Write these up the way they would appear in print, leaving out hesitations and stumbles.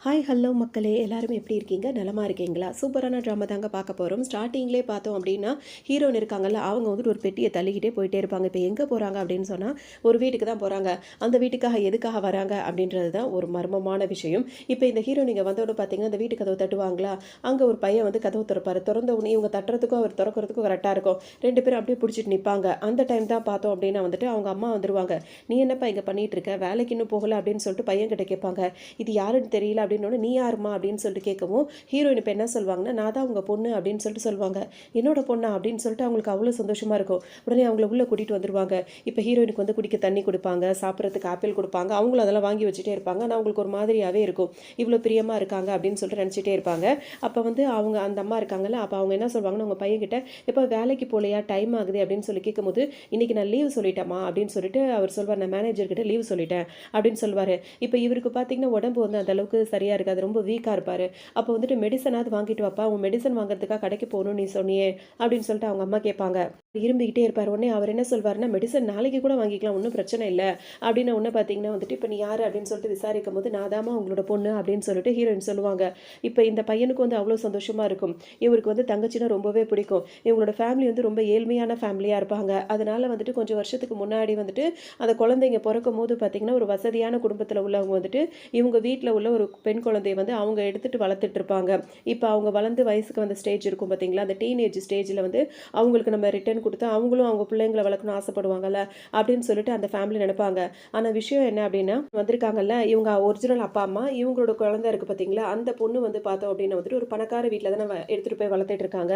Hi hello மக்களே, எல்லாரும் எப்படி இருக்கீங்க? நலமா இருக்கீங்களா? சூப்பரான ட்ராமா தாங்க பார்க்க போகிறோம். ஸ்டார்டிங்லேயே பார்த்தோம் அப்படின்னா, ஹீரோயின் இருக்காங்கல்ல, அவங்க வந்துட்டு ஒரு பெட்டியை தள்ளிக்கிட்டே போயிட்டே இருப்பாங்க. இப்போ எங்கே போகிறாங்க அப்படின்னு சொன்னால், ஒரு வீட்டுக்கு தான் போகிறாங்க. அந்த வீட்டுக்காக எதுக்காக வராங்க அப்படின்றது தான் ஒரு மர்மமான விஷயம். இப்போ இந்த ஹீரோயின் இங்கே வந்தோட பார்த்தீங்கன்னா, அந்த வீட்டு கதவை தட்டுவாங்களா, அங்கே ஒரு பையன் வந்து கதவு திறப்பார். திறந்த உடனே இவங்க தட்டுறதுக்கும் அவர் திறக்கிறதுக்கும் கரெக்டாக இருக்கும். ரெண்டு பேரும் அப்படியே பிடிச்சிட்டு நிற்பாங்க. அந்த டைம் தான் பார்த்தோம் அப்படின்னா வந்துட்டு அவங்க அம்மா வந்துருவாங்க. நீ என்னப்பா இங்கே பண்ணிட்டு இருக்க, வேலைக்கு இன்னும் போகல அப்படின்னு சொல்லிட்டு பையன் கிட்ட கேட்பாங்க. இது யாருன்னு தெரியல அப்படின்னு. நீ யாருமா அப்படின்னு சொல்லிட்டு கேட்கவும், ஹீரோயின் இப்போ என்ன சொல்லுவாங்கன்னா, நான் தான் உங்கள் பொண்ணு அப்படின்னு சொல்லிட்டு சொல்லுவாங்க. என்னோட பொண்ணா அப்படின்னு சொல்லிட்டு அவங்களுக்கு அவ்வளோ சந்தோஷமாக இருக்கும். உடனே அவங்கள உள்ளே கூட்டிகிட்டு வந்துருவாங்க. இப்போ ஹீரோயினுக்கு வந்து குடிக்க தண்ணி கொடுப்பாங்க, சாப்பிட்றதுக்கு ஆப்பிள் கொடுப்பாங்க. அவங்களும் அதெல்லாம் வாங்கி வச்சுட்டே இருப்பாங்க. ஆனால் அவங்களுக்கு ஒரு மாதிரியாகவே இருக்கும். இவ்வளோ பிரியமாக இருக்காங்க அப்படின்னு சொல்லிட்டு நினச்சிட்டே இருப்பாங்க. அப்போ வந்து அவங்க அந்த அம்மா இருக்காங்கல்ல, அப்போ அவங்க என்ன சொல்லுவாங்கன்னா, உங்கள் பையன்கிட்ட இப்போ வேலைக்கு போகலையா, டைம் ஆகுது அப்படின்னு சொல்லி கேட்கும்போது, இன்றைக்கி நான் லீவ் சொல்லிட்டேம்மா அப்படின்னு சொல்லிட்டு அவர் சொல்வார். நான் மேனேஜர்கிட்ட லீவ் சொல்லிட்டேன் அப்படின்னு சொல்லுவார். இப்போ இவருக்கு பார்த்தீங்கன்னா உடம்பு வந்து அந்த அளவுக்கு சரியாக இருக்காது, ரொம்ப வீக்காக இருப்பார். அப்போ வந்துட்டு மெடிசனாவது வாங்கிட்டு வாப்பா, உன் மெடிசன் வாங்குறதுக்காக கடைக்கு போகணும்னு நீ சொன்னியே அப்படின்னு சொல்லிட்டு அவங்க அம்மா கேட்பாங்க. இரும்பிக்கிட்டே இருப்பார். உடனே அவர் என்ன சொல்வார்னா, மெடிசன் நாளைக்கு கூட வாங்கிக்கலாம், ஒன்றும் பிரச்சனை இல்லை அப்படின்னு. ஒன்று பார்த்தீங்கன்னா வந்துட்டு, இப்போ நீ யார் அப்படின்னு சொல்லிட்டு விசாரிக்கும் போது, நான் தாமா உங்களோட பொண்ணு அப்படின்னு சொல்லிட்டு ஹீரோயின் சொல்லுவாங்க. இப்போ இந்த பையனுக்கு வந்து அவ்வளோ சந்தோஷமாக இருக்கும். இவருக்கு வந்து தங்கச்சினா ரொம்பவே பிடிக்கும். இவங்களோட ஃபேமிலி வந்து ரொம்ப ஏழ்மையான ஃபேமிலியாக இருப்பாங்க. அதனால வந்துட்டு கொஞ்சம் வருஷத்துக்கு முன்னாடி வந்துட்டு அந்த குழந்தைங்க பிறக்கும் போது பார்த்தீங்கன்னா, ஒரு வசதியான குடும்பத்தில் உள்ளவங்க வந்துட்டு இவங்க வீட்டில் உள்ள ஒரு பெண் குழந்தைய வந்து அவங்க எடுத்துகிட்டு வளர்த்துட்டு இருப்பாங்க. இப்போ அவங்க வளர்ந்து வயசுக்கு வந்த ஸ்டேஜ் இருக்கும் பார்த்தீங்களா, அந்த டீனேஜ் ஸ்டேஜில் வந்து அவங்களுக்கு நம்ம ரிட்டர்ன் கொடுத்து அவங்களும் அவங்க பிள்ளைங்களை வளர்க்கணும் ஆசைப்படுவாங்கல்ல அப்படின்னு சொல்லிட்டு அந்த ஃபேமிலி நினைப்பாங்க. ஆனால் விஷயம் என்ன அப்படின்னா, வந்திருக்காங்கல்ல இவங்க ஒரிஜினல் அப்பா அம்மா, இவங்களோட குழந்தை இருக்குது பார்த்தீங்களா, அந்த பொண்ணு வந்து பார்த்தோம் அப்படின்னா வந்துட்டு ஒரு பணக்கார வீட்டில் தானே எடுத்துகிட்டு போய் வளர்த்துட்டு இருக்காங்க.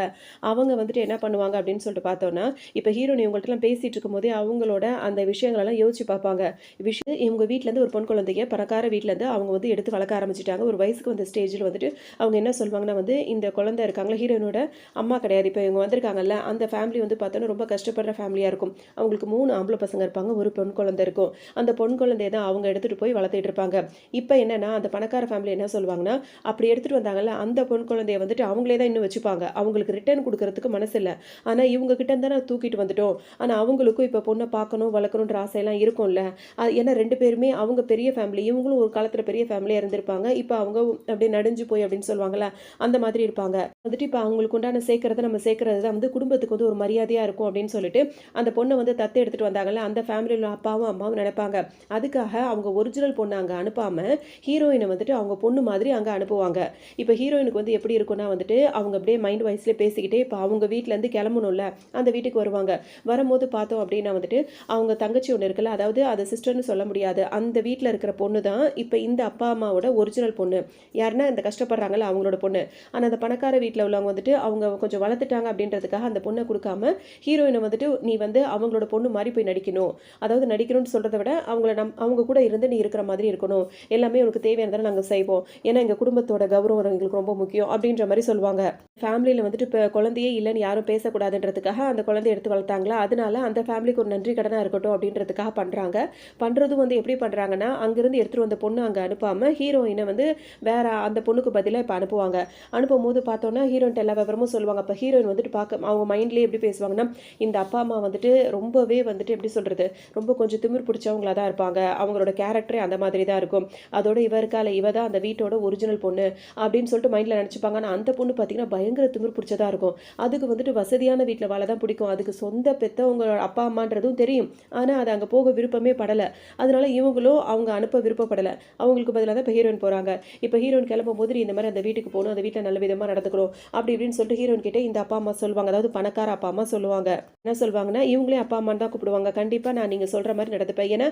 அவங்க வந்துட்டு என்ன பண்ணுவாங்க அப்படின்னு சொல்லிட்டு பார்த்தோன்னா, இப்போ ஹீரோயின் இவங்கள்ட்டலாம் பேசிகிட்டு இருக்கும்போதே அவங்களோட அந்த விஷயங்களெல்லாம் யோசிச்சு பார்ப்பாங்க. விஷயம் இவங்க வீட்டிலேருந்து ஒரு பொன் குழந்தைய பணக்கார வீட்டிலேருந்து அவங்க வந்து எடுத்து வளர்க்க ஆரம்பிச்சிட்டாங்க. ஒரு வயசுக்கு வந்த ஸ்டேஜில் வந்துட்டு அவங்க என்ன சொல்லுவாங்கன்னா வந்து, இந்த குழந்தை இருக்காங்களா ஹீரோயினோட அம்மா கிடையாது, இப்போ இவங்க வந்திருக்காங்கல்ல அந்த ஃபேமிலி வந்து பார்த்தோன்னா ரொம்ப கஷ்டப்படுற ஃபேமிலியாக இருக்கும். அவங்களுக்கு 3 ஆம்பளை பசங்க இருப்பாங்க, ஒரு பெண் குழந்தை இருக்கும். அந்த பொன் குழந்தைய தான் அவங்க எடுத்துகிட்டு போய் வளர்த்துட்டு இருப்பாங்க. இப்போ என்னன்னா அந்த பணக்கார ஃபேமிலி என்ன சொல்லுவாங்கன்னா, அப்படி எடுத்துகிட்டு வந்தாங்கல்ல அந்த பொன் குழந்தைய வந்துட்டு அவங்களே தான் இன்னும் வச்சுப்பாங்க. அவங்களுக்கு ரிட்டர்ன் கொடுக்கறதுக்கு மனசு இல்லை. ஆனால் இவங்க கிட்ட தானே தூக்கிட்டு வந்துட்டோம். ஆனால் அவங்களுக்கும் இப்போ பொண்ணை பார்க்கணும் வளர்க்கணுன்ற ஆசையெல்லாம் இருக்கும்ல. ஏன்னா 2 பேருமே அவங்க பெரிய ஃபேமிலி, இவங்களும் ஒரு காலத்தில் பெரிய ஃபேமிலியாக இருந்திருப்பாங்க. இப்போ அவங்க அப்படியே நடிஞ்சு போய் அப்படின்னு சொல்லுவாங்கல்ல, அந்த மாதிரி இருப்பாங்க. வந்துட்டு இப்போ அவங்களுக்கு உண்டான சேர்க்கறத நம்ம சேர்க்கறது தான் வந்து குடும்பத்துக்கு வந்து ஒரு மரியாதையாக இருக்கும் அப்படின்னு சொல்லிட்டு அந்த பொண்ணை வந்து தத்து எடுத்துகிட்டு வந்தாங்கல்ல அந்த ஃபேமிலியில் அப்பாவும் அம்மாவும் நினைப்பாங்க. அதுக்காக அவங்க ஒரிஜினல் பொண்ணை அங்கே அனுப்பாமல் ஹீரோயினை வந்துட்டு அவங்க பொண்ணு மாதிரி அங்கே அனுப்புவாங்க. இப்போ ஹீரோயினுக்கு வந்து எப்படி இருக்குன்னா வந்துட்டு அவங்க அப்படியே மைண்ட் வைஸ்லேயே பேசிக்கிட்டே இப்போ அவங்க வீட்டிலேருந்து கிளம்பணும்ல அந்த வீட்டுக்கு வருவாங்க. வரும்போது பார்த்தோம் அப்படின்னா வந்துட்டு அவங்க தங்கச்சி ஒன்று இருக்குல்ல, அதாவது அதை சிஸ்டர்னு சொல்ல முடியாது, அந்த வீட்டில் இருக்கிற பொண்ணு தான் இப்போ இந்த அப்பா அம்மாவோட ஒரிஜினல் பொண்ணு. யாருன்னா இந்த கஷ்டப்படுறாங்கல்ல அவங்களோட பொண்ணு. ஆனால் அந்த பணக்கார வீட்டில் உள்ளவங்க வந்துட்டு அவங்க கொஞ்சம் வளர்த்துட்டாங்க அப்படின்றதுக்காக அந்த பொண்ணை கொடுக்காம ஹீரோயினை வந்துட்டு நீ வந்து அவங்களோட பொண்ணு மாதிரி போய் நடிக்கணும், அதாவது நடிக்கணும்னு சொல்கிறத விட அவங்கள அவங்க கூட இருந்து நீ இருக்கிற மாதிரி இருக்கணும், எல்லாமே உனக்கு தேவையானதான நாங்கள் செய்வோம், ஏன்னா எங்கள் குடும்பத்தோட கௌரவம் எங்களுக்கு ரொம்ப முக்கியம் அப்படின்ற மாதிரி சொல்லுவாங்க. ஃபேமிலியில் வந்துட்டு இப்போ குழந்தையே இல்லைன்னு யாரும் பேசக்கூடாதுன்றதுக்காக அந்த குழந்தைய எடுத்து வளர்த்தாங்களா, அதனால அந்த ஃபேமிலிக்கு ஒரு நன்றி கடனாக இருக்கட்டும் அப்படின்றதுக்காக பண்ணுறாங்க. பண்ணுறதும் வந்து எப்படி பண்ணுறாங்கன்னா, அங்கேருந்து எடுத்துகிட்டு வந்த பொண்ணு அங்கே அனுப்பாமல் ஹீரோயினை வந்து வேற அந்த பொண்ணுக்கு பதிலாக இப்போ அனுப்புவாங்க. அனுப்பும்போது பார்த்தோன்னா ஹீரோயின்ட்ட எல்லா விவரமும் சொல்லுவாங்க. அப்போ ஹீரோயின் வந்துட்டு பார்க்க அவங்க மைண்ட்லேயே எப்படி பேசுவாங்கன்னா, இந்த அப்பா அம்மா வந்துட்டு ரொம்பவே வந்துட்டு எப்படி சொல்கிறது, ரொம்ப கொஞ்சம் திமிர் பிடிச்சவங்களா தான் இருப்பாங்க, அவங்களோட கேரக்டரே அந்த மாதிரி தான் இருக்கும். அதோட இவ இருக்கால இவ தான் அந்த வீட்டோட ஒரிஜினல் பொண்ணு அப்படின்னு சொல்லிட்டு மைண்டில் நினச்சிப்பாங்க. ஆனால் அந்த பொண்ணு பார்த்தீங்கன்னா பயங்கர திமிர் பிடிச்சதாக இருக்கும். அதுக்கு வந்துட்டு வசதியான வீட்டில் வாழ தான் பிடிக்கும். அதுக்கு சொந்த பெற்றவங்க அப்பா அம்மான்றதும் தெரியும். ஆனால் அது அங்கே போக விருப்பமே படலை. அதனால இவங்களும் அவங்க அனுப்ப விருப்பப்படலை. அவங்களுக்கு பதிலாக தான் இப்போ ஹீரோயின் போகிறாங்க. இப்போ ஹீரோயின் கிளம்பும் போது இந்த மாதிரி அந்த வீட்டுக்கு போகணும், அந்த வீட்டில் நல்ல விதமாக நடந்துக்கணும் அப்படி இப்படின்னு சொல்லிட்டு ஹீரோயின் கிட்டே இந்த அப்பா அம்மா சொல்லுவாங்க. அதாவது பணக்கார அப்பா அம்மா சொல்லுவாங்க. என்ன சொல்லுவாங்கன்னா, இவங்களே அப்பா அம்மான்னு தான் கூப்பிடுவாங்க. கண்டிப்பாக நான் நீங்கள் சொல்கிற மாதிரி நடந்துப்பேன், ஏன்னா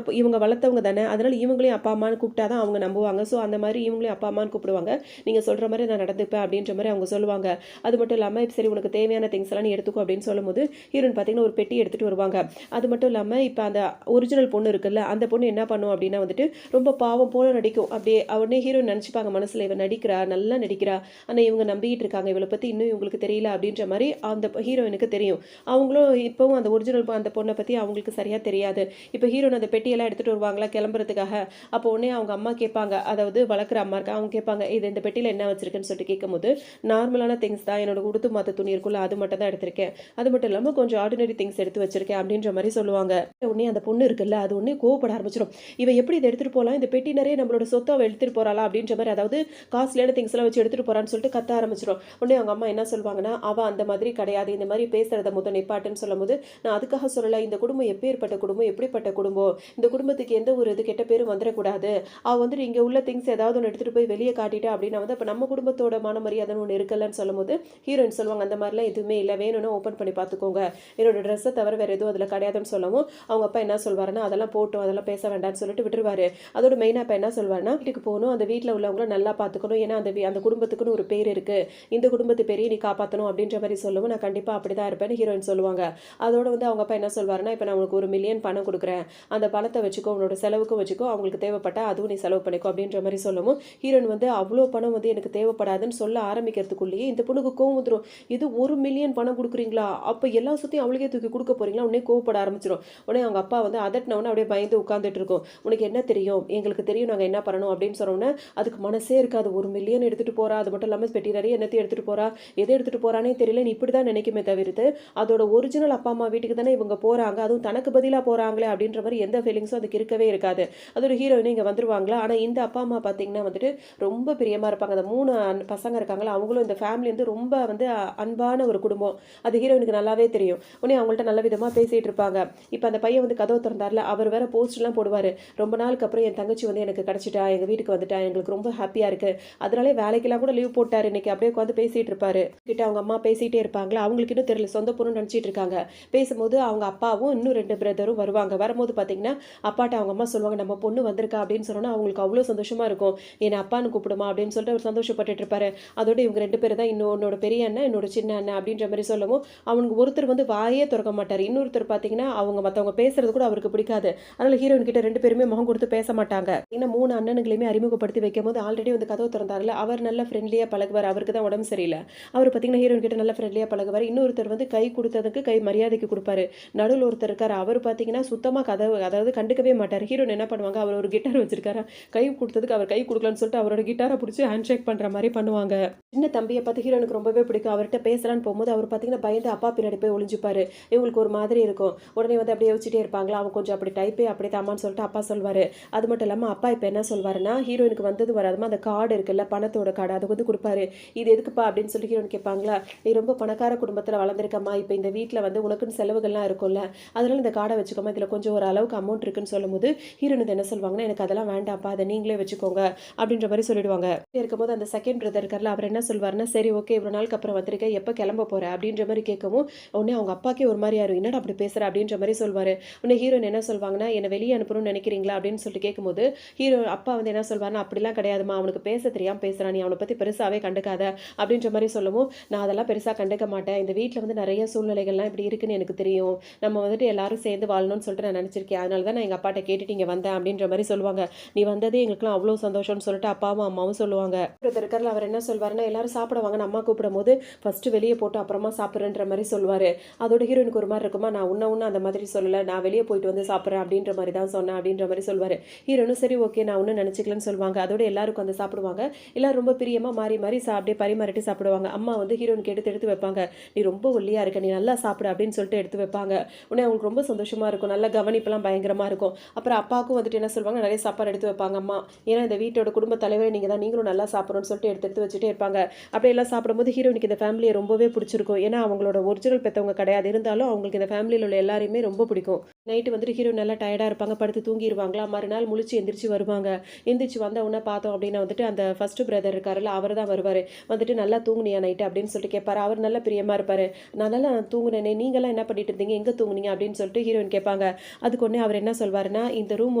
இவங்க வளர்த்தவங்க தானே, அதனால இவங்களையும் அப்பா அம்மான்னு கூப்பிட்டா தான் அவங்க நம்புவாங்க. ஸோ அந்த மாதிரி இவங்களையும் அப்பா அம்மான்னு கூப்பிடுவாங்க. நீங்கள் சொல்கிற மாதிரி நான் நடந்துப்பேன் அப்படின்ற மாதிரி அவங்க சொல்லுவாங்க. அது மட்டும் இல்லாமல் சரி உனக்கு தேவையான திங்ஸ் எல்லாம் நீ எடுத்துக்கோ அப்படின்னு சொல்லும்போது ஹீரோயின் பார்த்தீங்கன்னா ஒரு பெட்டி எடுத்துகிட்டு வருவாங்க. அது மட்டும் இல்லாமல் இப்போ அந்த ஒரிஜினல் பொண்ணு இருக்குல்ல, அந்த பொண்ணு என்ன பண்ணும் அப்படின்னா வந்துட்டு ரொம்ப பாவம் போல நடிக்கும். அப்படியே உடனே ஹீரோயின் நினச்சிப்பாங்க மனசில், இவன் நடிக்கிறா, நல்லா நடிக்கிறா, ஆனால் இவங்க நம்பிக்கிட்டு இருக்காங்க, இவளை பற்றி இன்னும் இவங்களுக்கு தெரியல அப்படின்ற மாதிரி அந்த ஹீரோயினுக்கு எனக்கு தெரியும். அவங்களும் இப்பவும் அந்த ஒரிஜினல் அந்த பொண்ணை பற்றி அவங்களுக்கு சரியாக தெரியாது. இப்போ ஹீரோயின் அந்த பெட்டியெல்லாம் எடுத்துகிட்டு வருவாங்களா கிளம்புறதுக்காக. அப்போ உடனே அவங்க அம்மா கேட்பாங்க, அதாவது வளர்க்குற அம்மா இருக்கா, அவங்க கேட்பாங்க இது இந்த பெட்டியில் என்ன வச்சிருக்குன்னு சொல்லிட்டு கேட்கும்போது, நார்மலான திங்ஸ் தான், என்னோட உடுத்து மாற்ற துணி இருக்குல்ல அது மட்டும் தான் எடுத்திருக்கேன், அது மட்டும் இல்லாமல் கொஞ்சம் ஆர்டினரி திங்ஸ் எடுத்து வச்சிருக்கேன் அப்படின்ற மாதிரி சொல்லுவாங்க. உடனே அந்த பொண்ணு இருக்குல்ல அது உடனே கோவப்பட ஆரம்பிச்சிடும். இவ எப்படி இதை எடுத்துகிட்டு போகலாம், இந்த பெட்டி நிறைய நம்மளோட சொத்தை அவள் எடுத்துகிட்டு போகிறாளா அப்படின்ற மாதிரி, அதாவது காஸ்ட்லியான திங்ஸ் எல்லாம் வச்சு எடுத்துகிட்டு போகிறான்னு சொல்லிட்டு கத்த ஆரம்பிச்சிடும். உடனே அவங்க அம்மா என்ன சொல்லுவாங்கன்னா, அவள் அந்த மாதிரி கிடையாது, இந்த மாதிரி பேசுகிறத முதல் நிப்பாட்டுன்னு சொல்லும்போது, நான் அதுக்காக சொல்லலை, இந்த குடும்பம் எப்பேற்பட்ட குடும்பம், எப்படிப்பட்ட குடும்பம், இந்த குடும்பத்துக்கு எந்த ஒரு இது கெட்ட பேரும் வந்துடக்கூடாது, அவள் வந்துட்டு இங்கே உள்ள திங்ஸ் ஏதாவது ஒன்று எடுத்துகிட்டு போய் வெளியே காட்டிட்டா அப்படின்னா வந்து அப்போ நம்ம குடும்பத்தோட மான மரியாதைன்னு ஒன்று இருக்கலன்னு சொல்லும்போது ஹீரோயின் சொல்லுவாங்க, அந்த மாதிரிலாம் எதுவுமே இல்லை, வேணும்னா ஓப்பன் பண்ணி பார்த்துக்கோங்க, என்னோட ட்ரெஸ்ஸை தவிர வேறு எதுவும் அதில் கிடையாதுன்னு சொல்லவும் அவங்க அப்பா என்ன சொல்வாருன்னா, அதெல்லாம் போட்டோம், அதெல்லாம் பேச வேண்டாம்னு சொல்லிட்டு விட்டுருவாரு. அதோட மெயினாக இப்போ என்ன சொல்வாருன்னா, வீட்டுக்கு போகணும், அந்த வீட்டில் உள்ளவங்களும் நல்லா பார்த்துக்கணும், ஏன்னா அந்த குடும்பத்துக்குன்னு ஒரு பேர் இருக்குது, இந்த குடும்பத்து பேரையும் நீ காப்பாற்றணும் அப்படின்ற மாதிரி சொல்லவும், நான் கண்டிப்பாக அப்படி தான் இருப்பேன்னு ஹீரோயின் சொல்லுவாங்க. அதோட வந்து அவங்க அப்பா என்ன சொல்வாருன்னா, இப்போ நான் உனக்கு 1 மில்லியன் பணம் கொடுக்குறேன், அந்த பணத்தை வச்சுக்கோ, உன்னோட செலவுக்கும் வச்சுக்கோ, அவங்களுக்கு தேவைப்பட்டா அதுவும் நீ செலவு பண்ணிக்கோ அப்படின்ற மாதிரி சொல்லவும் ஹீரோயின் வந்து அவ்வளோ பணம் வந்து எனக்கு தேவைப்படாதுன்னு சொல்ல ஆரம்பிக்கிறதுக்குள்ளேயே இந்த பொண்ணுக்கு கோவம் வந்துடும். இது 1 மில்லியன் பணம் கொடுக்குறீங்களா, அப்போ எல்லா சொத்தையும் அவளுக்கே தூக்கி கொடுக்க போறீங்களா, உடனே கோவப்பட ஆரம்பிச்சிடும். உடனே அவங்க அப்பா வந்து அதட்டினவொன்னே அப்படியே பயந்து உட்காந்துட்டு இருக்கும். உனக்கு என்ன தெரியும், எங்களுக்கு தெரியும் நாங்கள் என்ன பண்ணணும் அப்படின்னு சொன்னோன்னே அதுக்கு மனசே இருக்காது. 1 மில்லியன் எடுத்துகிட்டு போறா, அது மட்டும் இல்லாமல் பெட்டி நிறைய என்னத்தையும் எடுத்துகிட்டு போறா, எதை எடுத்துகிட்டு போறானே தெரியல, நீ இப்படி தான் நினைக்குமே தவிர்த்து அதோட ஒரிஜினல் அப்பா அம்மா வீட்டுக்கு தானே இவங்க போறாங்க, அதுவும் தனக்கு பதிலாக போறாங்களே அப்படின்ற மாதிரி எந்த ஃபீலிங்ஸும் அதுக்கு இருக்கவே இருக்காது. அதோட ஹீரோயின் இங்கே வந்துருவாங்களா. ஆனால் இந்த அப்பா அம்மா பார்த்தீங்கன்னா வந்துட்டு ரொம்ப பிரியமாக இருப்பாங்க. அந்த 3 பசங்க இருக்காங்களா, அவங்களும் இந்த ஃபேமிலி வந்து ரொம்ப வந்து அன்பான ஒரு குடும்பம், அது ஹீரோயினுக்கு நல்லாவே தெரியும். உடனே அவங்கள்ட்ட நல்ல விதமாக பேசிகிட்டு இருப்பாங்க. இப்போ அந்த பையன் வந்து கதவை திறந்தார்ல, அவர் வேற போஸ்ட்லாம் போடுவார், ரொம்ப நாளுக்கு அப்புறம் என் தங்கச்சி வந்து எனக்கு கிடச்சிட்டா, எங்கள் வீட்டுக்கு வந்துட்டா, எங்களுக்கு ரொம்ப ஹாப்பியாக இருக்குது, அதனாலே வேலைக்கெல்லாம் கூட லீவ் போட்டார் இன்னைக்கு, அப்படியே உட்காந்து பேசிகிட்டு இருப்பாரு கிட்ட. அவங்க அம்மா பேசிகிட்டே இருப்பாங்களா, அவங்களுக்கு இன்னும் தெரியல, சொந்த பொண்ணு நினச்சிட்டு இருக்காங்க. பேசும்போது அவங்க அப்பாவும் இன்னும் 2 பிரதரும் வருவாங்க. வரும்போது பார்த்தீங்கன்னா அப்பாட்ட அவங்க அம்மா சொல்லுவாங்க, நம்ம பொண்ணு வந்திருக்கா அப்படின்னு சொன்னோன்னா அவங்களுக்கு அவ்வளோ சந்தோஷமா இருக்கும். என்னை அப்பான்னு கூப்பிடுமா அப்படின்னு சொல்லிட்டு அவர் சந்தோஷப்பட்டுட்டு இருப்பாரு. அதோட இவங்க 2 பேர் தான் என்னோட பெரிய அண்ணன், என்னோட சின்ன அண்ணன் அப்படின்ற மாதிரி சொல்லவும் அவனுக்கு ஒருத்தர் வந்து வாயே திறக்க மாட்டார். இன்னொருத்தர் பார்த்தீங்கன்னா அவங்க மற்றவங்க பேசுறது கூட அவருக்கு பிடிக்காது. அதனால ஹீரோயின் கிட்ட 2 பேருமே முகம் கொடுத்து பேச மாட்டாங்க. ஏன்னா 3 அண்ணனுங்களையுமே அறிமுகப்படுத்தி வைக்கும் போது ஆல்ரெடி வந்து கதவு திறந்தாருல, அவர் நல்ல ஃப்ரெண்ட்லியாக பழகுவார். அவருக்கு தான் உடம்பு சரியில்லை. அவர் பார்த்தீங்கன்னா ஹீரோயின் கிட்ட நல்ல ஃப்ரெண்ட்லியாக பழகுவார். இன்னொருத்தர் வந்து கை கொடுத்ததுக்கு கை மரியாதைக்கு கொடுப்பாரு. நடுவில் ஒருத்தர் இருக்கார், அவர் பார்த்தீங்கன்னா சுத்தமாக கதவு அதாவது கண்டுக்கவே மாட்டார். ஹீரோயின் என்ன பண்ணுவாங்க, அவர் ஒரு கிட்டார் வச்சிருக்காரு, கை கொடுத்ததுக்கு அவர் கை கொடுக்கலன்னு சொல்லிட்டு அவரோட கிட்டாரை பிடிச்சி ஹேண்ட் ஷேக் பண்ணுற மாதிரி பண்ணுவாங்க. சின்ன தம்பியை பார்த்து ஹீரோனுக்கு ரொம்பவே பிடிக்கும். அவர்கிட்ட பேசலான்னு போகும்போது அவர் பார்த்தீங்கன்னா பயந்து அப்பா பின்னாடி போய் ஒளிஞ்சுப்பாரு. இவங்களுக்கு ஒரு மாதிரி இருக்கும். உடனே வந்து அப்படியே யோசிச்சுட்டே இருப்பாங்களா, அவன் கொஞ்சம் அப்படி டைப்பே அப்படி தாமான்னு சொல்லிட்டு அப்பா சொல்வார். அது மட்டும் இல்லாமல் அப்பா இப்போ என்ன சொல்வாருன்னா, ஹீரோயினுக்கு வந்தது வராதுமா அந்த கார்டு இருக்குல்ல, பணத்தோட கார்டு, அதை வந்து கொடுப்பாரு. இது எதுக்குப்பா அப்படின்னு சொல்லி ஹீரோயின் கேட்பாங்களா, நீ ரொம்ப பணக்கார குடும்பத்தில் வளர்ந்துருக்கம்மா, இப்போ இந்த வீட்டில் வந்து உனக்குன்னு செலவுகள்லாம் இருக்கும்ல, அதனால இந்த கார்டை வச்சுக்கோமா, இதில் கொஞ்சம் ஒரு அளவுக்கு அமௌண்ட் இருக்குன்னு சொல்லும்போது ஹீரோயின் என்ன சொல்லுவாங்கன்னா, எனக்கு அதெல்லாம் வேண்டாம்ப்பா, அதை நீங்களே வச்சுக்கோங்க அப்படின்ற மாதிரி சொல்லிடுவாங்க. இருக்கும்போது அந்த செகண்ட் பிரதர் இருக்கார்ல, அவர் என்ன சொல்வாருன்னா, சரி ஓகே இவ்வளோ நாளுக்கு அப்புறம் வந்திருக்கேன், எப்போ கிளம்ப போற அப்படின்ற மாதிரி கேட்கவும் உடனே அவங்க அப்பாக்கே ஒரு மாதிரி யாரும் என்னடா அப்படி பேசுற அப்படின்ற மாதிரி சொல்வாரு. உடனே ஹீரோயின் என்ன சொல்வாங்கன்னா, என்னை வெளியே அனுப்பணும்னு நினைக்கிறீங்களா அப்படின்னு சொல்லிட்டு கேட்கும்போது ஹீரோ அப்பா வந்து என்ன சொல்வாருன்னா, அப்படிலாம் கிடையாதுமா, அவனுக்கு பேச தெரியாமல் பேசுறான், நீ அவனை பற்றி பெருசாகவே கண்டுக்காத அப்படின்ற மாதிரி சொல்லவும், நான் அதெல்லாம் பெருசாக கண்டுக்க மாட்டேன், இந்த வீட்டில் வந்து நிறைய சூழ்நிலைகள்லாம் இப்படி இருக்குன்னு எனக்கு தெரியும், நம்ம வந்துட்டு எல்லாரும் சேர்ந்து வாழணும்னு சொல்லிட்டு நான் நினச்சிருக்கேன், அதனால தான் நான் எங்கள் அப்பாட்ட கேட்டுட்டு இங்கே வந்தேன் அப்படின்ற மாதிரி சொல்லுவாங்க. நீ வந்ததே எங்களுக்குலாம் அவ்வளோ சந்தோஷம்னு சொல்லிட்டு அப்பாவும் அம்மாவும் சொல்லுவாங்க. இருக்கார்ல, அவர் என்ன சொல்வாருன்னா, எல்லாரும் சாப்பிடுவாங்கன்னு அம்மா கூப்பிடும் போது ஃபர்ஸ்ட் வெளியே போட்டு அப்புறமா சாப்பிட்றேன்ற மாதிரி சொல்லுவார். அதோட ஹீரோயினுக்கு ஒரு மாதிரி இருக்குமா, நான் உன்ன அந்த மாதிரி சொல்லலை, நான் வெளியே போயிட்டு வந்து சாப்பிட்றேன் அப்படின்ற மாதிரி தான் சொன்னேன் அப்படின்ற மாதிரி சொல்வார். ஹீரோனும் சரி ஓகே நான் ஒன்றும் நினச்சிக்கலன்னு சொல்லுவாங்க. அதோட எல்லாருக்கும் வந்து சாப்பிடுவாங்க. எல்லாரும் ரொம்ப பிரியமாக மாறி மாறி அப்படியே பரிமாறிட்டு சாப்பிடுவாங்க. அம்மா வந்து ஹீரோனுக்கு எடுத்து வைப்பாங்க, நீ ரொம்ப ஒல்லியாக இருக்க, நீ நல்லா சாப்பிடு அப்படின்னு சொல்லிட்டு எடுத்து வைப்பாங்க. உடனே அவங்களுக்கு ரொம்ப சந்தோஷமாக இருக்கும், நல்ல கவனிப்பெல்லாம் பயங்கரமாக இருக்கும். அப்புறம் அப்பாவுக்கும் வந்துட்டு என்ன சொல்லுவாங்க, நிறைய சாப்பாடு எடுத்து வைப்பாங்க அம்மா, ஏன்னா இந்த வீட்டோட குடும்ப தலைவரே நீங்கள் தான், நீங்களும் நல்லா சாப்பிடணும்னு சொல்லிட்டு எடுத்து வச்சுட்டே இருப்பாங்க. அப்படியே எல்லாம் சாப்பிடும்போது ஹீரோனுக்கு இந்த ஃபேமிலியை ரொம்பவே பிடிச்சிருக்கும். ஏன்னா அவங்களோட ஒரிஜினல் பெற்றவங்க கிடையாது, இருந்தாலும் அவங்களுக்கு இந்த ஃபேமிலியில் உள்ள எல்லாரையுமே ரொம்ப பிடிக்கும். நைட்டு வந்துட்டு ஹீரோ நல்லா டயர்டாக இருப்பாங்க, படுத்து தூங்கிடுவாங்களா. மறுநாள் முழிச்சு எந்திரிச்சு வருவாங்க. எந்திரிச்சு வந்த உடனே பார்த்தோம் அப்படின்னா வந்துட்டு அந்த ஃபர்ஸ்ட் பிரதர் இருக்காருல்ல, அவர் தான் வருவார். வந்துட்டு நல்லா தூங்குனியா நைட்டு அப்படின்னு சொல்லிட்டு கேட்பாரு. அவர் நல்ல பிரியமாக இருப்பார். நான் நல்லா தூங்குனேனே, நீங்களாம் என்ன பண்ணிட்டு இருந்தீங்க, எங்கே தூங்குனீங்க அப்படின்னு சொல்லிட்டு ஹீரோயின் கேட்பாங்க. அதுக்கு ஒன்றே அவர் என்ன சொல்வாருன்னா, இந்த ரூம்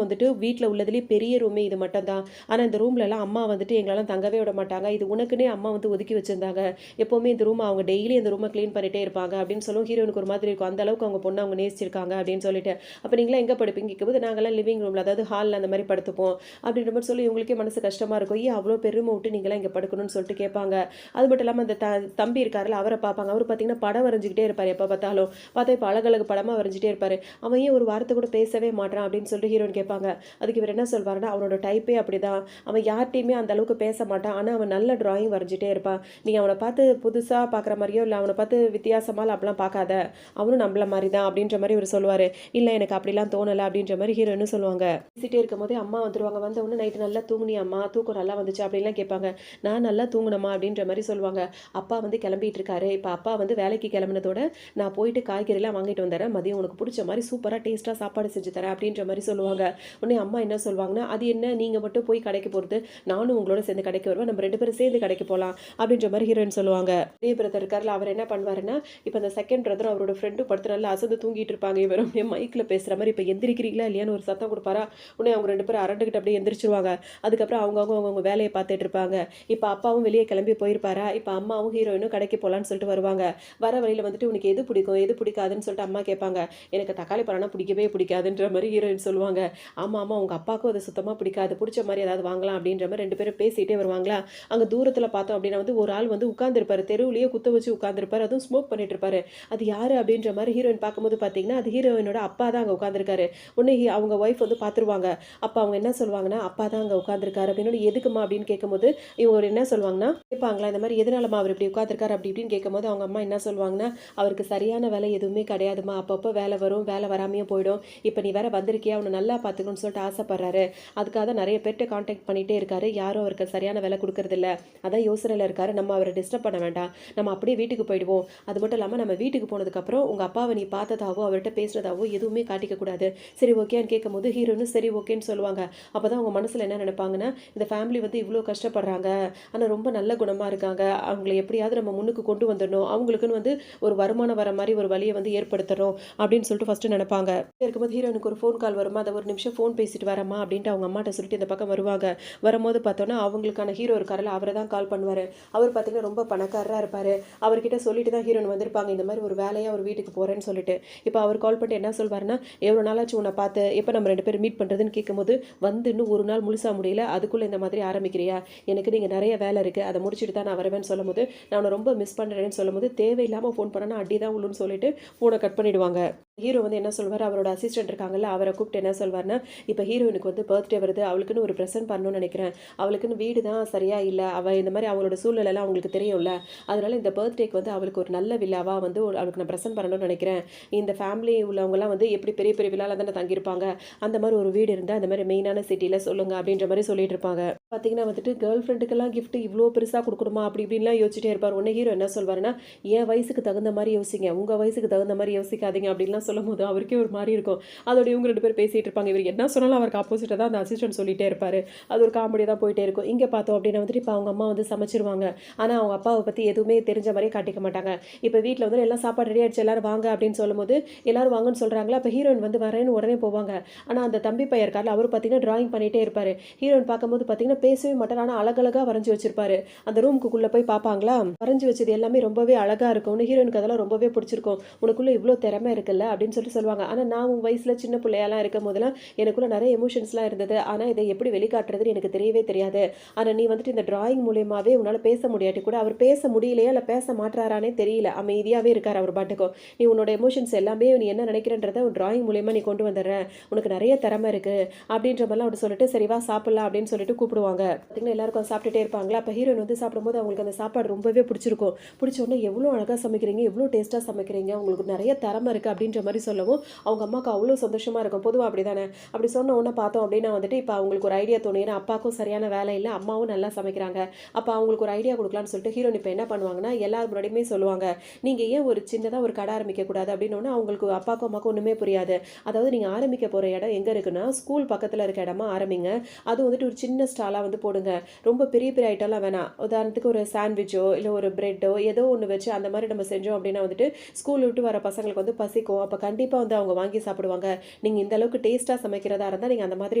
வந்துட்டு வீட்டில் உள்ளதுலேயே பெரிய ரூமே இது மட்டும் தான், ஆனால் இந்த ரூம்லலாம் அம்மா வந்துட்டு எங்களெல்லாம் தங்கவே விட மாட்டாங்க, இது உனக்குன்னே அம்மா வந்து ஒதுக்கி வச்சிருந்தாங்க, எப்போவுமே இந்த ரூம் அவங்க டெய்லி இந்த ரூமை க்ளீன் பண்ணிட்டே இருப்பாங்க அப்படின்னு சொல்லுவோம். ஹீரோனுக்கு ஒரு மாதிரி இருக்கும், அந்த அளவுக்கு அவங்க பொண்ணு அவங்க நேசிச்சிருக்காங்க அப்படின்னு சொல்லிட்டு. அப்போ நீங்களாம் எங்கே படுப்பீங்க கேட்கும்போது நாங்களாம் லிவிங் ரூமில் அதாவது ஹாலில் அந்த மாதிரி படுத்துப்போம் அப்படின்ற மாதிரி சொல்லி இவங்களுக்கே மனசு கஷ்டமாக இருக்கும். ஏன் அவ்வளோ பெருமை விட்டு நீங்களாம் இங்கே படுக்கணும்னு சொல்லிட்டு கேட்பாங்க. அது மட்டும் இல்லாமல் அந்த தம்பி இருக்காருல்ல அவரை பார்ப்பாங்க. அவர் பார்த்தீங்கன்னா படம் வரைஞ்சிக்கிட்டே இருப்பார் எப்போ பார்த்தாலும். பார்த்தா இப்போ அழகழகு படமாக வரைஞ்சிட்டே இருப்பார். அவன் ஏன் ஒரு வார்த்தை கூட பேசவே மாட்டான் அப்படின்னு சொல்லிட்டு ஹீரோயின் கேட்பாங்க. அதுக்கு இவர் என்ன சொல்வாருன்னா அவனோட டைப்பே அப்படிதான், அவன் யார்கிட்டையுமே அந்த அளவுக்கு பேச மாட்டான், ஆனால் அவன் நல்ல டிராயிங் வரைஞ்சிட்டே இருப்பான். நீங்கள் அவனை பார்த்து புதுசாக பார்க்குற மாதிரியோ இல்லை அவனை பார்த்து வித்தியாசமாக அப்படிலாம் பார்க்காத, அவனும் நம்மள மாதிரி தான் அப்படின்ற மாதிரி இவர் சொல்லுவார். இல்லை எனக்கு அப்படிலாம் தோணலை அப்படின்ற மாதிரி ஹீரோயின்னு சொல்லுவாங்க. பேசிட்டே இருக்கும் போதே அம்மா வந்துருவாங்க. வந்த உடனே நைட்டு நல்லா தூங்குனியா அம்மா, தூக்கம் நல்லா வந்துச்சு அப்படின்லாம் கேட்பாங்க. நான் நல்லா தூங்குனம்மா அப்படின்ற மாதிரி சொல்லுவாங்க. அப்பா வந்து கிளம்பிட்டு இருக்காரு, இப்போ அப்பா வந்து வேலைக்கு கிளம்பினதோட நான் போயிட்டு காய்கறிலாம் வாங்கிட்டு வந்துடுறேன், மதியம் உனக்கு பிடிச்ச மாதிரி சூப்பராக டேஸ்ட்டாக சாப்பாடு செஞ்சு தரேன் அப்படின்ற மாதிரி சொல்லுவாங்க. உடனே அம்மா என்ன சொல்லுவாங்கன்னா, அது என்ன நீங்கள் மட்டும் போய் கடைக்கு போகிறது, நானும் உங்களோட சேர்ந்து கடைக்கு வருவேன், நம்ம 2 பேரும் சேர்ந்து கடைக்கு போகலாம் அப்படின்ற மாதிரி ஹீரோயின் சொல்லுவாங்க. பெரிய பிரதர் இருக்கார்ல அவர் என்ன பண்ணுவாருன்னா, இப்போ அந்த செகண்ட் பிரதர் அவரோட ஃப்ரெண்டும் படுத்து நல்லா அசந்து தூங்கிட்டு இருப்பாங்க. இவரும் மைக்கில் பேசுகிற மாதிரி இப்போ எந்திரிக்கிறீங்களா இல்லையான்னு ஒரு சத்தம் கொடுப்பாரா. உடனே அவங்க 2 பேரும் அரண்டுக்கிட்டு அப்படியே எந்திரிச்சிருவாங்க. அதுக்கப்புறம் அவங்கவுங்க வேலையை பார்த்துட்டு இருப்பாங்க. இப்போ அப்பாவும் வெளியே கிளம்பி போயிருப்பாரா. இப்போ அம்மாவும் ஹீரோயினும் கடைக்கு போகலான்னு சொல்லிட்டு வருவாங்க. வர வழியில் வந்துட்டு உனக்கு எது பிடிக்கும் எது பிடிக்காதுன்னு சொல்லிட்டு அம்மா கேட்பாங்க. எனக்கு தக்காளி பழம்னா பிடிக்கவே பிடிக்காதுன்ற மாதிரி ஹீரோயின் சொல்லுவாங்க. ஆமாம் ஆமாம் உங்கள் அப்பாவுக்கும் அது சுத்தமாக பிடிக்காது, பிடிச்ச மாதிரி ஏதாவது வாங்கலாம் அப்படின்ற மாதிரி 2 பேரும் பேசிகிட்டே வருவாங்களா. அங்கே தூரத்தில் பார்த்தோம் அப்படின்னா வந்து ஒரு ஆள் வந்து உட்காந்துருப்பாரு, தெருவுலேயே குத்த வச்சு உட்காந்துருப்பாரு, அதுவும் ஸ்மோக் பண்ணிட்டு இருப்பாரு. அது யாரு அப்படின்ற மாதிரி ஹீரோயின் பார்க்கும்போது பார்த்தீங்கன்னா அது ஹீரோயினோட அப்பா தான் அங்கே உட்காந்துருக்காரு. உடனே அவங்க ஒய்ஃப் வந்து பார்த்துருவாங்க. அப்போ அவங்க என்ன சொல்லுவாங்கன்னா, அப்பா தான் அங்கே உட்காந்துருக்காரு அப்படின்னு. எதுக்குமா அப்படின்னு கேட்கும்போது இவங்க என்ன சொல்லுவாங்கன்னா கேட்பாங்களா, இந்த மாதிரி எதனாலமா அவர் இப்படி உட்காந்துருக்காரு அப்படி இப்படின்னு கேட்கும்போது அவங்க அம்மா என்ன சொல்லுவாங்கன்னா, அவருக்கு சரியான வேலை எதுவுமே கிடையாதுமா, அப்பப்போ வேலை வரும் வேலை வராமையும் போயிடும், இப்போ நீ வேற வந்திருக்கியா அவனை நல்லா பார்த்துக்கணும்னு சொல்லிட்டு ஆசைப்படுறாரு, அதுக்காக தான் நிறைய பேர்கிட்ட கான்டாக்ட் பண்ணிகிட்டே இருக்காரு, யாரும் அவருக்கு சரியான வேலை கொடுக்கறதில்ல, அதான் யோசனையில் இருக்காரு, நம்ம அவரை டிஸ்டர்ப் பண்ண வேண்டாம், நம்ம அப்படியே வீட்டுக்கு போயிடுவோம், அது மட்டும் இல்லாமல் நம்ம வீட்டுக்கு போனதுக்கப்புறம் உங்கள் அப்பாவை நீ பார்த்ததாவோ அவர்கிட்ட பேசுனதாவோ எதுவுமே காட்டிக்க கூடாது, சரி ஓகேன்னு கேட்கும்போது ஹீரோன்னு சரி ஓகேன்னு சொல்லுவாங்க. அப்போ தான் அவங்க மனசில் என்ன நினைப்பாங்கன்னா, இந்த ஃபேமிலி வந்து இவ்வளோ கஷ்டப்படுறாங்க, ஆனால் ரொம்ப நல்ல குணமாக இருக்காங்க, அவங்கள எப்படியாவது நம்ம முன்னுக்கு கொண்டு வந்துடணும், அவங்களுக்குன்னு வந்து ஒரு வருமானம் வர மாதிரி ஒரு வழியை வந்து ஏற்படுத்தணும் அப்படின்னு சொல்லிட்டு ஃபஸ்ட்டு நினைப்பாங்க. இருக்கும்போது ஹீரோனுக்கு ஒரு ஃபோன் கால் வருமா, அதை ஒரு நிமிஷம் ஃபோன் பேசிட்டு வரமா அப்படின்ட்டு அவங்க அம்மாட்ட சொல்லிட்டு இந்த பக்கம் வருவாங்க. வரும்போது பார்த்தோன்னா அவங்களுக்கான ஹீரோ இருக்காரில்ல அவரை தான் கால் பண்ணுவார். அவர் பார்த்தீங்கன்னா ரொம்ப பணக்காரராக இருப்பார். அவர்கிட்ட சொல்லிட்டு தான் ஹீரோன் வந்திருப்பாங்க, இந்த மாதிரி ஒரு வேலையாக ஒரு வீட்டுக்கு போகிறேன்னு சொல்லிட்டு. இப்போ அவர் கால் பண்ணிட்டு என்ன சொல்வாருன்னா, எவ்வளோ நாளாச்சு உன்னை பார்த்து, எப்போ நம்ம 2 பேரும் மீட் பண்ணுறதுன்னு கேட்கும்போது, வந்து இன்னும் ஒரு நாள் முழுசாக முடியல, அதுக்குள்ளே இந்த மாதிரி ஆரம்பிக்கிறியா, எனக்கு நீங்கள் நிறைய வேலை இருக்குது, அதை முடிச்சுட்டு தான் நான் வருவேன்னு சொல்லும்போது, நான் உன்னை ரொம்ப மிஸ் பண்ணுறேன்னு சொல்லும்போது, தேவையில்லாமல் ஃபோன் பண்ணனா அடி தான் உள்ளுன்னு சொல்லிட்டு ஃபோனை கட் பண்ணிவிடுவாங்க. ஹீரோ வந்து என்ன சொல்வார், அவரோட அசிஸ்டன்ட் இருக்காங்கல்ல அவரை கூப்பிட்டு என்ன சொல்வார்னா, இப்போ ஹீரோயினுக்கு வந்து பர்த்டே வருது, அவளுக்குன்னு ஒரு ப்ரெசென்ட் பண்ணணும்னு நினைக்கிறேன், அவளுக்குன்னு வீடு தான் சரியாக இல்லை, அவள் இந்த மாதிரி அவங்களோட சூழ்நிலைலாம் அவங்களுக்கு தெரியும்ல, அதனால் இந்த பர்த்டேக்கு வந்து அவளுக்கு ஒரு நல்ல விழாவாக வந்து அவளுக்கு நான் ப்ரெசென்ட் பண்ணணும்னு நினைக்கிறேன், இந்த ஃபேமிலி உள்ளவங்கலாம் வந்து எப்படி பெரிய பெரிய விழாவில் தானே தங்கியிருப்பாங்க, அந்த மாதிரி ஒரு வீடு இருந்தால் அந்த மாதிரி மெயினான சிட்டியில் சொல்லுங்கள் அப்படின்ற மாதிரி சொல்லிட்டு இருப்பாங்க. பார்த்தீங்கன்னா வந்துட்டு கேர்ள் ஃப்ரெண்டுக்கெல்லாம் கிஃப்ட் இவ்வளோ பெருசாக கொடுக்கணுமா அப்படி இப்படின்லாம் யோசிச்சிட்டே இருப்பார். உடனே ஹீரோ என்ன சொல்வாருன்னா, என் வயசுக்கு தகுந்த மாதிரி யோசிங்க, உங்கள் வயசுக்கு தகுந்த மாதிரி யோசிக்காதீங்க அப்படின்லாம் சொல்லும்போது அவருக்கே ஒரு மாதிரி இருக்கும். அதோட இவங்க 2 பேர் பேசிகிட்டு இருப்பாங்க. இவர் என்ன சொன்னாலும் அவருக்கு ஆப்போசிட்டாக தான் அந்த அசிஸ்டன்ட் சொல்லிகிட்டே இருப்பார். அது ஒரு காமெடியாக தான் போயிட்டே இருக்கும். இங்கே பார்த்தோம் அப்படின்னா வந்துட்டு இப்போ அவங்க அம்மா வந்து சமைச்சிருவாங்க. ஆனால் அவங்க அப்பாவை பற்றி எதுவுமே தெரிஞ்ச மாதிரியே காட்டிக்க மாட்டாங்க. இப்போ வீட்டில் வந்து எல்லாம் சாப்பாடு ரெடி ஆகிடுச்சு எல்லோரும் வாங்க அப்படின்னு சொல்லும்போது எல்லோரும் வாங்கன்னு சொல்கிறாங்களா. அப்போ ஹீரோயின் வந்து வரேன்னு உடனே போவாங்க. ஆனால் அந்த தம்பி பையன் இருக்கார்ல அவர் பார்த்தீங்கன்னா டிராயிங் பண்ணிகிட்டே இருப்பார். ஹீரோயின் பார்க்கும்போது பார்த்தீங்கன்னா பேசவே மாட்டார், ஆனால் அழகழகாக வரைஞ்சி வச்சிருப்பாரு. அந்த ரூமுக்குள்ளே போய் பார்ப்பாங்களா, வரைஞ்சி வச்சது எல்லாமே ரொம்பவே அழகாக இருக்கும். ஹீரோயினுக்கு அதெல்லாம் ரொம்பவே பிடிச்சிருக்கும். உனக்குள்ளே இவ்வளோ திறமை இருக்குல்ல அப்படின்னு சொல்லிட்டு சொல்லுவாங்க. ஆனால் நான் உன் வயசில் சின்ன பிள்ளையெல்லாம் இருக்கும் போதெல்லாம் எனக்குள்ளே நிறைய எமோஷன்ஸ்லாம் இருந்தது, ஆனால் இதை எப்படி வெளிக்காட்டுறதுன்னு எனக்கு தெரியவே தெரியாது. ஆனால் நீ வந்துட்டு இந்த டிராயிங் மூலியமாகவே உன்னால் பேச முடியாட்டி கூட, அவர் பேச முடியலையா இல்லை பேச மாட்டாரானே தெரியல, அமைதியாகவே இருக்கார் அவர் பாட்டுக்கும். நீ உன்னோட எமோஷன்ஸ் எல்லாமே நீ என்ன நினைக்கிறன்றதை ஒரு டிராயிங் மூலியமாக நீ கொண்டு வந்துடுற, உனக்கு நிறைய திறமை இருக்குது அப்படின்ற மாதிரிலாம் அவர் சொல்லிட்டு சரிவா சாப்பிடலாம் அப்படின்னு சொல்லிட்டு கூப்பிடுவாங்க. பார்த்தீங்கன்னா எல்லாருக்கும் சாப்பிட்டுட்டே இருப்பாங்களா. அப்போ ஹீரோயின் வந்து சாப்பிடும்போது அவங்களுக்கு அந்த சாப்பாடு ரொம்பவே பிடிச்சிருக்கும். பிடிச்ச உடனே எவ்வளோ அழகாக சமைக்கிறீங்க, எவ்வளோ டேஸ்ட்டாக சமைக்கிறீங்க, உங்களுக்கு நிறைய திறமை இருக்குது அப்படின்ற மாதிரி சொல்லவும் அவங்க அம்மாவுக்கு அவ்வளோ சந்தோஷமாக இருக்கும். பொதுவாக அப்படி தானே. அப்படி சொன்ன உடனே பார்த்தோம் அப்படின்னா வந்துட்டு இப்போ அவங்களுக்கு ஒரு ஐடியா தோணும். ஏன்னா அப்பாவுக்கும் சரியான வேலை இல்லை, அம்மாவும் நல்லா சமைக்கிறாங்க. அப்போ அவங்களுக்கு ஒரு ஐடியா கொடுக்கலான்னு சொல்லிட்டு ஹீரோயின் இப்போ என்ன பண்ணுவாங்கன்னா, எல்லாரும் முன்னாடியுமே சொல்லுவாங்க, நீங்கள் ஏன் ஒரு சின்னதாக ஒரு கடை ஆரம்பிக்கக்கூடாது அப்படின்னு. அவங்களுக்கு அப்பாவுக்கும் அம்மாவுக்கும் ஒன்றுமே புரியாது. அதாவது நீங்கள் ஆரம்பிக்க போகிற இடம் எங்கே இருக்குன்னா, ஸ்கூல் பக்கத்தில் இருக்க இடமா ஆரம்பிங்க, அது வந்துட்டு ஒரு சின்ன ஸ்டாலாக வந்து போடுங்க, ரொம்ப பெரிய பெரிய ஐட்டம்லாம் வேணாம், உதாரணத்துக்கு ஒரு சாண்ட்விச்சோ இல்லை ஒரு பிரெட்டோ ஏதோ ஒன்று வச்சு அந்த மாதிரி நம்ம செஞ்சோம் அப்படின்னா வந்துட்டு ஸ்கூல் விட்டு வர பசங்களுக்கு வந்து பசிக்கும் அப்போ கண்டிப்பாக வந்து அவங்க வாங்கி சாப்பிடுவாங்க. நீங்கள் இந்த அளவுக்கு டேஸ்ட்டாக சமைக்கிறதா இருந்தால் நீங்கள் அந்த மாதிரி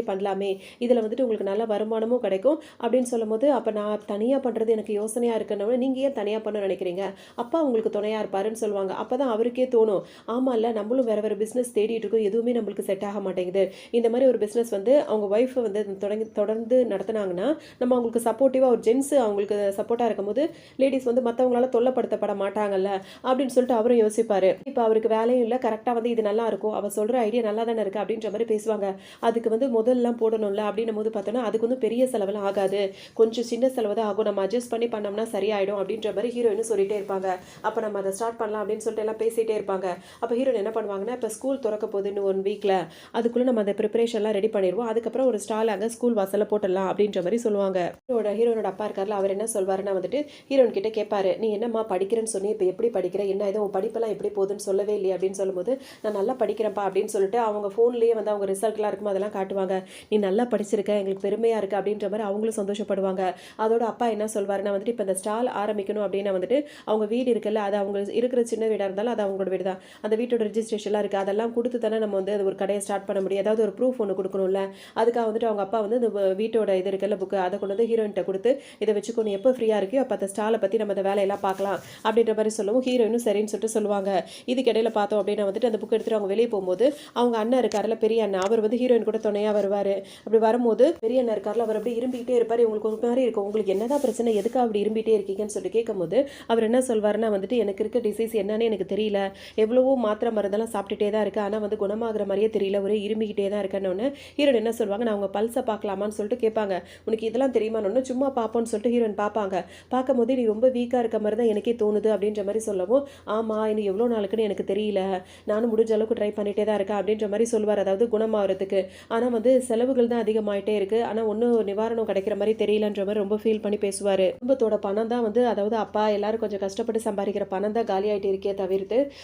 பண்ணலாமே, இதில் வந்துட்டு உங்களுக்கு நல்ல வருமானமும் கிடைக்கும் அப்படின்னு சொல்லும்போது, அப்போ நான் தனியாக பண்ணுறது எனக்கு யோசனையாக இருக்குன்னு, நீங்கள் ஏன் தனியாக பண்ணணும்னு நினைக்கிறீங்க, அப்பா உங்களுக்கு துணையாக இருப்பாருன்னு சொல்லுவாங்க. அப்போ தான் அவருக்கே தோணும், ஆமாம்ல நம்மளும் வேறு வேறு பிஸ்னஸ் தேடிட்டு இருக்கோம், எதுவுமே நம்மளுக்கு செட் ஆக மாட்டேங்குது. இந்த மாதிரி ஒரு பிஸ்னஸ் வந்து அவங்க ஒய்ஃப் வந்து தொடர்ந்து நடத்துனாங்கன்னா நம்ம அவங்களுக்கு சப்போர்ட்டிவாக ஒரு ஜென்ஸ் அவங்களுக்கு சப்போர்ட்டாக இருக்கும்போது லேடிஸ் வந்து மற்றவங்களால தொல்லப்படுத்தப்பட மாட்டாங்கல்ல அப்படின்னு சொல்லிட்டு அவரும் யோசிப்பார். இப்போ அவருக்கு வேலையும் இல்லை, கரெக்டாக வந்து இது நல்லா இருக்கும், அவள் சொல்கிற ஐடியா நல்லா தானே இருக்குது அப்படின்ற மாதிரி பேசுவாங்க. அதுக்கு வந்து முதல்லாம் போடணும்ல அப்படின்னும் போது பார்த்தோன்னா அதுக்கு வந்து பெரிய செலவெல்லாம் ஆகாது, கொஞ்சம் சின்ன செலவு தான் ஆகும், நம்ம அட்ஜஸ்ட் பண்ணி பண்ணோம்னா சரியாயிடும் அப்படின்ற மாதிரி ஹீரோயின் சொல்லிட்டே இருப்பாங்க. அப்போ நம்ம அதை ஸ்டார்ட் பண்ணலாம் அப்படின்னு சொல்லிட்டு எல்லாம் பேசிகிட்டே இருப்பாங்க. அப்போ ஹீரோயின் என்ன பண்ணுவாங்கன்னா, இப்போ ஸ்கூல் திறக்க போகுது இன்னும் 1 வீக்கில், அதுக்குள்ளே நம்ம அந்த ப்ரிப்பரேஷன்லாம் ரெடி பண்ணிடுவோம், அதுக்கப்புறம் ஒரு ஸ்டால் அங்கே ஸ்கூல் வாசலில் போட்டுடலாம் அப்படின்ற மாதிரி சொல்லுவாங்க. ஹீரோனோட அப்பா இருக்கார்ல, அவர் என்ன சொல்வாருன்னா வந்துட்டு ஹீரோயின் கிட்ட கேட்பாரு, நீ என்னம்மா படிக்கிறேன்னு சொன்னி, இப்போ எப்படி படிக்கிற, என்ன ஏதோ உன் படிப்பெல்லாம் எப்படி போகுதுன்னு சொல்லவே இல்லையே அப்படின்னு சொல்லும்போது, நான் நல்லா படிக்கிறேன்ப்பா அப்படின்னு சொல்லிட்டு அவங்க ஃபோன்லேயே வந்து அவங்க ரிசல்ட்லாம் இருக்கும் அதெல்லாம் காட்டுவாங்க. நீ நல்லா படிச்சிருக்க, எங்களுக்கு பெருமையாக இருக்குது அப்படின்ற மாதிரி அவங்களும் சந்தோஷப்படுவாங்க. அதோட அப்பா என்ன சொல்வாருன்னா வந்துட்டு, இப்போ இந்த ஸ்டால் ஆரம்பிக்கணும் அப்படின்னா வந்துட்டு அவங்க வீடு இருக்குல்ல, அது அவங்க இருக்கிற சின்ன வீடாக இருந்தாலும் அது அவங்களோட வீடு தான், அந்த வீட்டோட ரிஜிஸ்ட்ரேஷன்லாம் இருக்குது, அதெல்லாம் கொடுத்து தானே நம்ம வந்து அது ஒரு கடையை ஸ்டார்ட் பண்ண முடியும், ஏதாவது ஒரு ப்ரூஃப் ஒன்று கொடுக்கணும்ல, அதுக்காக வந்துட்டு அவங்க அப்பா வந்து இந்த வீட்டோட இது இருக்குல்ல புக்கு, அதை கொண்டு வந்து ஹீரோயின்ட்ட கொடுத்து இதை வச்சுக்கோ, நீ எப்போ ஃப்ரீயாக இருக்கோ அப்போ அந்த ஸ்டாலை பற்றி நம்ம அந்த வேலையெல்லாம் பார்க்கலாம் அப்படின்ற மாதிரி சொல்லவும் ஹீரோயினும் சரின்னு சொல்லிட்டு சொல்லுவாங்க. இதுக்கு இடையில பார்த்தோம் அப்படின்னா வந்துட்டு அந்த புக் எடுத்துகிட்டு அவங்க வெளியே போகும்போது அவங்க அண்ணன் இருக்காருல பெரிய அண்ணன், அவர் வந்து ஹீரோயின் கூட துணையாக வருவார். அப்படி வரும்போது பெரிய அண்ணன் இருக்கார்ல, அவர் அப்படி இரும்பிக்கிட்டே இருப்பார். உங்களுக்கு ஒரு மாதிரி இருக்கும், உங்களுக்கு என்னதான் பிரச்சனை, எதுக்காக அப்படி இரும்பிட்டே இருக்கீங்கன்னு சொல்லிட்டு கேட்கும்போது அவர் என்ன சொல்வாருன்னா வந்துட்டு, எனக்கு இருக்க டிசீஸ் என்னன்னு எனக்கு தெரியல, எவ்வளவோ மாத்திரை மருந்தெல்லாம் சாப்பிட்டுட்டே தான் இருக்குது, ஆனால் வந்து குணமாகிற மாதிரியே தெரியல, ஒரே இரும்பிக்கிட்டே தான் இருக்கேன்னு ஹீரோயின் என்ன சொல்லுவாங்க, நான் அவங்க பல்ஸை பார்க்கலாமான்னு சொல்லிட்டு கேட்பாங்க. உனக்கு இதெல்லாம் தெரியுமான்னு சும்மா பார்ப்போன்னு சொல்லிட்டு ஹீரோயின் பார்ப்பாங்க. பார்க்கும்போது நீ ரொம்ப வீக்காக இருக்க மாதிரி தான் எனக்கே தோணுது அப்படின்ற மாதிரி சொல்லவும், ஆமாம் இன்னும் எவ்வளோ நாளுக்குன்னு எனக்கு தெரியல, நானும் முடிஞ்ச அளவுக்கு ட்ரை பண்ணிகிட்டே தான் இருக்கேன் அப்படின்ற மாதிரி சொல்வார். அதாவது குணமாகறதுக்கு, ஆனால் வந்து செலவுகள் தான் அதிகமாகிட்டே இருக்குது, ஆனால் ஒன்றும் நிவாரணம் கிடைக்கிற மாதிரி தெரியலன்ற மாதிரி ரொம்ப ஃபீல் பண்ணி பேசுவார். குடும்பத்தோட பணம் தான் வந்து, அதாவது அப்பா எல்லாரும் கொஞ்சம் கஷ்டப்பட்டு சம்பாதிக்கிற பணம் தான் காலியாகிட்டு இருக்கே தவிர்த்து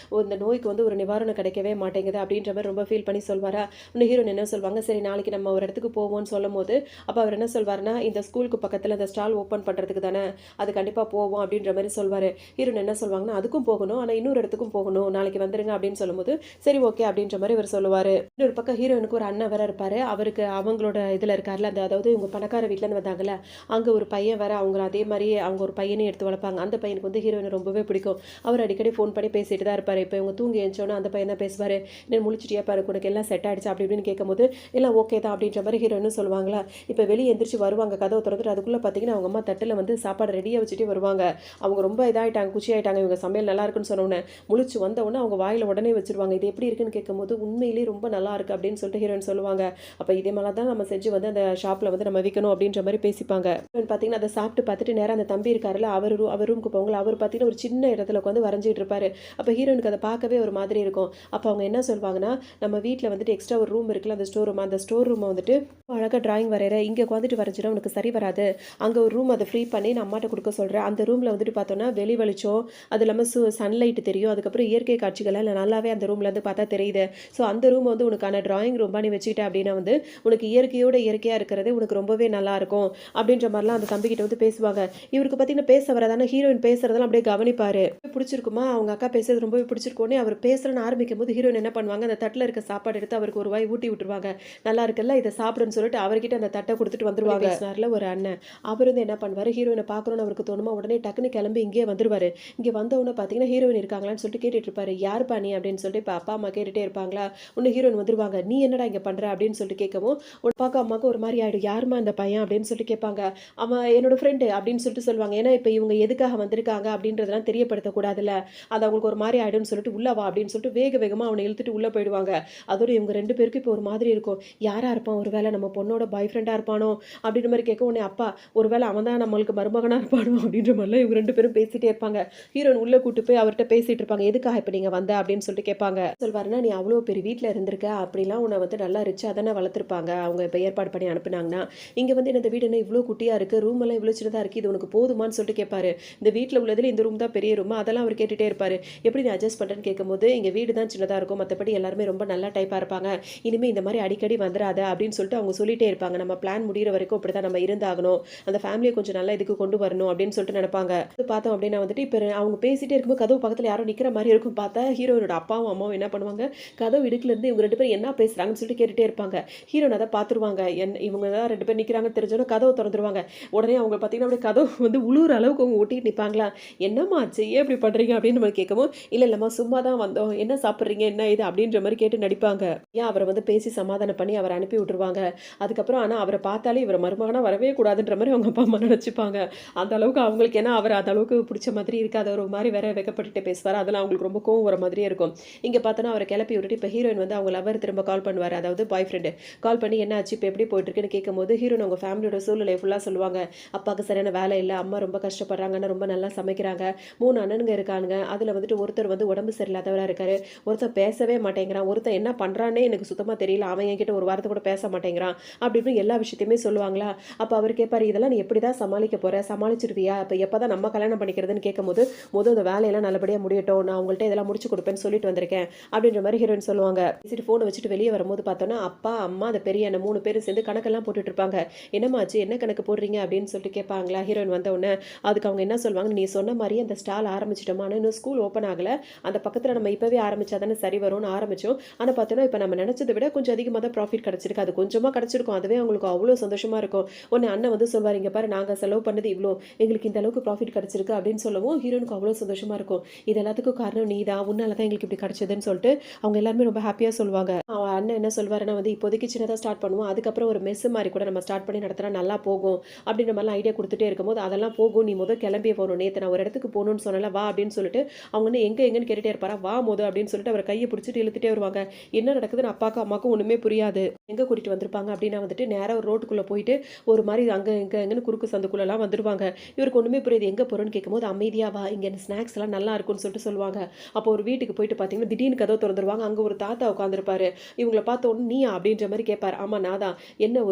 இந்த நோய்க்கு வந்து ஒரு நிவாரணம் கிடைக்கவே மாட்டேங்குது அப்படின்ற மாதிரி ரொம்ப ஃபீல் பண்ணி சொல்வாரா. இன்னும் ஹீரோயின் என்ன சொல்வாங்க, சரி நாளைக்கு நம்ம ஒரு இடத்துக்கு போவோம்னு சொல்லும் போது அப்போ அவர் என்ன சொல்வார்னா, இந்த ஸ்கூலுக்கு பக்கத்தில் இந்த ஸ்டால் ஓப்பன் பண்ணுறதுக்கு தானே, அது கண்டிப்பாக போவோம் அப்படின்ற மாதிரி சொல்வார். ஹீரோயின் என்ன சொல்வாங்கன்னா, அதுக்கும் போகணும், ஆனால் இன்னொரு இடத்துக்கும் போகணும், நாளைக்கு வந்துருங்க அப்படின்னு சொல்லும்போது சரி ஓகே அப்படின்ற மாதிரி அவர் சொல்லுவார். இன்னொரு பக்கம் ஹீரோயினுக்கு ஒரு அண்ணன் வேற இருப்பார், அவருக்கு அவங்களோட இதில் இருக்கார்ல, அந்த அதாவது இவங்க பணக்கார வீட்டிலேருந்து வந்தாங்கல்ல, அங்கே ஒரு பையன் வேற, அவங்க அதே மாதிரி அவங்க ஒரு பையனையும் எடுத்து வளர்ப்பாங்க. அந்த பையனுக்கு வந்து ஹீரோயினை ரொம்பவே பிடிக்கும். அவர் அடிக்கடி ஃபோன் பண்ணி பேசிட்டு தான் இருப்பார். இப்போ இவங்க தூங்கி எழுந்தோன்னா அந்த பையன் தான் பேசுவார், நான் முழிச்சிட்டியா பாரு, உனக்கு எல்லாம் செட் ஆகிடுச்சு அப்படி இப்படின்னு கேட்கும்போது எல்லாம் ஓகே தான் அப்படின்ற மாதிரி ஹீரோயினும் சொல்லுவாங்களா. இப்போ வெளியே எந்திரிச்சு வருவாங்க, கதவை திறந்துட்டு அதுக்குள்ளே பார்த்தீங்கன்னா அவங்க அம்மா தட்டில் வந்து சாப்பாடு ரெடியாக வச்சுட்டே வருவாங்க. அவங்க ரொம்ப இதாகிட்டாங்க, குச்சி ஆகிட்டாங்க, இவங்க சமையல் நல்லா இருக்குன்னு சொன்னோன்னே முழிச்சு வந்தவுடனே அவங்க வாயில் உடனே வச்சுருவாங்க. இது எப்படி இருக்குன்னு கேட்கும்போது உண்மையிலேயே ரொம்ப நல்லா இருக்குது அப்படின்னு சொல்லிட்டு ஹீரோயின் சொல்லுவாங்க. அப்போ இதே மாதிரி தான் நம்ம செஞ்சு வந்து அந்த ஷாப்பில் வந்து நம்ம விற்கணும் அப்படின்ற மாதிரி பேசிப்பாங்க. ஹீரோயின் பார்த்தீங்கன்னா அதை சாப்பிட்டு பார்த்துட்டு நேரம் அந்த தம்பி இருக்காருல்ல, அவர் ரூமுக்கு போவாங்களா, அவர் பார்த்தீங்கன்னா ஒரு சின்ன இடத்துல உட்காந்து வரைஞ்சிட்டு இருப்பாரு. அப்போ ஹீரோயினுக்கு அதை பார்க்கவே ஒரு மாதிரி இருக்கும். அப்போ அவங்க என்ன சொல்வாங்கன்னா, நம்ம வீட்டில் வந்துட்டு எக்ஸ்ட்ரா ஒரு ரூம் இருக்குல்ல, அந்த ஸ்டோர் ரூம், அந்த ஸ்டோர் ரூமை வந்துட்டு அழகாக டிராயிங் வரைகிற, இங்கே உட்காந்துட்டு வரைஞ்சிடும் உனக்கு சரி வராது, அங்கே ஒரு ரூம் அதை ஃப்ரீ பண்ணி நான் அம்மாட்ட கொடுக்க சொல்கிறேன், அந்த ரூமில் வந்துட்டு பார்த்தோன்னா வெளி வெளிச்சம், அது இல்லாமல் சன்லைட் தெரியும், அதுக்கப்புறம் இயற்கை காட்சிகள் நல்லாவே அந்த ரூமில் வந்து பார்த்தா தெரியுது, ஸோ அந்த ரூம் வந்து உனக்கான டிராயிங் ரூமாக நீ வச்சுக்கிட்ட அப்படின்னா வந்து உனக்கு இயற்கையோட இயற்கையாக இருக்கிறது உனக்கு ரொம்பவே நல்லாயிருக்கும் அப்படின்ற மாதிரிலாம் அந்த தம்பிக்கிட்ட வந்து பேசுவாங்க. இவருக்கு பார்த்தீங்கன்னா பேச வரதான ஹீரோயின் பேசுறதெல்லாம் அப்படியே கவனிப்பார். பிடிச்சிருக்குமா, அவங்க அக்கா பேசுறது ரொம்பவே பிடிச்சிருக்கோன்னே அவர் பேசுகிறன்னு ஆரம்பிக்கும் போது ஹீரோயின் என்ன பண்ணுவாங்க, அந்த தட்டில் இருக்க சாப்பாடு எடுத்து அவருக்கு ஒரு வாய் ஊட்டி விட்டுருவாங்க. நல்லா இருக்குல்ல, இதை சாப்பிடுன்னு சொல்லிட்டு அவர்கிட்ட அந்த தட்டை கொடுத்துட்டு வந்துருவாங்க. பேசினார்ல ஒரு அண்ணன், அவர் வந்து என்ன பண்ணுவார், ஹீரோயினை பார்க்கணும்னு அவருக்கு தோணுமா உடனே டக்குன்னு கிளம்பி இங்கே வந்துருவார். இங்கே வந்தவுடனே பார்த்தீங்கன்னா ஹீரோயின் இருக்காங்களான்னு சொல்லிட்டு கேட்டுட்டு இருப்பாரு. யாருப்பா நீ அப்படின்னு சொல்லிட்டு இப்போ அப்பா அம்மா கேட்டுகிட்டே இருப்பாங்களா. ஒன்று ஹீரோயின் வந்துருவாங்க, நீ என்னடா இங்கே பண்ணுற அப்படின்னு சொல்லிட்டு கேட்கவும் ஒரு பார்க்க அம்மாவுக்கு ஒரு மாதிரி ஆகிடும், யாருமா இந்த பையன் அப்படின்னு சொல்லிட்டு கேட்பாங்க. அவன் என்னோட ஃப்ரெண்டு அப்படின்னு சொல்லிட்டு சொல்லுவாங்க. ஏன்னா இப்போ இவங்க எதுக்காக வந்திருக்காங்க அப்படின்றதெல்லாம் தெரியப்படுத்தக்கூடாதுல்ல, அது அவங்களுக்கு ஒரு மாதிரி ஆகிடும்னு சொல்லிட்டு உள்ள வா அப்படின்னு சொல்லிட்டு வேகமாக அவனை இழுத்துட்டு உள்ளே போயிடுவாங்க. அதோட இவங்க 2 பேருக்கும் இப்போ ஒரு மாதிரி இருக்கும், யாராக இருப்பான், ஒரு வேளை நம்ம பொண்ணோட பாய் ஃப்ரெண்டாக இருப்பானோ அப்படின்ற மாதிரி கேட்க உடனே அப்பா ஒரு வேளை அவன் தான் நம்மளுக்கு மருமகனாக இருப்பானோ அப்படின்ற மாதிரிலாம் இவங்க 2 பேரும் பேசிகிட்டே இருப்பாங்க. ஹீரோயின் உள்ளே கூட்டு போய் அவர்கிட்ட பேசிகிட்டு இருப்பாங்க. எதுக்காக இப்போ நீங்கள் வந்த அப்படின்னு சொல்லிட்டு கேட்பாங்க. சொல்வாருன்னா, நீ அவ்வளோ பெரிய வீட்டில் இருந்திருக்க, அப்படிலாம் உன்னை வந்து நல்லா ரிச்சாக தானே வளர்த்துருப்பாங்க அவங்க இப்போ ஏற்பாடு பண்ணி அனுப்புனாங்கன்னா, இங்கே வந்து இந்த வீடு என்ன இவ்வளோ குட்டியாக இருக்குது, ரூம் எல்லாம் இவ்வளோ சின்னதாக இருக்குது, இது உனக்கு போதுமான்னு சொல்லிட்டு கேட்பாரு. இந்த வீட்டில் உள்ளதில் இந்த ரூம் தான் பெரிய ரூம், அதெல்லாம் அவர் கேட்டுகிட்டே இருப்பார். எப்படி நீ அட்ஜஸ்ட் பண்ணுறேன்னு கேட்கும்போது, இங்கே வீடு தான் சின்னதாக இருக்கும், மற்றபடி எல்லாருமே ரொம்ப நல்ல டைப்பாக இருப்பாங்க, இனிமேல் இந்த மாதிரி அடிக்கடி வந்துடாத அப்படின்னு சொல்லிட்டு அவங்க சொல்லிட்டே இருப்பாங்க. நம்ம பிளான் முடிகிற வரைக்கும் அப்படி தான் நம்ம இருந்தாகணும், அந்த ஃபேமிலியை கொஞ்சம் நல்லா இதுக்கு கொண்டு வரணும் அப்படின்னு சொல்லிட்டு நினைப்பாங்க. அது பார்த்தோம் அப்படின்னா வந்துட்டு இப்போ அவங்க பேசிகிட்டே இருக்கும்போது கதவு பக்கத்தில் யாரோ நிற்கிற மாதிரி இருக்கும். பார்த்தா ஹீரோயினோட அப்பா அப்பாவும் அம்மாவும் என்ன பண்ணுவாங்க, கதவு இடுக்குலேருந்து இவங்க 2 பேரும் என்ன பேசுகிறாங்கன்னு சொல்லிட்டு கேட்டுகிட்டே இருப்பாங்க. ஹீரோயின் அதை பார்த்துருவாங்க. இவங்க தான் 2 பேர் நிற்கிறாங்கன்னு தெரிஞ்சோன்னே கதவை திறந்துருவாங்க. உடனே அவங்க பார்த்தீங்கன்னா அப்படியே கதவு வந்து உழுவுற அளவுக்கு அவங்க ஒட்டிட்டு நிற்பாங்களா. என்னம்மா ஆச்சு, ஏன் இப்படி பண்ணுறீங்க அப்படின்னு நம்ம கேட்கவும், இல்லை இல்லைம்மா சும்மா தான் வந்தோம், என்ன சாப்பிட்றீங்க என்ன இது அப்படின்ற மாதிரி கேட்டு நடிப்பாங்க. ஏன் அவரை வந்து பேசி சமாதானம் பண்ணி அவரை அனுப்பி விட்டுருவாங்க. அதுக்கப்புறம் ஆனால் அவரை பார்த்தாலே இவரை மருமகனாக வரவே கூடாதுன்ற மாதிரி அவங்க அப்பா அம்மா நினச்சிப்பாங்க. அந்த அளவுக்கு அவங்களுக்கு, ஏன்னா அவர் அந்த அளவுக்கு பிடிச்ச மாதிரி இருக்காது, ஒரு மாதிரி வேற வெக்கப்பட்டுட்டு பேசுவார். அதெல்லாம் அவங்களுக்கு ரொம்ப கோவம் வர மாதிரியே இருக்கும். இங்கே பார்த்தோன்னா அவரை கிளப்பி விட்டுட்டு இப்போ ஹீரோயின் வந்து அவங்க லவர் திரும்ப கால் பண்ணுவார், அதாவது பாய் ஃப்ரெண்டு கால் பண்ணி என்ன ஆச்சு இப்போ எப்படி போயிட்டுருக்குன்னு கேட்கும்போது ஹீரோயின் அவங்க ஃபேமிலியோட சூழ்நிலை ஃபுல்லாக சொல்லுவாங்க. அப்பாவுக்கு சரியான வேலை இல்லை, அம்மா ரொம்ப கஷ்டப்படுறாங்கன்னா ரொம்ப நல்லா சமைக்கிறாங்க, 3 அண்ணனுங்க இருக்கானுங்க, அதில் வந்துட்டு ஒருத்தர் வந்து உடம்பு சரியில்லாதவராக இருக்காரு, ஒருத்தர் பேசவே மாட்டேங்கிறான், ஒருத்தர் என்ன பண்ணுறானே எனக்கு சுத்தமாக தெரியல, அவன் என்கிட்ட ஒரு வாரத்தை கூட பேச மாட்டேங்கிறான் அப்படின்னு எல்லா விஷயத்தையுமே சொல்லுவாங்களா. அப்போ அவர் கேட்பார், இதெல்லாம் நீ எப்படி தான் சமாளிக்க போகிற, சமாளிச்சிருவியா, இப்போ எப்போ தான் நம்ம கல்யாணம் பண்ணிக்கிறதுன்னு கேட்கும்போது, அந்த வேலையெல்லாம் நல்லபடியாக முடியட்டும், நான் உங்கள்கிட்ட இதெல்லாம் முடிச்சு கொடுப்பேன்னு சொல்லிட்டு வந்திருக்கேன் அப்படின்ற மாதிரி ஹீரோயின் சொல்லுவாங்க. பேசிட்டு ஃபோனை வச்சுட்டு வெளியே வரும்போது பார்த்தோன்னா அப்பா அம்மா அந்த பெரிய அண்ணன் 3 பேரும் சேர்ந்து கணக்கெல்லாம் போட்டுட்டு இருப்பாங்க. என்னமாச்சு, என்ன கணக்கு போடுறீங்க அப்படின்னு சொல்லிட்டு கேட்பாங்களா. ஹீரோயின் வந்த உடனே அதுக்கு அவங்க என்ன சொல்லுவாங்க, நீ சொன்ன மாதிரி அந்த ஸ்டால் ஆரம்பிச்சிட்டோமா, இன்னும் ஸ்கூல் ஓப்பன் ஆகலை, அந்த பக்கத்தில் நம்ம இப்போவே ஆரம்பிச்சா தானே சரி வரும்னு ஆரம்பித்தோம். ஆனால் பார்த்தோன்னா இப்போ நம்ம நினச்சதை விட கொஞ்சம் அதிகமாக தான் ப்ராஃபிட் கிடச்சிருக்கு, அது கொஞ்சமாக கிடச்சிருக்கும், அதுவே அவங்களுக்கு அவ்வளோ சந்தோஷமாக இருக்கும். உடனே அண்ணன் வந்து சொல்வார், இங்கே பாரு நாங்கள் செலவு பண்ணது இவ்வளோ, எங்களுக்கு இந்த அளவுக்கு ப்ராஃபிட் கிடச்சிருக்கு அப்படின்னு சொல்லவும் ஹீரோனுக்கு அவ்வளோ சந்தோஷமாக இருக்கும். இது எல்லாத்துக்கும் காரணம் நீ தான், உன்னால தான் எங்களுக்கு இப்படி கிடச்சதுன்னு சொல்லிட்டு அவங்க எல்லாருமே ரொம்ப ஹாப்பியாக சொல்லுவாங்க. அவன் அண்ணன் என்ன சொல்வாருன்னா வந்து இப்போதைக்கு சின்னதாக ஸ்டார்ட் பண்ணுவோம், அதுக்கப்புறம் ஒரு மெஸ் மாதிரி கூட நம்ம ஸ்டார்ட் பண்ணி நடத்தினா நல்லா போகும் அப்படின்ற மாதிரிலாம் ஐடியா கொடுத்துட்டே இருக்கும்போது, அதெல்லாம் போகும், நீ முதல் கிளம்பியே போகணும், நேற்று நான் ஒரு இடத்துக்கு போகணும்னு சொன்னல வா அப்படின்னு சொல்லிட்டு அவங்க வந்து எங்கன்னு கேட்டுட்டே இருப்பாரா, வா அப்படின்னு சொல்லிட்டு அவர் கையை பிடிச்சிட்டு இழுத்துட்டே வருவாங்க. என்ன நடக்குதுன்னு அப்பாவுக்கும் அம்மாவுக்கும் ஒன்றுமே புரியாது. எங்கே கூட்டிகிட்டு வந்திருப்பாங்க அப்படின்னா வந்துட்டு நேராக ஒரு ரோட்டுக்குள்ளே போயிட்டு ஒரு மாதிரி அங்கே எங்கன்னு குறுக்கு சந்துக்குள்ளெல்லாம் வந்துடுவாங்க. இவருக்கு ஒன்றுமே புரியுது, எங்கே போகிறோன்னு கேட்கும்போது அமைதியாக வா, இங்கே ஸ்நாக்ஸ் எல்லாம் நல்லா இருக்கும்னு சொல்லிட்டு சொல்லுவாங்க. அப்போ ஒரு வீட்டுக்கு போயிட்டு பார்த்தீங்கன்னா திடீர்னு கதவை திறந்துருவாங்க. அங்கே ஒரு தாத்தா உட்காந்துருப்பாரு. இவங்கள பார்த்த உடனே நீயா அப்படின்ற மாதிரி கேட்பார். ஆமாம் நான் தான். என்ன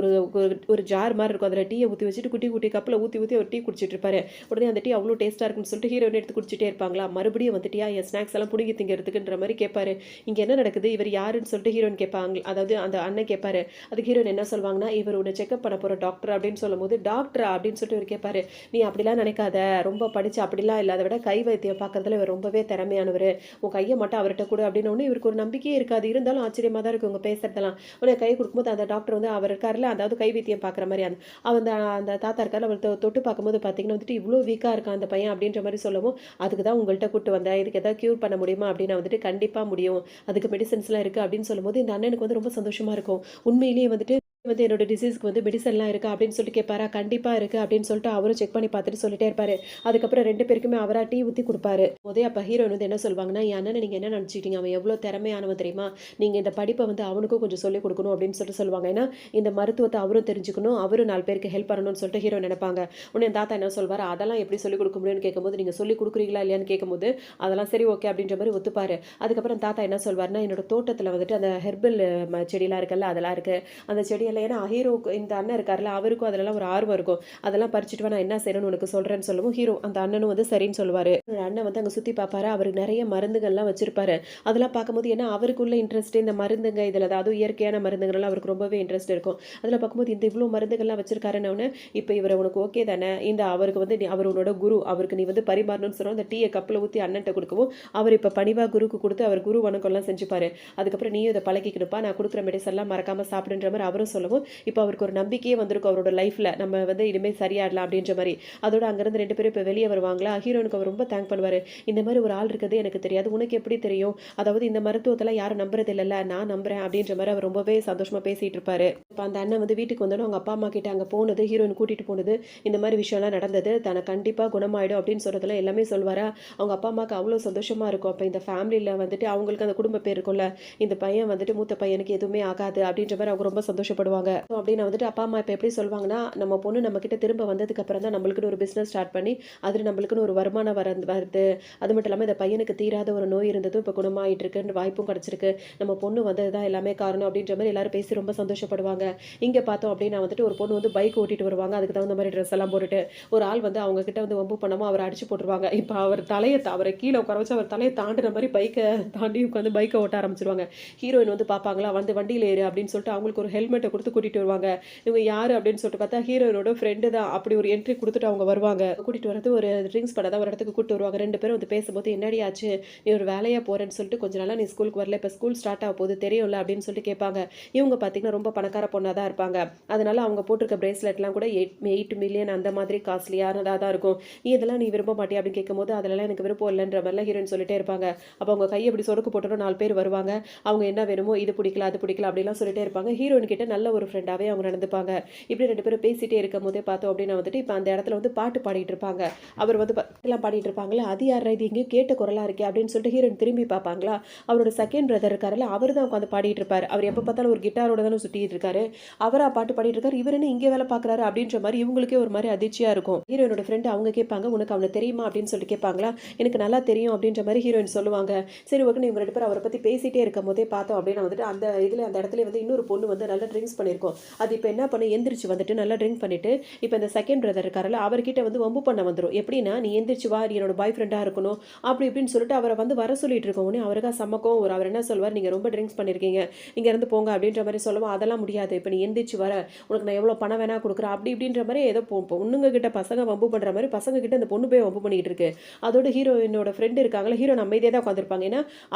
ஒரு ஜார் மாதிரி இருக்கும், அதில் டீயை ஊற்றி வச்சுட்டு குட்டி குட்டி கப்பில் ஊற்றி ஒரு டீ குடிச்சிட்டு இருப்பாரு. உடனே அந்த டீ அவ்வளோ டேஸ்ட்டாக இருக்குன்னு சொல்லிட்டு ஹீரோயின் எடுத்து குடிச்சிட்டே இருப்பாங்களா. மறுபடியும் வந்துட்டியா என் ஸ்நாக்ஸ் எல்லாம் பிடிங்கி திங்கிறதுக்குன்ற மாதிரி கேட்பாரு. இங்கே என்ன நடக்குது, இவர் யாருன்னு சொல்லிட்டு ஹீரோயின் கேட்பாங்க, அதாவது அந்த அண்ணன் கேட்பாரு. அதுக்கு ஹீரோயின் என்ன சொல்லுவாங்கன்னா, இவர் உன்னை செக்அப் பண்ண போகிற டாக்டர் அப்படின்னு சொல்லும்போது, டாக்டரா அப்படின்னு சொல்லிட்டு இவர் கேட்பாரு. நீ அப்படிலாம் நினைக்காத, ரொம்ப படிச்சு அப்படிலாம் இல்லை, அதை விட கை வைத்தியம் பார்க்கறதுல இவர் ரொம்பவே திறமையானவர், உன் கையை மட்டும் அவர்கிட்ட கூட அப்படின்னு இவருக்கு ஒரு நம்பிக்கையே இருக்காது. இருந்தாலும் ஆச்சரியமாக தான் இருக்கும் இவங்க பேசுறதெல்லாம். உடனே கை கொடுக்கும்போது அந்த டாக்டர் வந்து அவர் இருக்காருல, அதாவது கை வைத்தியம் பார்க்குற மாதிரி அந்த அந்த தாத்தா இருக்காரு, அவர் தொட்டு பார்க்கும்போது பார்த்தீங்கன்னா வந்துட்டு இவ்வளோ வீக்காக இருக்கான் அந்த பையன் அப்படின்ற மாதிரி சொல்லவும், அதுக்கு தான் உங்கள்கிட்ட கூட்டு வந்தேன், இதுக்கு எதாவது க்யூர் பண்ண முடியுமா அப்படின்னு வந்துட்டு கண்டிப்பாக முடியும், அதுக்கு மெடிசன்ஸ்லாம் இருக்குது அப்படின்னு சொல்லும்போது இந்த அண்ணனுக்கு வந்து ரொம்ப சந்தோஷமாக இருக்கும். உண்மையிலேயே வந்துட்டு வந்து என்னோட டிசீஸ்க்கு வந்து மெடிசன்லாம் இருக்கா அப்படின்னு சொல்லிட்டு கேட்பாரா. கண்டிப்பாக இருக்குது அப்படின்னு சொல்லிட்டு அவரும் செக் பண்ணி பார்த்துட்டு சொல்லிட்டே இருப்பாரு. அதுக்கப்புறம் 2 பேருக்குமே அவராக டீ ஊற்றி கொடுப்பாரு. அப்போ ஹீரோயின் வந்து என்ன சொல்லுவாங்கன்னா, என் அண்ணனை நீங்கள் என்ன நினச்சிக்கிட்டீங்க, அவன் எவ்வளோ திறமையானவன் தெரியுமா, நீங்கள் இந்த படிப்பை வந்து அவனுக்கும் கொஞ்சம் சொல்லிக் கொடுக்கணும் அப்படின்னு சொல்லிட்டு சொல்லுவாங்க. ஏன்னா இந்த மருத்துவத்தை அவரும் தெரிஞ்சுக்கணும், அவரும் 4 பேருக்கு ஹெல்ப் பண்ணணும்னு சொல்லிட்டு ஹீரோ நினைப்பாங்க. உடனே தாத்தா என்ன சொல்வார், அதெல்லாம் எப்படி சொல்லிக் கொடுக்க முடியும்னு கேட்கும்போது, நீங்கள் சொல்லிக் கொடுக்குறீங்களா இல்லையான்னு கேட்கும்போது அதெல்லாம் சரி ஓகே அப்படின்ற மாதிரி ஒத்துப்பாரு. அதுக்கப்புறம் தாத்தா என்ன சொல்வார்னா, என்னோட தோட்டத்தில் வந்துட்டு அந்த ஹெர்பல் செடியெல்லாம் இருக்குல்ல, அதெல்லாம் இருக்குது, அந்த செடியெல்லாம், ஏன்னா ஹீரோக்கு இந்த அண்ணன் இருக்காருல்ல, அவருக்கும் அதெல்லாம் ஒரு ஆர்வம் இருக்கும், அதெல்லாம் பறிச்சுட்டு நான் என்ன செய்யணும்னு உனக்கு சொல்கிறேன்னு சொல்லவும் ஹீரோ அந்த அண்ணனும் வந்து சரின்னு சொல்லுவார். அண்ணன் வந்து அங்கே சுற்றி பார்ப்பாரு. அவருக்கு நிறைய மருந்துகள்லாம் வச்சிருப்பாரு. அதெல்லாம் பார்க்கும்போது ஏன்னா அவருக்குள்ள இன்ட்ரெஸ்ட் இந்த மருந்துங்க இதில், அதாவது இயற்கையான மருந்துகள்லாம் அவருக்கு ரொம்பவே இன்ட்ரெஸ்ட் இருக்கும். அதில் பார்க்கும்போது இந்த இவ்வளோ மருந்துகள்லாம் வச்சிருக்காருன்னு, இப்போ இவர் உனக்கு ஓகே தானே, இந்த அவருக்கு வந்து அவர் உன்னோட குரு, அவருக்கு நீ வந்து பரிமாறணும்னு சொன்னோம், அந்த டீயை கப்பில் ஊற்றி அண்ணன்ட்ட கொடுக்கவும் அவர் இப்போ பணிவாக குருக்கு கொடுத்து அவர் குரு வணக்கம்லாம் செஞ்சுப்பாரு. அதுக்கப்புறம் நீயும் இதை பழகிக்கணுப்பா, நான் கொடுக்குற மெடிசன்லாம் மறக்காமல் சாப்பிடுன்ற மாதிரி அவரும் சொல்லவும் இப்போ அவருக்கு ஒரு நம்பிக்கையே வந்திருக்கும் அவரோட லைஃப்பில், நம்ம வந்து இனிமேல் சரியாடலாம் அப்படின்ற மாதிரி. அதோட அங்கேருந்து 2 பேரும் இப்போ வெளியே வருவாங்களா. ஹீரோனுக்கு அவர் ரொம்ப தேங்க் பண்ணுவார். இந்த மாதிரி ஒரு ஆள் இருக்கிறது எனக்கு தெரியாது, உனக்கு எப்படி தெரியும், அதாவது இந்த மருத்துவத்தெல்லாம் யாரும் நம்புறது இல்லைல்ல, நான் நம்புறேன் அப்படின்ற மாதிரி அவர் ரொம்பவே சந்தோஷமாக பேசிகிட்டு இருப்பாரு. இப்போ அந்த அண்ணன் வந்து வீட்டுக்கு வந்தோன்னு அவங்க அப்பா அம்மா கிட்ட அங்கே போனது, ஹீரோயின் கூட்டிகிட்டு போனது, இந்த மாதிரி விஷயம்லாம் நடந்தது, தனக்கு கண்டிப்பாக குணமாயிடும் அப்படின்னு சொல்கிறதுல எல்லாமே சொல்வாரா. அவங்க அப்பா அம்மாவுக்கு அவ்வளோ சந்தோஷமாக இருக்கும். அப்போ இந்த ஃபேமிலியில் வந்துட்டு அவங்களுக்கு அந்த குடும்ப பேர் இருக்கும்ல, இந்த பையன் வந்துட்டு மூத்த பையனுக்கு எதுவுமே ஆகாது அப்படின்ற மாதிரி அவங்க ரொம்ப சந்தோஷப்படுவாங்க. அப்படின்னு வந்துட்டு அப்பா அம்மா இப்போ எப்படி சொல்லுவாங்கன்னா, நம்ம பொண்ணு நம்மக்கிட்ட திரும்ப வந்ததுக்கப்புறம் தான் நம்மளுக்குன்னு ஒரு பிஸ்னஸ் ஸ்டார்ட் பண்ணி அதில் நம்மளுக்குன்னு ஒரு வருமானம் வருது, அது மட்டும் இல்லாமல் இந்த பையனுக்கு தீராத ஒரு நோய் இருந்ததும் இப்போ குணமாயிட்டு இருக்குன்னு வாய்ப்பும் கிடச்சிருக்கு, நம்ம பொண்ணு வந்தது தான் எல்லாமே காரணம் அப்படின்ற மாதிரி எல்லாரும் பேசி ரொம்ப சந்தோஷப்படுவாங்க. இங்கே பார்த்தோம் அப்படின்னா வந்துட்டு ஒரு பொண்ணு வந்து பைக் ஓட்டிட்டு வருவாங்க, அதுக்கு தகுந்த மாதிரி ட்ரெஸ் எல்லாம் போட்டுட்டு ஒரு ஆள் வந்து அவங்க கிட்ட வந்து வம்பு பண்ணாமல் அவரை அடிச்சு போட்டுருவாங்க. இப்போ அவரை கீழே உட்கார வச்சு அவர் தலையை தாண்டுற மாதிரி பைக்கை தாண்டி உட்காந்து பைக்கை ஓட்ட ஆரம்பிச்சிருவாங்க. ஹீரோயின் வந்து பார்ப்பாங்களா, வந்து வண்டியில் ஏறு அப்படின்னு சொல்லிட்டு அவங்களுக்கு ஒரு ஹெல்மெட்டை கொடுத்து கொடுத்து கூட்டிட்டு வருவாங்க. இவங்க யாரு அப்படின்னு சொல்லிட்டு பார்த்தா ஹீரோயினோட ஃப்ரெண்டு தான். அப்படி ஒரு என்ட்ரி குடுத்துட்டு அவங்க வருவாங்க. கூட்டிட்டு வரது ஒரு ட்ரிங்க்ஸ் பண்ண தான் ஒரு இடத்துக்கு கூட்டிட்டு வருவாங்க. 2 பேரும் வந்து பேசும்போது, "என்னடி ஆச்சு? நீ ஒரு வேலையா போறேன்னு சொல்லிட்டு கொஞ்ச நாளா நீ ஸ்கூலுக்கு வரல. இப்ப ஸ்கூல் ஸ்டார்ட் ஆக போகுது தெரியும்ல?" அப்படின்னு சொல்லிட்டு கேட்பாங்க. இவங்க பார்த்தீங்கன்னா ரொம்ப பணக்கார பொண்ணா தான் இருப்பாங்க. அதனால அவங்க போட்டிருக்க பிரேஸ்லெட்லாம் கூட 8 மில்லியன் அந்த மாதிரி காஸ்ட்லியானதா தான் இருக்கும். இதெல்லாம் நீ விரும்ப மாட்டியா?" அப்படின்னு கேட்கும்போது, "அதெல்லாம் எனக்கு விருப்பம் இல்லன்ற" மாதிரிலாம் ஹீரோயின் சொல்லிட்டே இருப்பாங்க. அப்ப அவங்க கைய இப்படி சொடக்கு போட்டோனே 4 பேர் வருவாங்க. அவங்க என்ன வேணுமோ, இது பிடிக்கல, அது பிடிக்கல அப்படிலாம் சொல்லிட்டே இருப்பாங்க. ஹீரோயின் கிட்ட நல்ல ஒரு ஃப்ரெண்டாவே அவங்க நடந்துப்பாங்க. இப்படி 2 பேரும் பேசிட்டே இருக்கும்போதே பார்த்தோம் அப்படின்னா வந்துட்டு, இப்ப அந்த இடத்துல வந்து பாட்டு பாடிட்டு இருப்பாங்க. அவர் வந்து எல்லாம் பாடிட்டு இருப்பாங்களா, "அது யார்ரா இது எங்கேயோ கேட்ட குரலா இருக்கே" அப்படின்னு சொல்லிட்டு ஹீரோயின் திரும்பி பார்ப்பாங்களா, அவரோட செகண்ட் பிரதர் இருக்காருல்ல, அவரு தான் உட்காந்து பாடிட்டு இருப்பாரு. அவர் எப்ப பார்த்தாலும் ஒரு கிட்டாரோட தானே சுத்திட்டு இருக்காரு. அவரா பாட்டு பாடிட்டு இருக்காரு. இவர் என்ன இங்கே வேலை பார்க்குறாரு அப்படின்ற மாரி இவங்களுக்கே ஒரு மாரி அதிர்ச்சியா இருக்கும். ஹீரோயினோட ஃப்ரெண்ட் அவங்க கேட்பாங்க, "உனக்கு அவன தெரியுமா?" அப்படின்னு சொல்லிட்டு கேட்பாங்களா, "எனக்கு நல்லா தெரியும்" அப்படின்ற மாரி ஹீரோயின் சொல்லுவாங்க. சரி ஓகே, இவங்க 2 பேரும் அவர பத்தி பேசிட்டே இருக்கும்போதே பார்த்தோம் அப்படின்னா வந்துட்டு, அந்த இடத்துல வந்து இன்னொரு பொண்ணு வந்து நல்லா ட்ரிங்க்ஸ் பண்ணியிருக்கும். அது இப்ப என்ன பண்ணு, எந்திரிச்சு வந்துட்டு நல்லா ட்ரிங்க் பண்ணிட்டு, இப்ப இந்த செகண்ட் பிரதர் இருக்காருல்ல, அவர்கிட்ட வந்து வம்பு பண்ண வந்துரும். எப்படின்னா, "நீ எந்திரிச்சு வா, நீ என்னோட பாய் ஃப்ரெண்டா இருக்கணும்." அப்படி இப்படின்னு சொல்லிட்டு அவர வந்து வர சொல்லிட்டு இருக்க உடனே அவருக்கா செம்ம கோவம் வரும். அவர் என்ன சொல்வார், "நீங்க ரொம்ப ட்ரிங்க்ஸ் பண்ணியிருக்கீங்க. இங்க இருந்து போங்க." அப்படின்ற மாரி சொல்லவும், "அதெல்லாம் முடியாது. இப்ப நீ எந்திரிச்சு வர. உனக்கு நான் எவ்வளோ பணம் வேணா குடுக்குறேன்." அப்படி இப்படின்ற மாரி ஏதோ பொண்ணுங்க கிட்ட பசங்க வம்பு பண்ற மாரி, பசங்க கிட்ட அந்த பொண்ணு போய் வம்பு பண்ணிட்டு இருக்கு. அதோட ஹீரோயினோட ஃப்ரெண்ட் இருக்காங்கல்ல, ஹீரோயின் அமைதியா தான் உட்கார்ந்திருப்பாங்க.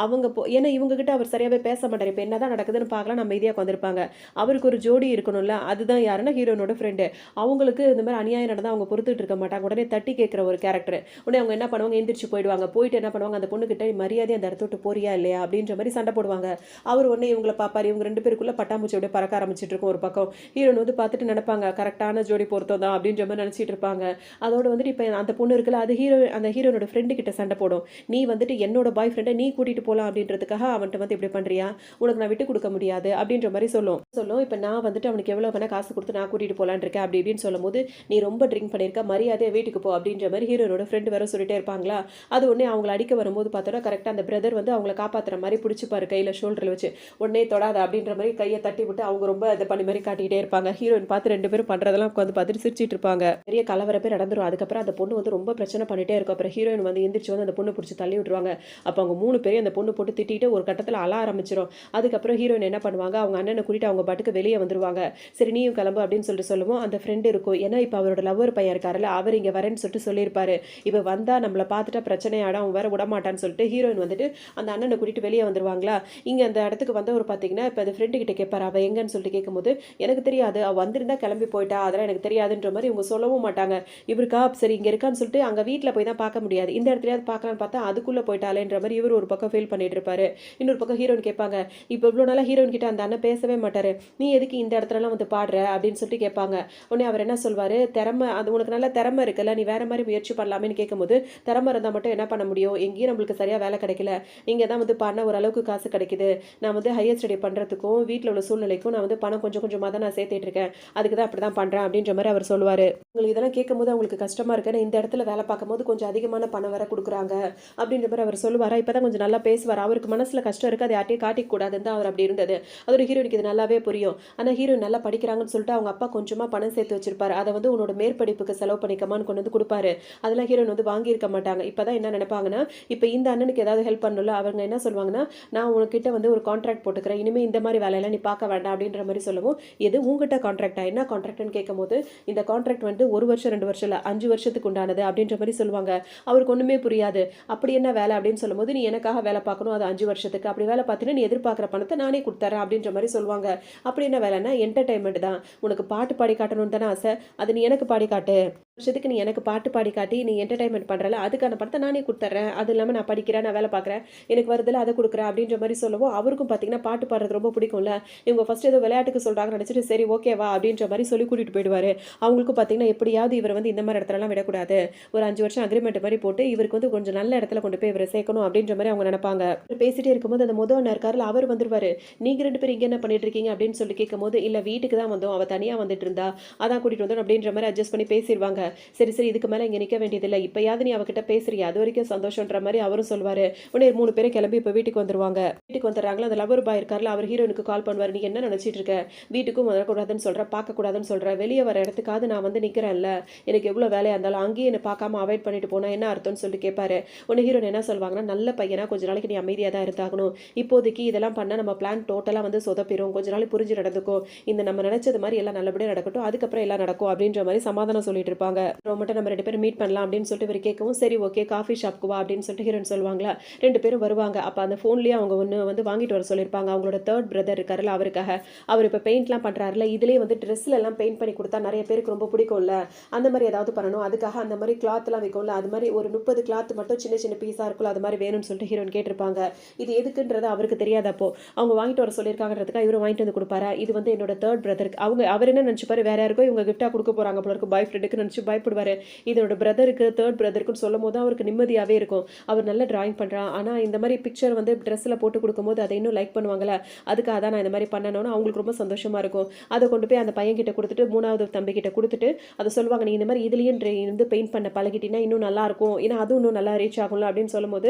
ஏன்னா இவங்க கிட்ட அவர் சரியாவே பேச மாட்டாரு. இப்ப என்னதான் நடக்குதுன்னு பார்க்கலாம், அமைதியா உட்கார்ந்திருப்பாங்க. அவருக்கு ஒரு ஜோடி இருக்கணும்ல, அதுதான் யாருன்னா ஹீரோயினோட ஃப்ரெண்டு. அவங்களுக்கு இந்த மாரி அநியாயம் நடந்தா அவங்க பொறுத்துட்டு இருக்க மாட்டாங்க. உடனே தட்டி கேட்கிற ஒரு கேரக்டர். உடனே அவங்க என்ன பண்ணுவாங்க, எந்திரிச்சு போயிடுவாங்க. போயிட்டு என்ன பண்ணுவாங்க, அந்த பொண்ணுகிட்ட மரியாதையா அந்த இடத்த விட்டு போறியா இல்லையா அப்படின்ற மாரி சண்டை போடுவாங்க. அவர் உடனே இவங்கள பார்ப்பாரு. இவங்க 2 பேருக்குள்ள பட்டாம்பூச்சி அப்படியே பறக்க ஆரம்பிச்சுட்டு இருக்கும் ஒரு பக்கம். ஹீரோயின் வந்து பார்த்துட்டு நினைப்பாங்க, கரெக்டான ஜோடி பொருத்தம் தான் அப்படின்ற மாரி நினைச்சிட்டு இருப்பாங்க. அதோட வந்துட்டு இப்ப அந்த பொண்ணு இருக்குல்ல, அது அந்த ஹீரோயினோட ஃப்ரெண்டு கிட்ட சண்டை போடும். "நீ வந்துட்டு என்னோட பாய் ஃப்ரெண்ட நீ கூட்டிட்டு போலாம் அப்படின்றதுக்காக அவன்ட்ட வந்து இப்படி பண்றியா? உனக்கு நான் விட்டு குடுக்க முடியாது." அப்படின்ற மாரி சொல்லும். இப்ப நான் வந்துட்டு அவனுக்கு எவ்வளவு வேணா காசு குடுத்து நான் கூட்டிட்டு போலான்னு இருக்கேன் அப்படி இப்படின்னு சொல்லும்போது, "நீ ரொம்ப ட்ரிங்க் பண்ணியிருக்க. மரியாதையா வீட்டுக்கு போ." அப்படின்ற மாரி ஹீரோயினோட ஃப்ரெண்ட் வேற சொல்லிட்டே இருப்பாங்களா. அது உடனே அவங்கள அடிக்க வரும்போது பார்த்தோம்னா, கரெக்ட்டா அந்த பிரதர் வந்து அவங்கள காப்பாத்துற மாரி புடிச்சுப்பாரு கையில ஷோல்டர்ல வச்சு. "உடனே தொடாத." அப்படின்ற மாரி கைய தட்டி விட்டு அவங்க ரொம்ப இது பண்ணி மாரி காட்டிக்கிட்டே இருப்பாங்க. ஹீரோயின் பார்த்து 2 பேரும் பண்றதெல்லாம் உட்காந்து பார்த்துட்டு சிரிச்சிட்டு இருப்பாங்க. பெரிய கலவரப்பே நடந்துரும். அதுக்கப்புறம் அந்த பொண்ணு வந்து ரொம்ப பிரச்சனை பண்ணிட்டே இருக்கும். அப்புறம் ஹீரோயின் வந்து எந்திரிச்சு வந்து அந்த பொண்ண புடிச்சு தள்ளி விட்டுருவாங்க. அப்ப அவங்க 3 பேரையும் அந்த பொண்ணு போட்டு திட்டிட்டு ஒரு கட்டத்துல அழ ஆரம்பிச்சிரும். அதுக்கப்புறம் ஹீரோயின் என்ன பண்ணுவாங்க, அவங்க அண்ணன கூட்டிட்டு அவங்க பாட்டுக்கு வெளிய வந்துருவாங்க. "சரி நீயும் கிளம்பு" அப்படின்னு சொல்லிட்டு சொல்லவும், அந்த ஃப்ரெண்ட் இருக்கும். ஏன்னா இப்ப அவரோட லவ்வர் பையன் இருக்காருல்ல, அவர் இங்க வரேன்னு சொல்லிட்டு சொல்லியிருப்பாரு. இப்ப வந்தா நம்மள பார்த்துட்டா பிரச்சனையாயிடும். அவன் வேற விடமாட்டான்னு சொல்லிட்டு ஹீரோயின் வந்துட்டு அந்த அண்ணன கூட்டிட்டு வெளிய வந்துருவாங்களா. இங்க அந்த இடத்துக்கு வந்தவர் பார்த்தீங்கன்னா, இப்ப அந்த ஃப்ரெண்ட் கிட்ட கேட்பாரு, "அவ எங்கன்னு?" சொல்லிட்டு கேட்கும்போது, "எனக்கு தெரியாது. அவ வந்திருந்தா கிளம்பி போயிட்டா. அதெல்லாம் எனக்கு தெரியாதுன்ற" மாரி இவங்க சொல்லவும் மாட்டாங்க. இவருக்கா சரி இங்க இருக்கான்னு சொல்லிட்டு அங்க வீட்ல போய் தான் பார்க்க முடியாது. இந்த இடத்துலயாவது பார்க்கலான்னு பார்த்தா, அதுக்குள்ள போயிட்டாளேன்ற மாரி இவரு ஒரு பக்கம் ஃபீல் பண்ணிட்டு இருப்பாரு. இன்னொரு பக்கம் ஹீரோயின் கேட்பாங்க. இப்ப இவ்ளோ நாளா ஹீரோயின் கிட்ட அந்த அண்ணன் பேசவே மாட்டாரு. "நீ எதுக்கு இந்த இடத்துலலாம் வந்து பாடுற?" அப்படின்னு சொல்லிட்டு கேட்பாங்க. உடனே அவர் என்ன சொல்வாரு, அது உனக்கு நல்ல திறமை இருக்குல்ல. நீ வேற மாரி முயற்சி பண்ணலாமேன்னு" கேட்கும்போது, "திறமை இருந்தா மட்டும் என்ன பண்ண முடியும்? எங்கேயும் நம்மளுக்கு சரியா வேலை கிடைக்கல. இங்க தான் வந்து பண்ண ஓரளவுக்கு காசு கிடைக்குது. நான் வந்து ஹையர் ஸ்டடி பண்றதுக்கும், வீட்ல உள்ள சூழ்நிலைக்கும் நான் வந்து பணம் கொஞ்சம் கொஞ்சமா தான் நான் சேர்த்துட்டு இருக்கேன். அதுக்கு தான் அப்படிதான் பண்றேன்." அப்படின்ற மாரி அவர் சொல்லுவாரு. உங்களுக்கு இதெல்லாம் கேட்கும்போது அவங்களுக்கு கஷ்டமா இருக்கு. ஏன்னா இந்த இடத்துல வேலை பார்க்கும்போது கொஞ்சம் அதிகமான பணம் வேற குடுக்குறாங்க. அப்படின்ற மாரி அவர் சொல்லுவாரா. இப்பதான் கொஞ்சம் நல்லா பேசுவாரு. அவருக்கு மனசுல கஷ்டம் இருக்கு. அத யார்ட்டயும் காட்டிக்க கூடாதுன்னு தான் அவர் அப்படி இருந்தது. அதோட ஹீரோயினுக்கு இது நல்லாவே புரியும். ஆனா ஹீரோயின் நல்லா படிக்கிறாங்கன்னு சொல்லிட்டு அவங்க அப்பா கொஞ்சமா பணம் சேர்த்து வச்சிருப்பாரு. அத வந்து உன்னோட மேற்படிப்புக்கு செலவு பண்ணிக்கமான்னு கொண்டு வந்து குடுப்பாரு. அதெல்லாம் ஹீரோயின் வந்து வாங்கியிருக்க மாட்டாங்க. இப்பதான் என்ன நினைப்பாங்கன்னா, இப்ப இந்த அண்ணனுக்கு ஏதாவது ஹெல்ப் பண்ணணும்ல. அவங்க என்ன சொல்லுவாங்கன்னா, "நான் உன்கிட்ட வந்து ஒரு கான்ட்ராக்ட் போட்டுக்கிறேன். இனிமே இந்த மாரி வேலையெல்லாம் நீ பார்க்க வேண்டாம்." அப்படின்ற மாரி சொல்லவும், "எது உன்கிட்ட கான்ட்ராக்ட்டா? என்ன கான்ட்ராக்ட்ன்னு?" கேட்கும்போது, "இந்த கான்ட்ராக்ட் வந்து 1 வருஷம் 2 வருஷம் இல்ல 5 வருஷத்துக்கு உண்டானது." அப்படின்ற மாரி சொல்லுவாங்க. அவருக்கு ஒண்ணுமே புரியாது. "அப்படி என்ன வேலை?" அப்படின்னு சொல்லும்போது, "நீ எனக்காக வேலை பார்க்கணும். அது 5 வருஷத்துக்கு. அப்படி வேலை பார்த்தீன்னா, நீ எதிர்பார்க்கிற பணத்த நானே குடுத்துர்றேன்." அப்படின்ற மாரி சொல்லுவாங்க. "அப்படி என்ன வேலைன்னா?" "என்டர்டெயின்மென்ட் தான். உனக்கு பாட்டு பாடி காட்டணும்னு தானே ஆசை. அது நீ எனக்கு பாடி காட்டு. வருஷத்துக்கு நீ எனக்கு பாட்டு பாடி காட்டி நீ என்டர்டெயின்மென்ட் பண்றல, அதுக்கான பணத்த நானே குடுத்துர்றேன். அது இல்லாம நான் படிக்கிறேன், நான் வேலை பார்க்குறேன். எனக்கு வருதுல்ல அத குடுக்குறேன்." அப்படின்ற மாரி சொல்லவும், அவருக்கும் பார்த்தீங்கன்னா பாட்டு பாடுறது ரொம்ப பிடிக்கும்ல. இவங்க ஃபர்ஸ்ட் ஏதோ விளையாட்டுக்கு சொல்றாங்கன்னு நினைச்சுட்டு, "சரி ஓகே வா" அப்படின்ற மாரி சொல்லி கூட்டிட்டு போயிடுவாரு. அவங்களுக்கும் பார்த்தீங்கன்னா, எப்படியாவது இவர வந்து இந்த மாரி இடத்துலலாம் விடக்கூடாது. ஒரு 5 வருஷம் அக்ரீமெண்ட் மாரி போட்டு, இவருக்கு வந்து கொஞ்சம் நல்ல இடத்துல கொண்டு போய் இவர சேர்க்கணும் அப்படின்ற மாரி அவங்க நெனப்பாங்க. பேசிட்டே இருக்கும்போது அந்த அண்ணன் இருக்காருல்ல, அவரு வந்துருவாரு. "நீங்க 2 பேரும் இங்க என்ன பண்ணிட்டு இருக்கீங்க?" அப்படின்னு சொல்லி கேட்கும்போது, "இல்ல வீட்டுக்கு தான் வந்தோம். அவ தனியா வந்துட்டு இருந்தா. அதான் கூட்டிட்டு வந்தோம்." அப்படின்ற மாரி அட்ஜஸ்ட் பண்ணி பேசிருவாங்க. சரி சரி இதுக்கு மேலே இங்கே நிற்க வேண்டியதில்லை, இப்போயாவது நீ அவகிட்ட பேசுறியா, அது வரைக்கும் சந்தோஷன்ற மாதிரி அவரும் சொல்வார். உடனே 3 பேரும் கிளம்பி இப்போ வீட்டுக்கு வந்துருவாங்க. வீட்டுக்கு வந்துடுறாங்களா, அந்த லவர் பாய் இருக்கார்ல, அவர் ஹீரோயினுக்கு கால் பண்ணுவார். நீ என்ன நினச்சிட்டு இருக்க, வீட்டுக்கும் வரக்கூடாதுன்னு சொல்கிற, பார்க்கக்கூடாதுன்னு சொல்கிற, வெளியே வர இடத்துக்காவது நான் வந்து நிற்கிறேன்ல, எனக்கு எவ்வளோ வேலையாக இருந்தாலும் அங்கேயே என்னை பார்க்காம அவாய்ட் பண்ணிட்டு போனால் என்ன அர்த்தம்னு சொல்லிட்டு கேட்பாரு. உடனே ஹீரோயின் என்ன சொல்வாங்கன்னா, நல்ல பையனா கொஞ்ச நாளைக்கு நீ அமைதியாக தான் இருந்தாகணும், இப்போதைக்கு இதெல்லாம் பண்ணால் நம்ம பிளான் டோட்டலாக வந்து சொதப்பிடும், கொஞ்ச நாள் புரிஞ்சு நடந்துக்கும், இந்த நம்ம நினச்சது மாதிரி எல்லாம் நல்லபடியாக நடக்கட்டும், அதுக்கப்புறம் எல்லாம் நடக்கும் அப்படின்ற மாதிரி சமாதானம் சொல்லிட்டு இருப்பாங்க. ரொம்ப நம்ம 2 பேரும் மீட் பண்ணலாம் அப்படின்னு சொல்லிட்டு இவர் கேட்கவும், சரி ஓகே காஃபி ஷாப்க்கு வா அப்படின்னு சொல்லிட்டு ஹீரோயின் சொல்லுவாங்களா. 2 பேரும் வருவாங்க. அப்போ அந்த ஃபோன்லேயே அவங்க ஒன்று வந்து வாங்கிட்டு வர சொல்லியிருப்பாங்க. அவங்களோட தேர்ட் பிரதர் இருக்காருல்ல, அவருக்காக. அவர் இப்போ பெயிண்ட்லாம் பண்ணுறாருல, இதுலேயே வந்து ட்ரெஸ்ல எல்லாம் பெயிண்ட் பண்ணி கொடுத்தா நிறைய பேருக்கு ரொம்ப பிடிக்கும்ல, அந்த மாதிரி ஏதாவது பண்ணணும், அதுக்காக அந்த மாதிரி கிளாத்லாம் வைக்கும்ல, அது மாதிரி ஒரு 30 கிளாத் மட்டும் சின்ன சின்ன பீஸாக இருக்கும்ல, அது மாதிரி வேணும்னு சொல்லிட்டு ஹீரோயின் கேட்டிருப்பாங்க. இது எதுக்குன்றது அவருக்கு தெரியாது. அப்போ அவங்க வாங்கிட்டு வர சொல்லியிருக்காங்கன்றதுக்காக இவரும் வாங்கிட்டு வந்து கொடுப்பாரு. இது வந்து என்னோட தேர்ட் பிரதருக்கு. அவர் என்ன நினச்சிப்பாரு, வேற யாருக்கோ இவங்க கிஃப்டாக கொடுக்க போகிறாங்க போல இருக்கு, பாய் ஃப்ரெண்டுக்கு நினச்சி பயப்படுவார். இதோட பிரதருக்கு தேர்ட் பிரதருக்குன்னு சொல்லும் போது அவருக்கு நிம்மதியாகவே இருக்கும். அவர் நல்ல டிராயிங் பண்ணுறான், ஆனால் இந்த மாதிரி பிக்சர் வந்து ட்ரெஸ்ஸில் போட்டு கொடுக்கும்போது அதை இன்னும் லைக் பண்ணுவாங்கல்ல, அதுக்காக தான் நான் இந்த மாதிரி பண்ணணும்னு அவங்களுக்கு ரொம்ப சந்தோஷமாக இருக்கும். அதை கொண்டு போய் அந்த பையன் கிட்ட கொடுத்துட்டு 3வது தம்பி கிட்ட கொடுத்துட்டு அதை சொல்லுவாங்க, நீ இந்த மாதிரி இதுலேயும் வந்து பெயிண்ட் பண்ண பழகிட்டீங்கன்னா இன்னும் நல்லா இருக்கும், ஏன்னா அதுவும் இன்னும் நல்லா ரீச் ஆகும்ல அப்படின்னு சொல்லும்போது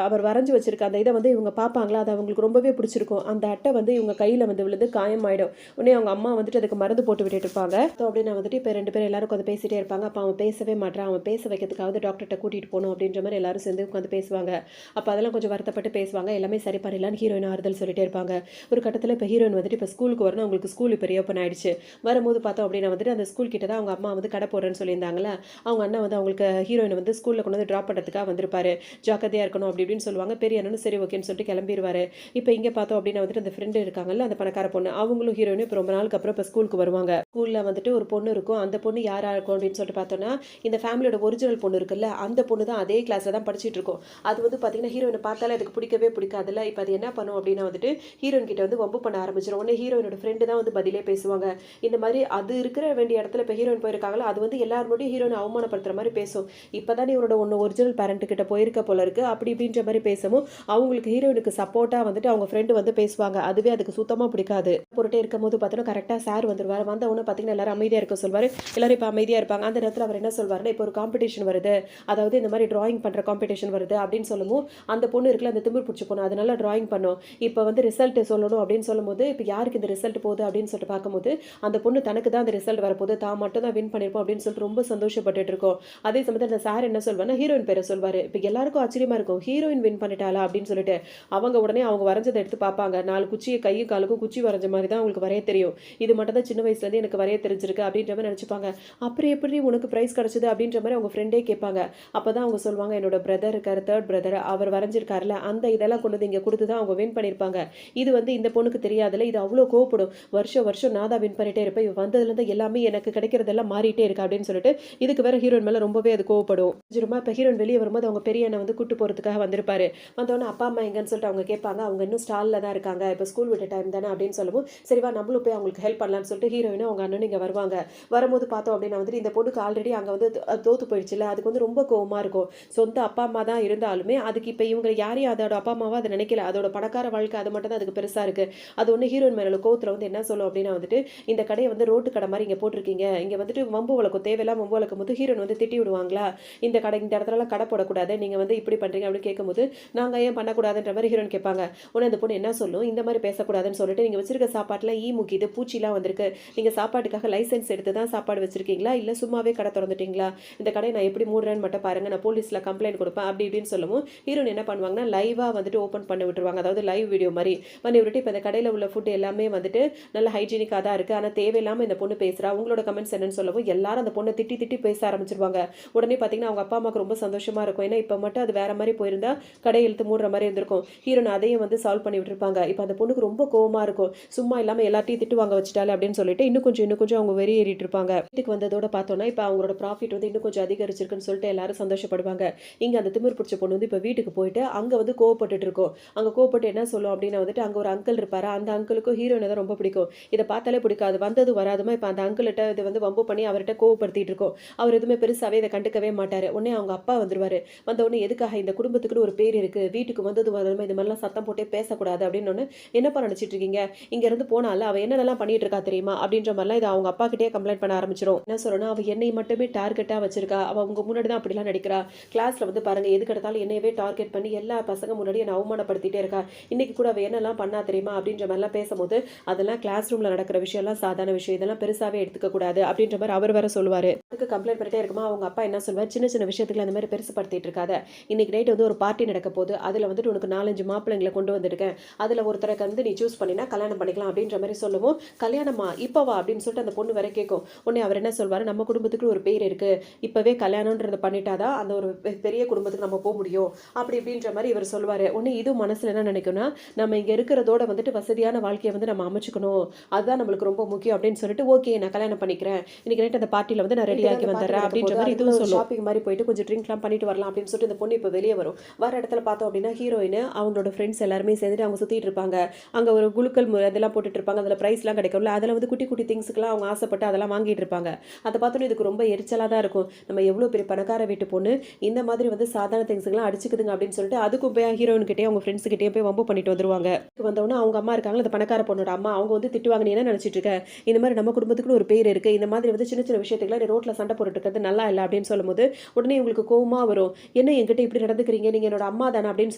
அவர் வரைஞ்சி வச்சிருக்க அந்த இதை வந்து இவங்க பார்ப்பாங்களா, அது அவங்களுக்கு ரொம்பவே பிடிச்சிருக்கும். அந்த அட்டை வந்து இவங்க கையில் வந்து விழுந்து காயமாயிடும். உடனே அவங்க அம்மா வந்துட்டு அதுக்கு மருந்து போட்டு விட்டுட்டு இருப்பாங்க. அப்படின்னு வந்துட்டு இப்போ 2 பேரும் எல்லாரும் உட்காந்து பேசிட்டே இருப்பாங்க. அப்போ அவன் பேசவே மாட்டான். அவன் பேச வைக்கிறதுக்காவது டாக்டர்கிட்ட கூட்டிகிட்டு போகணும் அப்படின்ற மாதிரி எல்லாரும் சேர்ந்து உட்காந்து பேசுவாங்க. அப்போ அதெல்லாம் கொஞ்சம் வருத்தப்பட்டு பேசுவாங்க. எல்லாமே சரி பண்ணிடலான்னு ஹீரோயின் ஆறுதல் சொல்லிட்டே இருப்பாங்க. ஒரு கட்டத்தில் இப்போ ஹீரோயின் வந்துட்டு இப்போ ஸ்கூலுக்கு வரணும், அவங்களுக்கு ஸ்கூல் இப்போ ரீஓப்பன் ஆயிடுச்சு. வரும்போது பார்த்தோம் அப்படின்னா வந்துட்டு அந்த ஸ்கூல் கிட்ட தான் அவங்க அம்மா வந்து கடை போடுறேன்னு சொல்லியிருந்தாங்களே, அவங்க அண்ணன் வந்து அவங்களுக்கு ஹீரோயின் வந்து ஸ்கூலில் கொண்டு வந்து ட்ராப் பண்ணுறதுக்காக வந்திருப்பாரு. ஜாக்கிரதையாக இருக்கணும் அப்படி இப்படின்னு சொல்லுவாங்க. பெரிய அண்ணனும் சரி ஓகேன்னு சொல்லிட்டு கிளம்பிடுவாரு. இப்போ இங்கே பார்த்தோம் அப்படின்னா வந்துட்டு அந்த ஃப்ரெண்டு இருக்காங்கல்ல, அந்த பணக்கார பொண்ணு, அவங்களும் ஹீரோயினும் இப்போ ரொம்ப நாளுக்கு அப்புறம் இப்போ ஸ்கூலுக்கு வருவாங்க. ஸ்கூலில் வந்துட்டு ஒரு பொண்ணு இருக்கும். அந்த பொண்ணு யாராக இருக்கும் அப்படின்னு சொல்லிட்டு பார்த்தோன்னா, இந்த ஃபேமிலியோட ஒரிஜினல் பொண்ணு இருக்குல்ல, அந்த பொண்ணு தான் அதே கிளாஸில் தான் படிச்சுட்டு இருக்கும். அது வந்து பார்த்தீங்கன்னா ஹீரோயினை பார்த்தாலே அதுக்கு பிடிக்கவே பிடிக்காதுல்ல. இப்போ அது என்ன பண்ணும் அப்படின்னா வந்துட்டு ஹீரோயின் கிட்ட வந்து வம்பு பண்ண ஆரம்பிச்சிடும். உடனே ஹீரோயினோட ஃப்ரெண்டு தான் வந்து பதிலே பேசுவாங்க. இந்த மாதிரி அது இருக்கிற வேண்டிய இடத்துல இப்போ ஹீரோயின் போயிருக்காங்களா, அது வந்து எல்லாரும் ஹீரோயின் அவமானப்படுத்துற மாதிரி பேசும். இப்போ தான் இவரோட ஒரிஜினல் பேரண்ட் கிட்ட போயிருக்க போல இருக்கு அப்படி இப்படின்ற மாதிரி பேசவும் அவங்களுக்கு ஹீரோயினுக்கு சப்போர்ட்டாக வந்துட்டு அவங்க ஃப்ரெண்டு வந்து பேசுவாங்க. அதுவே அதுக்கு சுத்தமாக பிடிக்காது. போட்டுட்டே இருக்கும் போது பார்த்தோன்னா கரெக்டாக சார் வந்துருவார். வந்த உடனே பார்த்தீங்கன்னா எல்லாரும் அமைதியாக இருக்க சொல்வார். எல்லாரும் இப்போ அமைதியாக இருப்பாங்க. அந்த நேரத்தில் அவர் என்ன சொல்வாருன்னா, இப்போ ஒரு காம்படிஷன் வருது, அதாவது இந்த மாதிரி டிராயிங் பண்ணுற காம்படிஷன் வருது அப்படின்னு சொல்லவும், அந்த பொண்ணு இருக்குல்ல, அந்த திமிர் பிடிச்ச பொண்ணு, அதனால டிராயிங் பண்ணும். இப்போ வந்து ரிசல்ட் சொல்லணும் அப்படின்னு சொல்லும்போது, இப்போ யாருக்கு இந்த ரிசல்ட் போகுது அப்படின்னு சொல்லிட்டு பார்க்கும்போது, அந்த பொண்ணு தனக்கு தான் அந்த ரிசல்ட் வரப்போகுது, தான் மட்டும் தான் வின் பண்ணியிருப்போம் அப்படின்னு சொல்லிட்டு ரொம்ப சந்தோஷப்பட்டுட்டு இருக்கோம். அதே சமயத்தில் அந்த சார் என்ன சொல்வாருன்னா, ஹீரோயின் பேரை சொல்வார். இப்போ எல்லாருக்கும் ஆச்சரியமா இருக்கும், ஹீரோயின் வின் பண்ணிட்டாளா அப்படின்னு சொல்லிட்டு. அவங்க உடனே அவங்க வரைஞ்சதை எடுத்து பார்ப்பாங்க. 4 குச்சியை கையும் காலுக்கும் குச்சி வரைஞ்ச மாதிரி தான் அவங்களுக்கு வரைய தெரியும். இது மட்டும் தான் சின்ன வயசுலேருந்து எனக்கு வரைய தெரிஞ்சிருக்கு அப்படின்ற மாதிரி நினச்சிப்பாங்க. அப்புறம் எப்படி உனக்கு ப்ரைஸ் கிடச்சிது அப்படின்ற மாதிரி அவங்க ஃப்ரெண்டே கேட்பாங்க. அப்போ தான் அவங்க சொல்லுவாங்க, என்னோட பிரதர் இருக்கார், தேர்ட் பிரதர், அவர் வரைஞ்சிருக்காருல, அந்த இதெல்லாம் கொண்டு வந்து இங்கே கொடுத்து தான் அவங்க வின் பண்ணியிருப்பாங்க. இது வந்து இந்த பொண்ணுக்கு தெரியாதுல்ல, இது அவ்வளோ கோவப்படும். வருஷம் வருஷம் நான் தான் வின் பண்ணிட்டே இருப்பேன், இவன் வந்ததுலேருந்து எல்லாமே எனக்கு கிடைக்கிறதெல்லாம் மாறிட்டே இருக்கு அப்படின்னு சொல்லிட்டு இதுக்கு வேற ஹீரோயின் மேலே ரொம்பவே அது கோவப்படும். இப்போ ஹீரோயின் வெளியே வரும்போது அவங்க பெரிய அண்ணன் வந்து கூட்டு போகிறதுக்காக வந்திருப்பாரு. வந்தோடனே அப்பா அம்மா எங்கன்னு சொல்லிட்டு அவங்க கேட்பாங்க. அவங்க இன்னும் ஸ்டாலில் தான் இருக்காங்க, இப்போ ஸ்கூல் விட்ட டைம் தானே அப்படின்னு சொல்லவும், சரிவா நம்மளும் போய் அவங்களுக்கு ஹெல்ப் பண்ணலான்னு சொல்லிட்டு ஹீரோயினும் அவங்க அண்ணனும் இங்கே வருவாங்க. வரும்போது பார்த்தோம் அப்படின்னா வந்துட்டு இந்த பொண்ணுக்கு ஆல்ரெடி அங்கே வந்து தோத்து போயிடுச்சுல, அதுக்கு வந்து ரொம்ப கோவமாக இருக்கும். சொந்த அப்பா அம்மா தான் இருந்தாலுமே அதுக்கு இப்போ இவங்க யாரையும் அதோட அப்பா அம்மாவா அதை நினைக்கல, அதோட பணக்கார வாழ்க்கை அது மட்டும் தான் அதுக்கு பெருசாக இருக்குது. அது ஒன்று ஹீரோயின் மேலே கோவத்தில் வந்து என்ன சொல்லும் அப்படின்னா வந்துட்டு, இந்த கடையை வந்து ரோட்டு கடை மாதிரி இங்கே போட்டிருக்கீங்க, இங்கே வந்துட்டு வம்பு வழக்கம் தேவையில்லாம் வம்பு வழக்கும் போது ஹீரோயின் வந்து திட்டி விடுவாங்களா, இந்த கடை இந்த இடத்துலலாம் கடை போடக்கூடாது, நீங்கள் வந்து இப்படி பண்ணுறீங்க அப்படின்னு கேட்கும்போது, நாங்கள் ஏன் பண்ணக்கூடாதுன்ற மாதிரி ஹீரோயின் கேட்பாங்க. உடனே அந்த பொண்ணு என்ன சொல்லும், இந்த மாதிரி பேசக்கூடாதுன்னு சொல்லிட்டு, நீங்கள் வச்சிருக்க சாப்பாட்டில் ஈ முக்கிது பூச்சிலாம் வந்திருக்கு, நீங்கள் சாப்பாட்டுக்காக லைசன்ஸ் எடுத்து தான் சாப்பாடு வச்சிருக்கீங்களா இல்லை சும்மாவே கடை திறந்துட்டீங்களா, இந்த கடையை நான் எப்படி மூடுறேன்னு மட்டும் பாருங்க, நான் போலீஸில் கம்ப்ளைண்ட் கொடுப்பேன் அப்படி இப்படின்னு சொல்லவும் ஹீரோயின் என்ன பண்ணுவாங்கன்னா லைவாக வந்துட்டு ஓப்பன் பண்ணி விட்டுருவாங்க. அதாவது லைவ் வீடியோ மாதிரி பண்ணி விட்டுட்டு, இப்போ இந்த கடையில் உள்ள ஃபுட் எல்லாமே வந்துட்டு நல்ல ஹைஜீனிக்காக தான் இருக்குது, ஆனால் தேவையில்லாமல் இந்த பொண்ணு பேசுகிறா, உங்களோட கமெண்ட்ஸ் என்னன்னு சொல்லவும் எல்லாரும் அந்த பொண்ணை திட்டி திட்டி பேச ஆரம்பிச்சிருவாங்க. உடனே பார்த்தீங்கன்னா அவங்க அப்பா அம்மாவுக்கு ரொம்ப சந்தோஷமாக இருக்கும். ஏன்னா இப்போ மட்டும் அது வேற மாதிரி போயிருந்தா கடையை இழுத்து மூடுற மாதிரி இருந்திருக்கும். ஹீரோன் அதையும் வந்து சால்வ் பண்ணி விட்டுருப்பாங்க. இப்போ அந்த பொண்ணுக்கு ரொம்ப கோவமாக இருக்கும். சும்மா இல்லாமல் எல்லாத்தையும் திட்டு வாங்க வச்சுட்டாலே அப்படின்னு சொல்லிட்டு இன்னும் கொஞ்சம் அவங்க வெறி ஏறிட்டு இருப்பாங்க. வீட்டுக்கு வந்ததோட பார்த்தோன்னா இப்போ அவங்களோட ப்ராஃபிட் வந்து இன்னும் கொஞ்சம் அதிகரிச்சிருக்குன்னு சொல்லிட்டு எல்லாரும் சந்தோஷப்படுவாங்க. இங்கே அந்த திமிர் பிடிச்ச பொண்ணு வந்து இப்போ வீட்டுக்கு போயிட்டு அங்கே வந்து கோவப்பட்டுட்டு இருக்கும். அங்கே கோவப்பட்டு என்ன சொல்லும் அப்படின்னா வந்துட்டு, அங்கே ஒரு அங்கிள் இருப்பாரு, அந்த அங்கிளுக்கும் ஹீரோயினை தான் ரொம்ப பிடிக்கும். இதை பார்த்தாலே பிடிக்காது, வந்தது வராதுமா இப்போ அந்த அங்கிள்கிட்ட இது வந்து வம்பு பண்ணி அவர்கிட்ட கோவப்படுத்திட்டு இருக்கோம். அவர் எதுவுமே பெருசாகவே இதை கண்டுக்கவே மாட்டார். உடனே அவங்க அப்பா வந்துருவாரு. வந்த உடனே எதுக்காக, இந்த குடும்பத்துக்குன்னு ஒரு பேர் இருக்குது, வீட்டுக்கு வந்தது வரதுமா இந்த மாதிரிலாம் சத்தம் போட்டே பேசக்கூடாது அப்படின்னு என்னப்பா நினச்சிட்டு இருக்கீங்க, இங்கேருந்து போனால அவள் என்னென்னலாம் பண்ணிட்டு இருக்கா தெரியுமா அப்படின்ற மாதிரிலாம் இதை அவங்க அப்பா கிட்டே கம்ப்ளைண்ட் பண்ண ஆரம்பிச்சிடும். என்ன சொல்லணும், அவள் என்னை மட்டுமே டார்கெட்டாக வச்சிருக்கா, அவள் உங்கள் முன்னாடி தான் அப்படிலாம் நடிக்கிறா, கிளாஸில் வந்து பாருங்கள் எதுக்கு எடுத்தாலும் என்னையவே டார்கெட் பண்ணி எல்லா பசங்க முன்னாடி என்னை அவமானப்படுத்திட்டே இருக்கா, இன்றைக்கி கூட அவள் என்னெல்லாம் பண்ணா தெரியுமா அப்படின்ற மாதிரிலாம் பேசும்போது அதெல்லாம் கிளாஸ் ரூமில் நடக்கிற விஷயம்லாம் சாதாரண விஷயம், இதெல்லாம் பெருசாகவே எடுத்துக்கக்கூடாது அப்படின்ற மாதிரி அவர் வேற சொல்லுவார். அதுக்கு கம்ப்ளைண்ட் பண்ணிட்டே இருக்குமா அவங்க அப்பா என்ன சொல்வார், சின்ன சின்ன விஷயத்துக்கு அந்த மாதிரி பெருசுப்படுத்திட்டு இருக்காத, இன்னைக்கு நைட் வந்து ஒரு பார்ட்டி நடக்க போகுது, அதில் வந்துட்டு உனக்கு 4-5 மாப்பிள்ளைங்களை கொண்டு வந்திருக்கேன், அதில் ஒருத்தரை வந்து நீ சூஸ் பண்ணினா கல்யாணம் பண்ணிக்கலாம் அப்படின்ற மாதிரி சொல்லுவோம். கல்யாணமா இப்போவா அப்படின்னு சொல்லிட்டு அந்த பொண்ணு வரை கேட்கும். உடனே அவர் என்ன சொல்வார், நம்ம குடும்பத்துக்கு ஒரு பேர் இருக்குது, இப்போவே கல்யாணன்றதை பண்ணிட்டாதான் அந்த ஒரு பெரிய குடும்பத்துக்கு நம்ம போக முடியும் அப்படி இப்படின்ற மாதிரி இவர் சொல்லுவார். உடனே இது மனசில் என்ன நினைக்கும்னா, நம்ம இங்கே இருக்கிறதோட வந்துட்டு வசதியான வாழ்க்கையை வந்து நம்ம அமைச்சுக்கணும், அதுதான் நம்மளுக்கு ரொம்ப முக்கியம் அப்படின்னு சொல்லிட்டு ஓகே நான் கல்யாணம் பண்ணிக்கிறேன், இன்னைக்கு நைட் அந்த பார்ட்டியில் வந்து நான் ரெடி ஆகி வந்துடுறேன் அப்படின்ற மாதிரி இதுவும் சொல்லும். ஷாப்பிங் மாதிரி போயிட்டு கொஞ்சம் ட்ரிங்க்லாம் பண்ணிட்டு வரலாம் அப்படின்னு சொல்லிட்டு இந்த பொண்ணு இப்போ வெளியே வரும். வர இடத்துல பார்த்தோம் அப்படின்னா ஹீரோயின் அவங்களோட ஃப்ரெண்ட்ஸ் எல்லாருமே சேர்ந்துட்டு அவங்க சுற்றிட்டு இருப்பாங்க. அங்கே ஒரு குலுக்கல் அதெல்லாம் போட்டுட்டு இருப்பாங்க, அதில் ப்ரைஸ்லாம் கிடைக்கும்ல, அதில் வந்து குட்டி குட்டி திங்ஸுக்குலாம் அவங்க ஆசைப்பட்டு அதெல்லாம் வாங்கிட்டு இருப்பாங்க. அதை பார்த்தோன்னே இதுக்கு ரொம்ப எரிச்சலாக தான் இருக்கும், நம்ம எவ்வளோ பெரிய பணக்கார வீட்டு பொண்ணு இந்த மாதிரி வந்து சாதாரண திங்ஸுக்கெல்லாம் அடிச்சுக்குதுங்க அப்படின்னு சொல்லிட்டு அதுக்கும் போய் ஹீரோயின் கிட்டே அவங்க ஃப்ரெண்ட்ஸ் கிட்டே போய் வம்பு பண்ணிட்டு வந்துருவாங்க. வந்தவொடனே அவங்க அம்மா இருக்காங்க, அந்த பணக்கார பொண்ணோட அம்மா, அவங்க வந்து திட்டுவாங்க, நீ என்ன நினச்சிட்டு இருக்க, இந்த மாதிரி நம்ம குடும்பத்துக்குன்னு ஒரு பேர் இருக்குது, இந்த மாதிரி வந்து சின்ன சின்ன விஷயத்துக்குலாம் நீ ரோட்டில் சண்டை போட்டுட்டு இருக்கிறது நல்லா இல்லை அப்படின்னு சொல்லும்போது உடனே உங்களுக்கு கோவமாக வரும், என்ன என்கிட்ட இப்படி நடந்துக்கிறீங்க, நீங்கள் என்னோட அம்மா தானே அப்படின்னு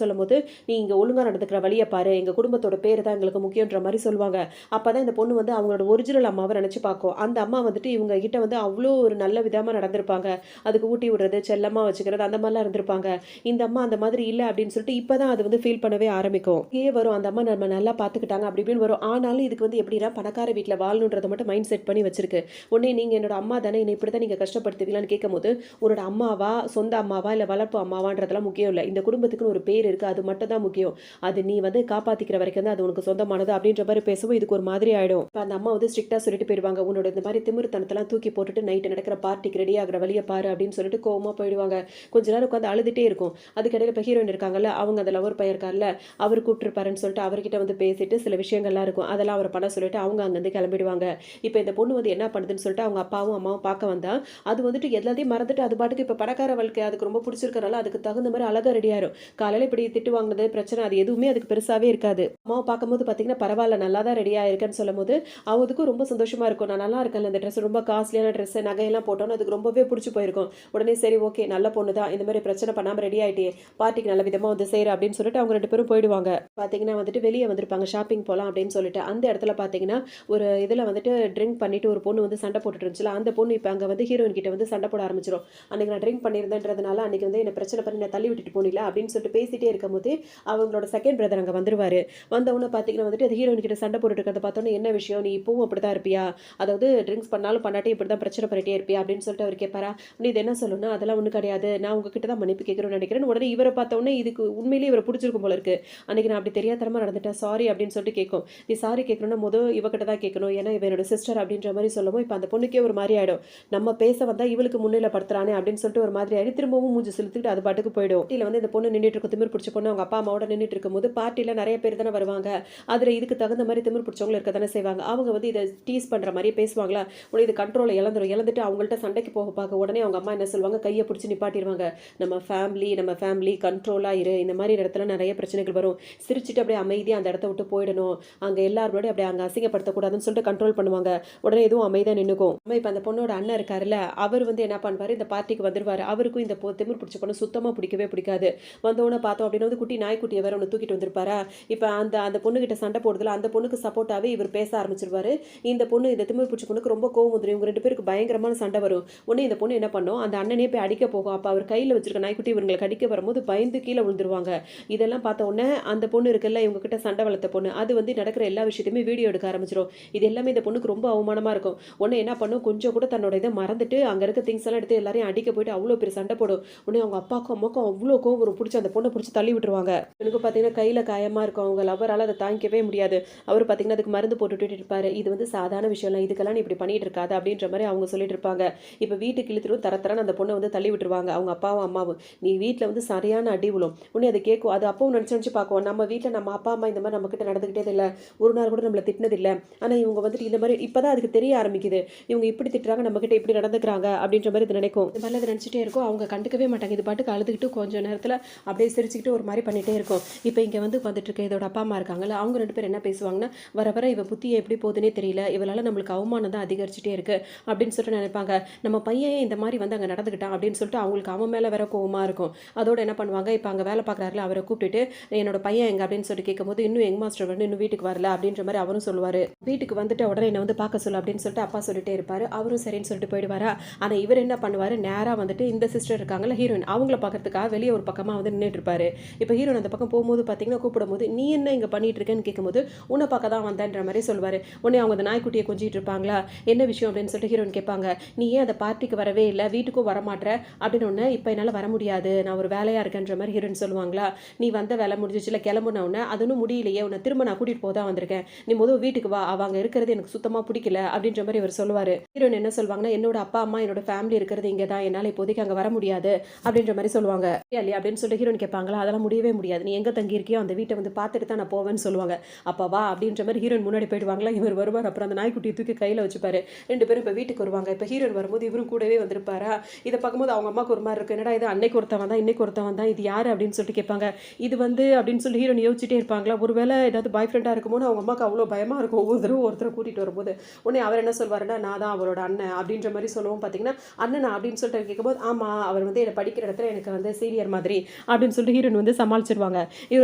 சொல்லும்போது நீ இங்கே ஒழுங்காக நடந்துக்கிற வழியை பாரு, எங்கள் குடும்பத்தோட பேர் தான் எங்களுக்கு முக்கியன்ற மாதிரி சொல்லுவாங்க. அப்போ தான் இந்த பொண்ணு வந்து அவங்களோட ஒரிஜினல் அம்மாவை நினச்சி பார்க்கும். அந்த அம்மா வந்துட்டு இவங்க கிட்ட வந்து அவ்வளோ ஒரு நல்ல விதமாக நடந்திருப்பாங்க, அதுக்கு ஊட்டி விடுறது செல்லமாக வச்சுக்கிறது அந்த மாதிரிலாம் இருந்திருப்பாங்க. இந்த அம்மா அந்த மாதிரி இல்லை அப்படின்னு சொல்லிட்டு இப்போ தான் அது வந்து ஃபீல் பண்ணவே ஆரம்பிக்கும். வரும் அந்த அம்மா நம்ம நல்லா பார்த்துக்கிட்டாங்க அப்படி இப்படின்னு வரும். ஆனாலும் இதுக்கு வந்து எப்படின்னா பணக்கார வீட்டில் வாழணுன்றதை மட்டும் மைண்ட் செட் பண்ணி வச்சிருக்கு. உடனே நீங்கள் என்னோட அம்மா தானே, என்னை இப்படி தான் நீங்கள் கஷ்டப்படுத்துவீங்களான்னு கேட்கும்போது உன்னோட அம்மாவா சொந்த அம்மாவா இல்லை வளர்ப்பு அம்மாவான்றதெல்லாம் முக்கியம் இல்லை, இந்த குடும்பத்துக்குன்னு ஒரு பேர் இருக்குது, அது மட்டும் தான் முக்கியம், அது நீ வந்து காப்பாற்றிக்கிற வரைக்கும் தான் அது உனக்கு சொந்தமானது அப்படின்ற மாதிரி பேசுவோம். இதுக்கு ஒரு மாதிரி ஆகிடும். இப்போ அந்த அம்மா வந்து ஸ்ட்ரிக்டாக சொல்லிட்டு போயிடுவாங்க, உன்னோட இந்த மாதிரி திமிருத்தனத்தெல்லாம் தூக்கி போட்டுட்டு நைட்டு நடக்கிற பார்ட்டிக்கு ரெடி ஆகிற வழியை பாரு அப்படின்னு சொல்லிட்டு கோவமாக போயிடுவாங்க. கொஞ்ச நேரம் உட்காந்து அழுதுகிட்டே இருக்கும். அதுக்கிடையில் இப்போ ஹீரோயின் இருக்காங்கல்ல, அவங்க அந்த லவர் பையன் இருக்கார்ல, அவர் கூப்பிட்டுருப்பாருன்னு சொல்லிட்டு அவர்கிட்ட வந்து பேசிட்டு சில விஷயங்கள்லாம் இருக்கும், அதெல்லாம் அவர் பண்ண சொல்லிட்டு அவங்க அங்கேருந்து கிளம்பிடுவாங்க. இப்போ இந்த பொண்ணு வந்து என்ன பண்ணுதுன்னு சொல்லிட்டு அவங்க அப்பாவும் அம்மாவும் பார்க்க வந்தா அது வந்துட்டு எல்லாத்தையும் மறந்துட்டு அது பாட்டுக்கு இப்போ பணக்கார வாழ்க்கை அதுக்கு ரொம்ப பிடிச்சிருக்கனால அதுக்கு தகுந்த மாதிரி அழகாக ரெடி ஆயிரும். காலையில் இப்படி திட்டு வாங்கினது பிரச்சனை அது எதுவுமே அதுக்கு பெருசாகவே இருக்காது. அம்மாவை பார்க்கும்போது பார்த்தீங்கன்னா பரவாயில்ல நல்லா தான் ரெடி ஆயிருக்கேன்னு சொல்லும் போது அவங்களுக்கும் ரொம்ப சந்தோஷமா இருக்கும், நான் நல்லா இருக்கேன், இந்த ட்ரெஸ் ரொம்ப காஸ்ட்லியான ட்ரெஸ் நகையெல்லாம் போட்டோன்னு அதுக்கு ரொம்பவே பிடிச்சி போயிருக்கும். உடனே சரி ஓகே நல்ல பொண்ணு தான், இந்த மாதிரி பிரச்சனை பண்ணாமல் ரெடி ஆகிட்டே பார்ட்டிக்கு நல்ல விதமாக வந்து செய்கிற அப்படின்னு சொல்லிட்டு அவங்க 2 பேரும் போயிடுவாங்க. பார்த்தீங்கன்னா வந்துட்டு வெளியே வந்திருப்பாங்க ஷாப்பிங் போகலாம் அப்படின்னு சொல்லிட்டு. அந்த இடத்துல பார்த்தீங்கன்னா ஒரு இதில் வந்துட்டு ட்ரிங்க் பண்ணிட்டு ஒரு பொண்ணு வந்து சண்டை போட்டுட்டு இருந்துச்சுல, அந்த பொண்ணு இப்போ அங்கே வந்து ஹீரோயின் கிட்ட வந்து சண்டை போட ஆரம்பிச்சிடும். அன்றைக்கி நான் ட்ரிங்க் பண்ணியிருந்தேன்றதுனால அன்றைக்கி வந்து என்ன பிரச்சனை பண்ணி நான் தள்ளி விட்டுட்டு போனீங்களா அப்படின்னு சொல்லிட்டு பேசிட்டே இருக்கும்போது அவங்களோட செகண்ட் பிரதர் அங்கே வந்துருவாரு. வந்தவொன்னே பார்த்தீங்கன்னா வந்துட்டு அது ஹீரோயின் கிட்ட சண்டை போட்டுட்டு இருக்கிறத பார்த்தோன்னே என்ன விஷயம், நீ இப்பவும் அப்படி தான் இருப்பியா, அதாவது ட்ரிங்க்ஸ் பண்ணாலும் பண்ணாட்டி இப்படி தான் பிரச்சனை பண்ணிட்டே இருப்பியா அப்படின்னு சொல்லிட்டு அவர் கேட்பாரா. நீ இது என்ன சொல்லணும்னா அதெல்லாம் ஒன்றும் கிடையாது, நான் உங்ககிட்ட தான் மன்னிப்பு கேட்குறேன்னு நினைக்கிறேன். உடனே இவரை பார்த்தோன்னே இதுக்கு உண்மையிலேயே இவரை பிடிச்சிருக்கும் போல இருக்கு, அன்றைக்கி நான் அப்படி தெரியாதரமாக நடந்துட்டேன் சாரி அப்படின்னு சொல்லிட்டு கேட்கும். நீ சாரி கேட்கணும்னா இவகிட்ட தான் கேட்கணும், ஏன்னா இவ என்னோட சிஸ்டர் அப்படின்ற மாதிரி சொல்லவும் இப்போ அந்த பொண்ணுக்கே ஒரு மாதிரி ஆகிடும், நம்ம பேச வந்தால் இவளுக்கு முன்னிலை படுத்துறானே அப்படின்னு சொல்லிட்டு ஒரு மாதிரி ஆகிடும். திரும்பவும் மூஞ்சி செலுத்திட்டு அது பாட்டுக்கு போயிடும். பார்ட்டியில் வந்து இந்த பொண்ணு நின்றுட்டு இருக்கும், திமிர் பிடிச்ச பொண்ணு அவங்க அப்பா அம்மாவோட நின்றுட்டு இருக்கும்போது பார்ட்டியில் நிறைய பேர் தானே வருவாங்க, அதில் இதுக்கு தகுந்த மாதிரி திமிர் பிடிச்சவங்க இருக்க தானே செய்வாங்க. அவங்க வந்து இதை டீஸ் பண்ணுற மாதிரியே பேசுவாங்களா, உடனே இது கண்ட்ரோலை இழந்துட்டு அவங்கள்ட்ட சண்டைக்கு போக பார்க்க உடனே அவங்க அம்மா என்ன சொல்லுவாங்க, கையை பிடிச்சி நிப்பாட்டிடுவாங்க, நம்ம ஃபேமிலி கண்ட்ரோலாக இரு, இந்த மாதிரி இடத்துல நிறைய பிரச்சனைகள் வரும், சிரிச்சுட்டு அப்படியே அமைதியாக அந்த இடத்த விட்டு போயிடணும், அங்கே எல்லாரோடய அப்படியே அங்கே அசிங்கப்படுத்தக்கூடாதுன்னு சொல்லிட்டு கண்ட்ரோல் பண்ணுவாங்க. உடனே எதுவும் அமைதியாக நின்றுக்கும். இப்போ அந்த பொண்ணோட அண்ணன் இருக்காருல்ல, அவர் வந்து என்ன பண்ணுவார், இந்த பார்ட்டிக்கு வந்துருவார். அவருக்கும் இந்த திமிர் பிடிச்ச பொண்ணு சுத்தமாக பிடிக்கவே பிடிக்காது. வந்தவொன்னே பார்த்தோம் அப்படின்னா வந்து குட்டி நாய்க்குட்டியை வேற ஒன்று தூக்கிட்டு வந்திருப்பாரா. இப்போ அந்த பொண்ணுகிட்ட சண்டை போடுறதுல அந்த பொண்ணுக்கு சப்போர்ட்டாகவே இவர் பேச ஆரம்பிச்சிருவாரு. இந்த பொண்ணு இந்த திமிர் பிடிச்ச பொண்ணுக்கு ரொம்ப கோவம் வந்துடும், இவங்க 2 பேருக்கு பயங்கரமான சண்டை வரும். உடனே இந்த பொண்ணு என்ன பண்ணும், அந்த அண்ணனே போய் அடிக்க போகும். அப்போ அவர் கையில் வச்சிருக்க நாய்க்குட்டி இவங்களுக்கு அடிக்க வரும்போது பயந்து கீழே விழுந்துருவாங்க. இதெல்லாம் பார்த்த உடனே அந்த பொண்ணு இருக்குல்ல, இவங்க கிட்ட சண்டை வளர்த்த பொண்ணு, அது வந்து நடக்கிற எல்லா விஷயத்தையுமே வீடியோ எடுக்க ஆரம்பிச்சிடும். இது எல்லாமே இந்த பொண்ணுக்கு ரொம்ப அவமானமாக இருக்கும். உடனே என்ன பண்ணும், கொஞ்சம் கூட தன்னோட இதை மறந்துட்டு அங்கே இருக்க திங்ஸ் எல்லாம் எடுத்து எல்லாரையும் அடிக்க போயிட்டு அவ்வளோ பெரிய சண்டை போடும். உடனே அவங்க அப்பாவுக்கும் அம்மாக்கும் அவ்வளோ கோவம் வரும், பிடிச்சி அந்த பொண்ணை பிடிச்சி தள்ளி விட்டுருவாங்க. எனக்கு பார்த்தீங்கன்னா கையில் காயமாக இருக்கும், அவங்க லவரால் அதை தாங்கிக்கவே முடியாது. அவர் பார்த்தீங்கன்னா அதுக்கு மருந்து போட்டுட்டு இருப்பாரு. இது வந்து சாதாரண விஷயம்லாம், இதுக்கெல்லாம் நீ இப்படி பண்ணிட்டு இருக்காது அப்படின்ற மாதிரி அவங்க சொல்லிட்டு இருப்பாங்க. இப்போ வீட்டுக்கு இழுத்துட்டு தரத்தரன்னு அந்த பொண்ணை வந்து தள்ளி விட்டுருவாங்க அவங்க அப்பாவும் அம்மாவும். நீ வீட்டில் வந்து சரியான அடி விழும். உடனே அதை கேட்கும். அது அப்பவும் நினச்சி பார்க்கும், நம்ம வீட்டில் நம்ம அப்பா அம்மா இந்த மாதிரி நம்மக்கிட்ட நடந்துக்கிட்டே இல்லை, ஒரு நாள் கூட நம்மளை திட்டினதில்லை, ஆனால் இவங்க வந்துட்டு இந்த மாதிரி இப்போ தான் அதுக்கு தெரிய ஆரம்பிக்குது, இவங்க இப்படி திட்டுறாங்க நம்மக்கிட்ட இப்படி நடந்துக்கிறாங்க அப்படின்ற மாதிரி இது நினைக்கும். இந்த மாதிரி அதை நினச்சிட்டே இருக்கும். அவங்க கண்டுக்கவே மாட்டாங்க. இது பாட்டுக்கு அழுதுகிட்டு கொஞ்சம் நேரத்தில் அப்படியே சிரிச்சுக்கிட்டு ஒரு மாதிரி பண்ணிகிட்டே இருக்கும். இப்போ இங்கே வந்து வந்துட்டு இருக்க இதோட அப்பா அம்மா இருக்காங்கல்ல, அவங்க 2 பேர் என்ன பேசுவாங்கன்னா, வர வர இவ புத்தியை எப்படி போகுதுன்னே தெரியல, இவளால் நம்மளுக்கு அவமானம் தான் அதிகரிச்சுட்டே இருக்குது அப்படின்னு அப்படின்னு சொல்லிட்டு நினைப்பாங்க. நம்ம பையன் ஏன் இந்த மாதிரி வந்து அங்கே நடந்துக்கிட்டான் அப்படின்னு சொல்லிட்டு அவங்களுக்கு அவன் மேலே வேற கோவமா இருக்கும். அதோட என்ன பண்ணுவாங்க, இப்போ அங்கே வேலை பார்க்குறாருல அவரை கூப்பிட்டுட்டு என்னோட பையன் எங்க அப்படின்னு சொல்லிட்டு கேட்கும்போது, இன்னும் யங் மாஸ்டர் வந்து இன்னும் வீட்டுக்கு வரல அப்படின்ற மாதிரி அவரும் சொல்லுவாரு. வீட்டுக்கு வந்துட்டு உடனே என்ன வந்து பார்க்க சொல்லு அப்படின்னு சொல்லிட்டு அப்பா சொல்லிட்டே இருப்பாரு. அவரும் சரின்னு சொல்லிட்டு போயிடுவாரா. ஆனால் இவர் என்ன பண்ணுவாரு, நேரா வந்துட்டு இந்த சிஸ்டர் இருக்காங்கல்ல ஹீரோயின், அவங்கள பார்க்கறதுக்காக வெளியே ஒரு பக்கமாக வந்து நின்றுட்டு இருப்பாரு. இப்போ ஹீரோயின் அந்த பக்கம் போகும்போது பார்த்தீங்கன்னா கூப்பிடும்போது, நீ என்ன இங்கே பண்ணிட்டு இருக்கேன்னு கேட்கும்போது, உன்னை பார்க்க தான் வந்தேன்ற மாதிரி சொல்லுவாரு. உடனே அவங்க அந்த நாய்க்குட்டியை கொஞ்சிட்டு இருப்பாங்களா, என்ன விஷயம் அப்படின்னு சொல்லிட்டு ஹீரோயின் கேட்பாங்க. நீ ஏன் அந்த பார்ட்டிக்கு வரவே இல்லை, வீட்டுக்கும் வரமாட்ற அப்படின்னு ஒன்று, இப்போ என்னால் வர முடியாது, நான் ஒரு வேலையாக இருக்கேன்ற மாதிரி ஹீரோயின் சொல்லுவாங்களா. நீ வந்த வேலை முடிஞ்சிச்சுல, கிளம்புன உடனே அது ஒன்றும் முடியலையே, உன்னை திரும்ப நான் கூட்டிகிட்டு போதான் வந்திருக்கேன், நீ முதல் வீட்டுக்கு வா, அவங்க இருக்கிறது எனக்கு சுத்தமாக பிடிக்கல அப்படின்ற மாதிரி அவர் சொல்லுவார். ஹீரோயின் என்ன சொல்லுவாங்கன்னா, என்னோட அப்பா அம்மா என்னோட ஃபேமிலி இருக்கிறது இங்கே தான், என்னால் இப்போதைக்கு அங்கே வர முடியாது அப்படின்ற மாதிரி சொல்லுவாங்க. இல்லையா அப்படின்னு சொல்லிட்டு ஹீரோயின் கேட்பாங்களா, அதெல்லாம் முடியவே முடியாது, நீ எங்கே தங்கி இருக்கியோ அந்த வீட்டை வந்து பார்த்துட்டு தான் நான் போவேன்னு சொல்லுவாங்க. அப்பா வா அப்படின்ற மாதிரி ஹீரோயின் முன்னாடி போயிடுவாங்களா. இவர் வருவார், அப்புறம் அந்த நாய்க்குட்டியை தூக்கி கையில் வச்சுப்பாரு. ரெண்டு பேரும் இப்போ வீட்டுக்கு வருவாங்க. இப்போ ஹீரோயின் வரும்போது இவரும் கூடவே வந்திருப்பாரா. இதை பார்க்கும்போது அவங்க அம்மாவுக்கு ஒரு மாதிரி இருக்கு, என்னடா இது அன்னைக்கு ஒருத்தவன் தான் இன்னைக்கு ஒருத்தவன் தான், இது யார் அப்படின்னு சொல்லிட்டு கேட்பாங்க. இது வந்து அப்படின்னு சொல்லி ஹீரோயின் யோசிச்சுட்டே இருப்பாங்களா. ஒருவேளை ஏதாவது பாய் ஃப்ரெண்டாக இருக்கும்போது அவங்க அம்மாவுக்கு அவ்வளோ பயமாக இருக்கும் ஒவ்வொரு தடவை ஒருத்தரை கூட்டிகிட்டு வரும்போது. உடனே அவர் என்ன சொல்வாருன்னா, நான் தான் அவரோட அண்ணன் அப்படின்ற மாதிரி சொல்லவும் பார்த்தீங்கன்னா, அண்ணனா அப்படின்னு சொல்லிட்டு கேட்கும்போது, ஆமாம் அவர் வந்து என்னை படிக்கிற இடத்துல எனக்கு வந்து சீனியர் மாதிரி அப்படின்னு சொல்லிட்டு ஹீரோயின் வந்து சமாளிச்சிருவாங்க. இவர்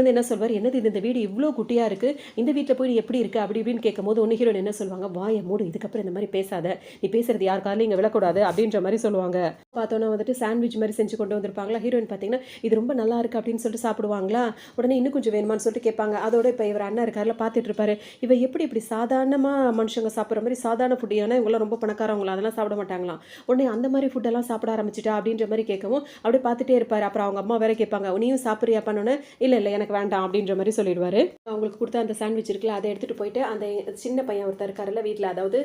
வந்து என்ன சொல்வார், என்னது இது இந்த வீடு இவ்வளோ குட்டியாக இருக்குது, இந்த வீட்டில் போய் நீ எப்படி இருக்குது அப்படி இப்படின்னு கேட்கும்போது ஒன்று ஹீரோயின் என்ன சொல்லுவாங்க, வாயை மூடு, இதுக்கப்புறம் இந்த மாதிரி பேசாத, நீ பேசுறது யார் காலையும் இங்கே விழக்கூடாது அப்படின்ற மாதிரி சொல்லுவாங்க. பார்த்தோன்னா வந்துட்டு சாண்ட்விச் மாதிரி செஞ்சு கொண்டு வந்திருப்பாங்களா. ஹீரோயின் பார்த்தீங்கன்னா இது ரொம்ப நல்லா இருக்குது அப்படின்னு சொல்லிட்டு சாப்பிடுவாங்களா. உடனே இன்னும் கொஞ்சம் வேணுமான்னு சொல்லிட்டு கேட்பாங்க. அதோட இப்போ இவர் அண்ணன் இருக்காருல பார்த்துட்டு இருப்பாரு. இவ எப்படி இப்படி சாதாரணமாக மனுஷங்க சாப்பிட்ற மாதிரி சாதாரண ஃபுட், ஏன்னா இவங்களாம் ரொம்ப பணக்காரவங்களா, அதெல்லாம் சாப்பிட மாட்டாங்களாம். உடனே அந்த மாதிரி ஃபுட்டெல்லாம் சாப்பிட ஆரம்பிச்சிட்டா அப்படின்ற மாதிரி கேட்கவும் அப்படியே பார்த்துட்டே இருப்பார். அப்புறம் அவங்க அம்மா வேற கேட்பாங்க, நீயும் சாப்பிட்றியா பண்ணோன்னு, இல்லை இல்லை எனக்கு வேண்டாம் அப்படின்ற மாதிரி சொல்லிடுவாரு. அவங்களுக்கு கொடுத்த அந்த சாண்ட்விச் இருக்குல்ல, அதை எடுத்துகிட்டு போயிட்டு அந்த சின்ன பையன் ஒருத்தர் இருக்காருல்ல வீட்டில், அதாவது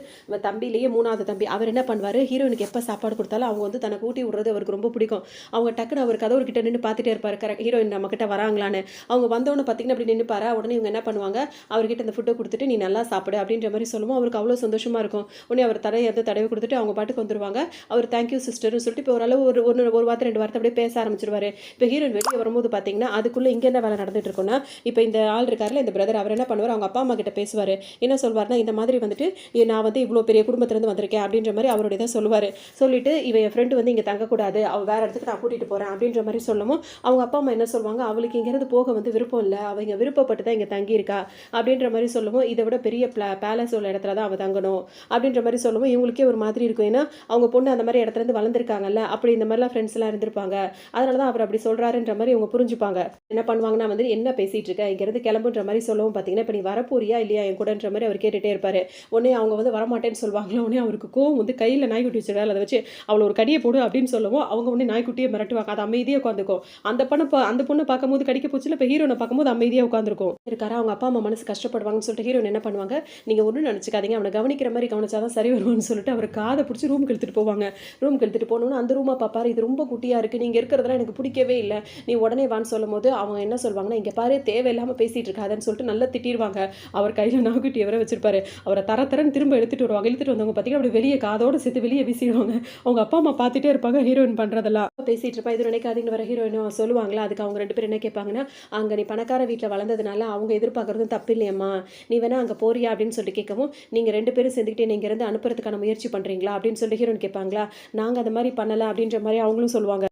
தம்பிலேயே 3வது தம்பி, அவர் என்ன பண்ணுவார், ஹீரோனுக்கு எப்போ சாப்பாடு கொடுத்தாலும் அவங்க வந்து தனக்கு ஊட்டி விடுறது அவருக்கு ரொம்ப பிடிக்கும். அவங்க டக்குன்னு அவர் கதவுக்கிட்ட நின்று பார்த்துட்டே இருப்பார், கரெக்ட் ஹீரோயின் நம்ம கிட்ட வராங்களான்னு. அவங்க வந்தவொன்னு பார்த்தீங்கன்னா அப்படி நின்றுப்பாரா. உடனே இவங்க என்ன பண்ணுவாங்க, அவர்கிட்ட அந்த ஃபுட்டை கொடுத்துட்டு நீ நல்லா சாப்பிடு அப்படின்ற மாதிரி சொல்லுவோம். அவருக்கு அவ்வளோ சந்தோஷமாக இருக்கும். உடனே அவர் தடவை கொடுத்துட்டு அவங்க பாட்டுக்கு வந்துருவாங்க. அவர் தேங்க்யூ சிஸ்டர்னு சொல்லிட்டு இப்போ ஓரளவு ஒரு வார்த்தை 2 வார்த்தை அப்படியே பேச ஆரம்பிச்சிருவாரு. இப்போ ஹீரோயின் வெளியே வரும்போது பார்த்தீங்கன்னா அதுக்குள்ளே இங்கே என்ன வேலை நடந்துட்டு இருக்குன்னா, இப்போ இந்த ஆள் இருக்காருல இந்த பிரதர், அவர் என்ன பண்ணுவார், அவங்க அப்பா அம்மா கிட்ட பேசுவார். என்ன சொல்வார்னா, இந்த மாதிரி வந்துட்டு நான் வந்து இவ்வளோ பெரிய குடும்பத்திலேருந்து வந்திருக்கேன் அப்படின்ற மாதிரி அவருடைய தான் சொல்லுவார். சொல்லிட்டு இவன் என் ஃப்ரெண்டு வந்து இங்கே தங்கக்கூடாது, அவள் வேறு இடத்துக்கு நான் கூட்டிகிட்டு போகிறேன் அப்படின்ற மாதிரி சொல்லவும் அவங்க அப்பா அம்மா என்ன சொல்லுவாங்க, அவளுக்கு இங்கேருந்து போக வந்து விருப்பம் இல்லை, அவங்க விருப்பப்பட்டு தான் இங்கே தங்கியிருக்கா அப்படின்ற மாதிரி சொல்லவும், இதை விட பெரிய பேலஸ் உள்ள இடத்துல தான் அவள் தங்கணும் அப்படின்ற மாதிரி சொல்லவும் இவங்களுக்கே ஒரு மாதிரி இருக்கும். ஏன்னா அவங்க பொண்ணு அந்த மாதிரி இடத்துலேருந்து வளர்ந்துருக்காங்கல்ல, அப்படி இந்த மாதிரிலாம் ஃப்ரெண்ட்ஸ்லாம் இருந்திருப்பாங்க. அதனால தான் அவர் அப்படி சொல்கிறாருன்ற மாதிரி இவங்க புரிஞ்சுப்பாங்க. என்ன பண்ணுவாங்கன்னா வந்து, என்ன பேசிகிட்டு இருக்க, இங்கேருந்து கிளம்புன்ற மாதிரி சொல்லவும் பார்த்தீங்கன்னா, இப்போ நீ வரப்போறியா இல்லையா என் கூடன்ற மாதிரி அவர் கேட்டுகிட்டே இருப்பார். உடனே அவங்க வந்து வரமாட்டேன்னு சொல்லுவாங்களா. உடனே அவருக்கு கோவம் வந்து கையில் நாய்க்குட்டி வச்சுருக்காரு, அதை வச்சு அவளை ஒரு கடியை போடு அப்படின்னு சொல்லவும் அவங்க உடனே நாய்க்குட்டியை மிரட்டுவாங்க. அது அமைதியாக உட்காந்துக்கும். அந்த பொண்ணை பார்க்கும்போது கடிக்க போச்சுல, இப்போ ஹீரோனை பார்க்கும்போது அமைதியாக உட்காந்துருக்கும் இருக்காரா. அவங்க அப்பா அம்மா மனசு கஷ்டப்படுவாங்கன்னு சொல்லிட்டு ஹீரோன் என்ன பண்ணுவாங்க, நீங்கள் ஒன்றும் நினச்சிக்காதீங்க, அவனை கவனிக்கிற மாதிரி கவனிச்சாதான் சரி வருவான்னு சொல்லிட்டு அவர் காதை பிடிச்சி ரூமுக்கு எடுத்துகிட்டு போவாங்க. ரூமுக்கு எடுத்துகிட்டு போனோன்னு அந்த ரூமை பார்ப்பாரு. இது ரொம்ப குட்டியாக இருக்குது, நீங்கள் இருக்கிறதெல்லாம் எனக்கு பிடிக்கவே இல்லை, நீ உடனே வான்னு சொல்லும் போது அவங்க என்ன சொல்லுவாங்கன்னா, இங்கே பாரு தேவையில்லாமல் பேசிகிட்டு இருக்காதுன்னு சொல்லிட்டு நல்லா திட்டிடுவாங்க. அவர் கையில் நாய்க்குட்டி எவரை வச்சிருப்பாரு. அவரை தரன்னு திரும்ப எடுத்துகிட்டு வருவாங்க. எடுத்துகிட்டு வந்தவங்க பார்த்தீங்கன்னா அப்படி வெளியே காதோடு சேர்த்து வெளியே வீசிடுவாங்க. அவங்க அப்பா அம்மா பார்த்துட்டே இருப்பாங்க. ஹீரோயின் பண்ணுறதெல்லாம் பேசிகிட்டு இருப்பா. இது நினைக்காதீங்கன்னு வர ஹீரோயினும் சொல்லுவாங்களா. அதுக்கு அவங்க 2 பேரும் என்ன கேட்பாங்கன்னா, அங்கே நீ பணக்கார வீட்டில் வளர்ந்ததுனால அவங்க எதிர்பார்க்குறதும் தப்பு இல்லையம்மா, நீ வேணா அங்கே போறியா அப்படின்னு சொல்லி கேட்கவும், நீங்கள் 2 பேரும் சேர்ந்துக்கிட்டே நீங்கள் இருந்து அனுப்புறதுக்கான முயற்சி பண்ணுறீங்களா அப்படின்னு சொல்லி ஹீரோயின் கேட்பாங்களா. நாங்கள் அந்த மாதிரி பண்ணலை அப்படின்ற மாதிரி அவங்களும் சொல்லுவாங்க.